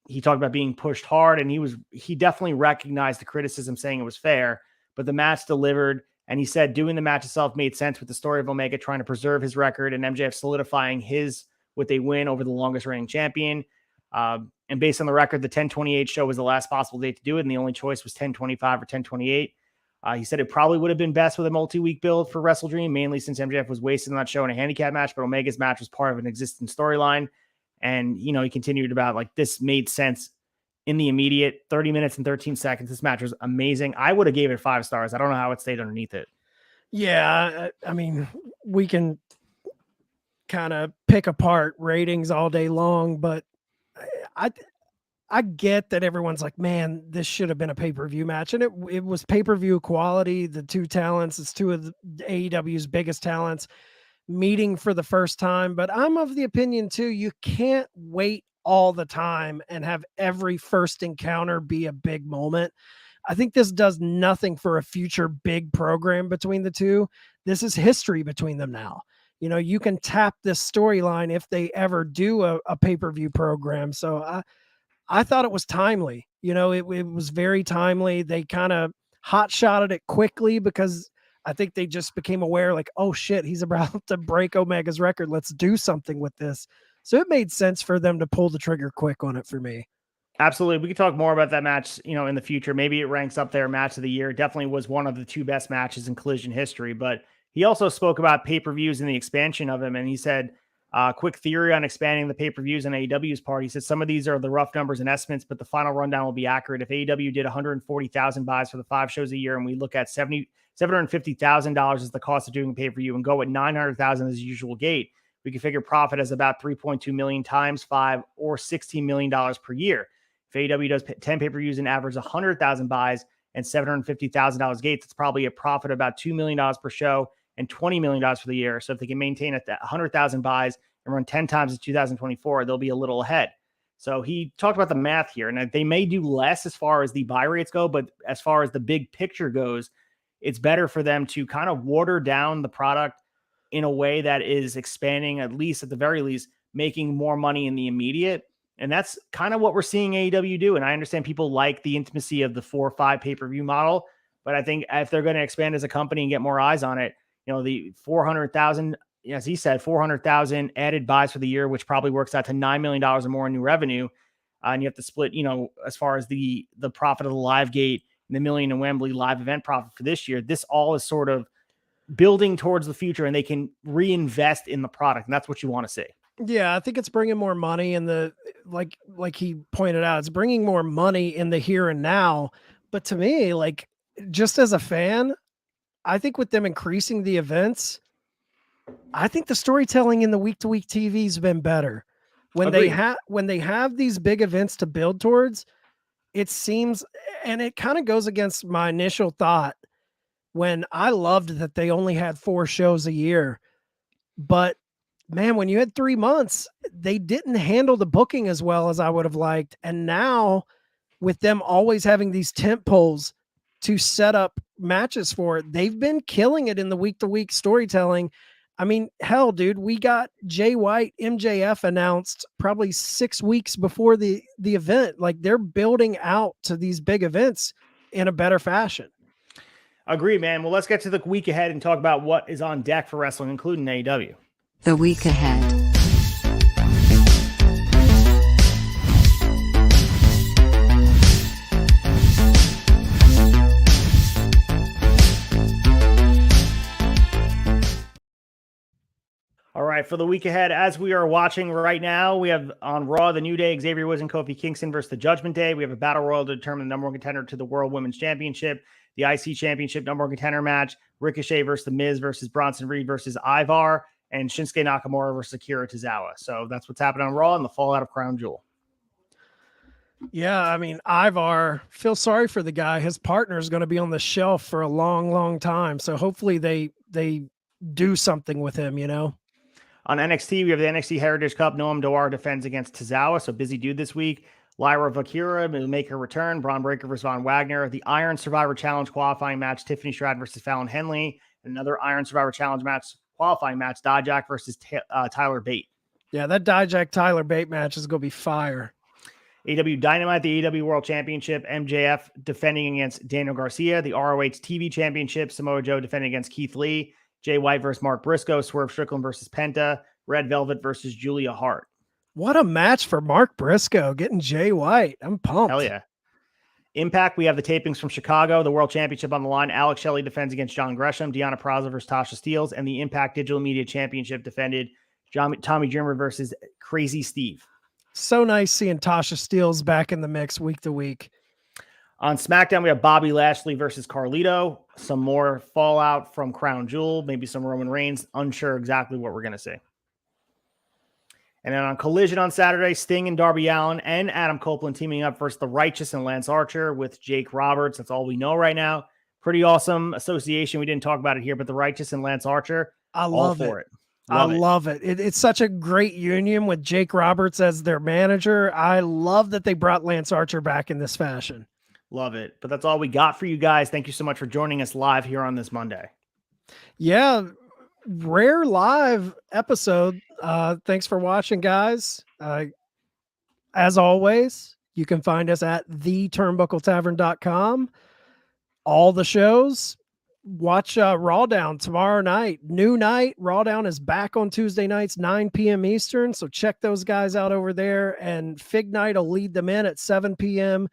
He talked about being pushed hard, and he definitely recognized the criticism, saying it was fair, but the match delivered. And he said doing the match itself made sense with the story of Omega trying to preserve his record and MJF solidifying his with a win over the longest reigning champion. And based on the record, the 10/28 show was the last possible date to do it, and the only choice was 10/25 or 10/28. He said it probably would have been best with a multi-week build for Wrestle Dream, mainly since MJF was wasted on that show in a handicap match, but Omega's match was part of an existing storyline. And, he continued about like this made sense in the immediate 30 minutes and 13 seconds. This match was amazing. I would have gave it 5 stars. I don't know how it stayed underneath it. Yeah. I mean, we can kind of pick apart ratings all day long, but I get that everyone's like, man, this should have been a pay-per-view match. And it was pay-per-view quality. The two talents, it's two of the AEW's biggest talents meeting for the first time. But I'm of the opinion too, you can't wait all the time and have every first encounter be a big moment. I think this does nothing for a future big program between the two. This is history between them now. You can tap this storyline if they ever do a pay-per-view program. So I thought it was timely. It was very timely. They kind of hot-shotted it quickly because I think they just became aware like, oh shit, he's about to break Omega's record. Let's do something with this. So it made sense for them to pull the trigger quick on it for me. Absolutely. We could talk more about that match, in the future. Maybe it ranks up there match of the year. It definitely was one of the 2 best matches in Collision history, but he also spoke about pay-per-views and the expansion of them. And he said, quick theory on expanding the pay-per-views on AEW's part. He said some of these are the rough numbers and estimates, but the final rundown will be accurate. If AEW did 140,000 buys for the 5 shows a year, and we look at $750,000 as the cost of doing a pay-per-view and go at 900,000 as the usual gate, we can figure profit as about 3.2 million times 5 or $16 million per year. If AEW does 10 pay-per-views and average 100,000 buys and $750,000 gates, it's probably a profit of about $2 million per show and $20 million for the year. So if they can maintain at that 100,000 buys and run 10 times in 2024, they'll be a little ahead. So he talked about the math here, and they may do less as far as the buy rates go, but as far as the big picture goes, it's better for them to kind of water down the product in a way that is expanding, at the very least, making more money in the immediate. And that's kind of what we're seeing AEW do. And I understand people like the intimacy of the 4 or 5 pay-per-view model, but I think if they're going to expand as a company and get more eyes on it, the 400,000, as he said, 400,000 added buys for the year, which probably works out to $9 million or more in new revenue. And you have to split, as far as the profit of the live gate and the $1 million in Wembley live event profit for this year, this all is sort of building towards the future, and they can reinvest in the product. And that's what you want to see. Yeah, I think it's bringing more money in the, like he pointed out, it's bringing more money in the here and now. But to me, like, just as a fan, I think with them increasing the events, I think the storytelling in the week-to-week TV has been better. When they have these big events to build towards, it seems, and it kind of goes against my initial thought when I loved that they only had 4 shows a year. But man, when you had 3 months, they didn't handle the booking as well as I would have liked. And now with them always having these tent poles to set up matches for it, they've been killing it in the week-to-week storytelling. I mean, hell, dude, we got Jay White, MJF announced probably 6 weeks before the event. Like, they're building out to these big events in a better fashion. Agreed, man. Well, let's get to the week ahead and talk about what is on deck for wrestling, including AEW. The week ahead. All right, for the week ahead, as we are watching right now, we have on Raw, the New Day, Xavier Woods and Kofi Kingston versus the Judgment Day. We have a Battle Royal to determine the number 1 contender to the World Women's Championship, the IC Championship number 1 contender match, Ricochet versus The Miz versus Bronson Reed versus Ivar, and Shinsuke Nakamura versus Akira Tozawa. So that's what's happening on Raw and the fallout of Crown Jewel. Yeah, I mean, Ivar, feel sorry for the guy. His partner is going to be on the shelf for a long, long time. So hopefully they do something with him, you know? On NXT, we have the NXT Heritage Cup. Noam Dar defends against Tozawa, so busy dude this week. Lyra Valkyria will make her return. Braun Breaker versus Von Wagner. The Iron Survivor Challenge qualifying match, Tiffany Stratton versus Fallon Henley. Another Iron Survivor Challenge match, qualifying match, Dijak versus Tyler Bate. Yeah, that Dijak Tyler Bate match is going to be fire. AEW Dynamite, the AEW World Championship, MJF defending against Daniel Garcia. The ROH TV Championship, Samoa Joe defending against Keith Lee. Jay White versus Mark Briscoe, Swerve Strickland versus Penta, Red Velvet versus Julia Hart. What a match for Mark Briscoe getting Jay White. I'm pumped. Hell yeah. Impact, we have the tapings from Chicago, the World Championship on the line. Alex Shelley defends against John Gresham, Deonna Purrazzo versus Tasha Steelz, and the Impact Digital Media Championship defended Tommy Dreamer versus Crazy Steve. So nice seeing Tasha Steelz back in the mix week to week. On SmackDown, we have Bobby Lashley versus Carlito. Some more fallout from Crown Jewel, maybe some Roman Reigns. Unsure exactly what we're going to see. And then on Collision on Saturday, Sting and Darby Allin and Adam Copeland teaming up versus The Righteous and Lance Archer with Jake Roberts. That's all we know right now. Pretty awesome association. We didn't talk about it here, but The Righteous and Lance Archer, I love it. Love it. It's such a great union with Jake Roberts as their manager. I love that they brought Lance Archer back in this fashion. Love it. But that's all we got for you guys. Thank you so much for joining us live here on this Monday. Yeah, rare live episode. Thanks for watching, guys. As always, you can find us at theturnbuckletavern.com. All the shows. Watch Raw Down tomorrow night. New night. Raw Down is back on Tuesday nights, 9 p.m. Eastern. So check those guys out over there. And Fig Night will lead them in at 7 p.m.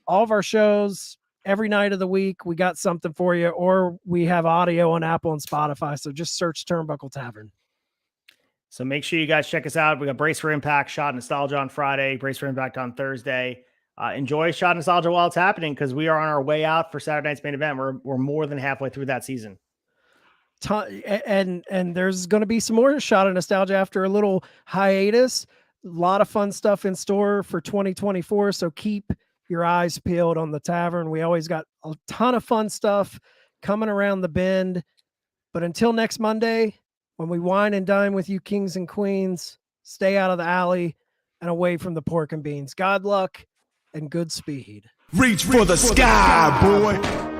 All of our shows every night of the week, we got something for you, or we have audio on Apple and Spotify. So just search Turnbuckle Tavern. So make sure you guys check us out. We got Brace for Impact, Shot Nostalgia on Friday, Brace for Impact on Thursday. Enjoy Shot Nostalgia while it's happening, because we are on our way out for Saturday night's main event. We're more than halfway through that season. And there's going to be some more Shot of Nostalgia after a little hiatus. A lot of fun stuff in store for 2024. So keep your eyes peeled on the Tavern. We always got a ton of fun stuff coming around the bend. But until next Monday, when we wine and dine with you kings and queens, stay out of the alley and away from the pork and beans. God luck and good speed. Reach for the sky, boy.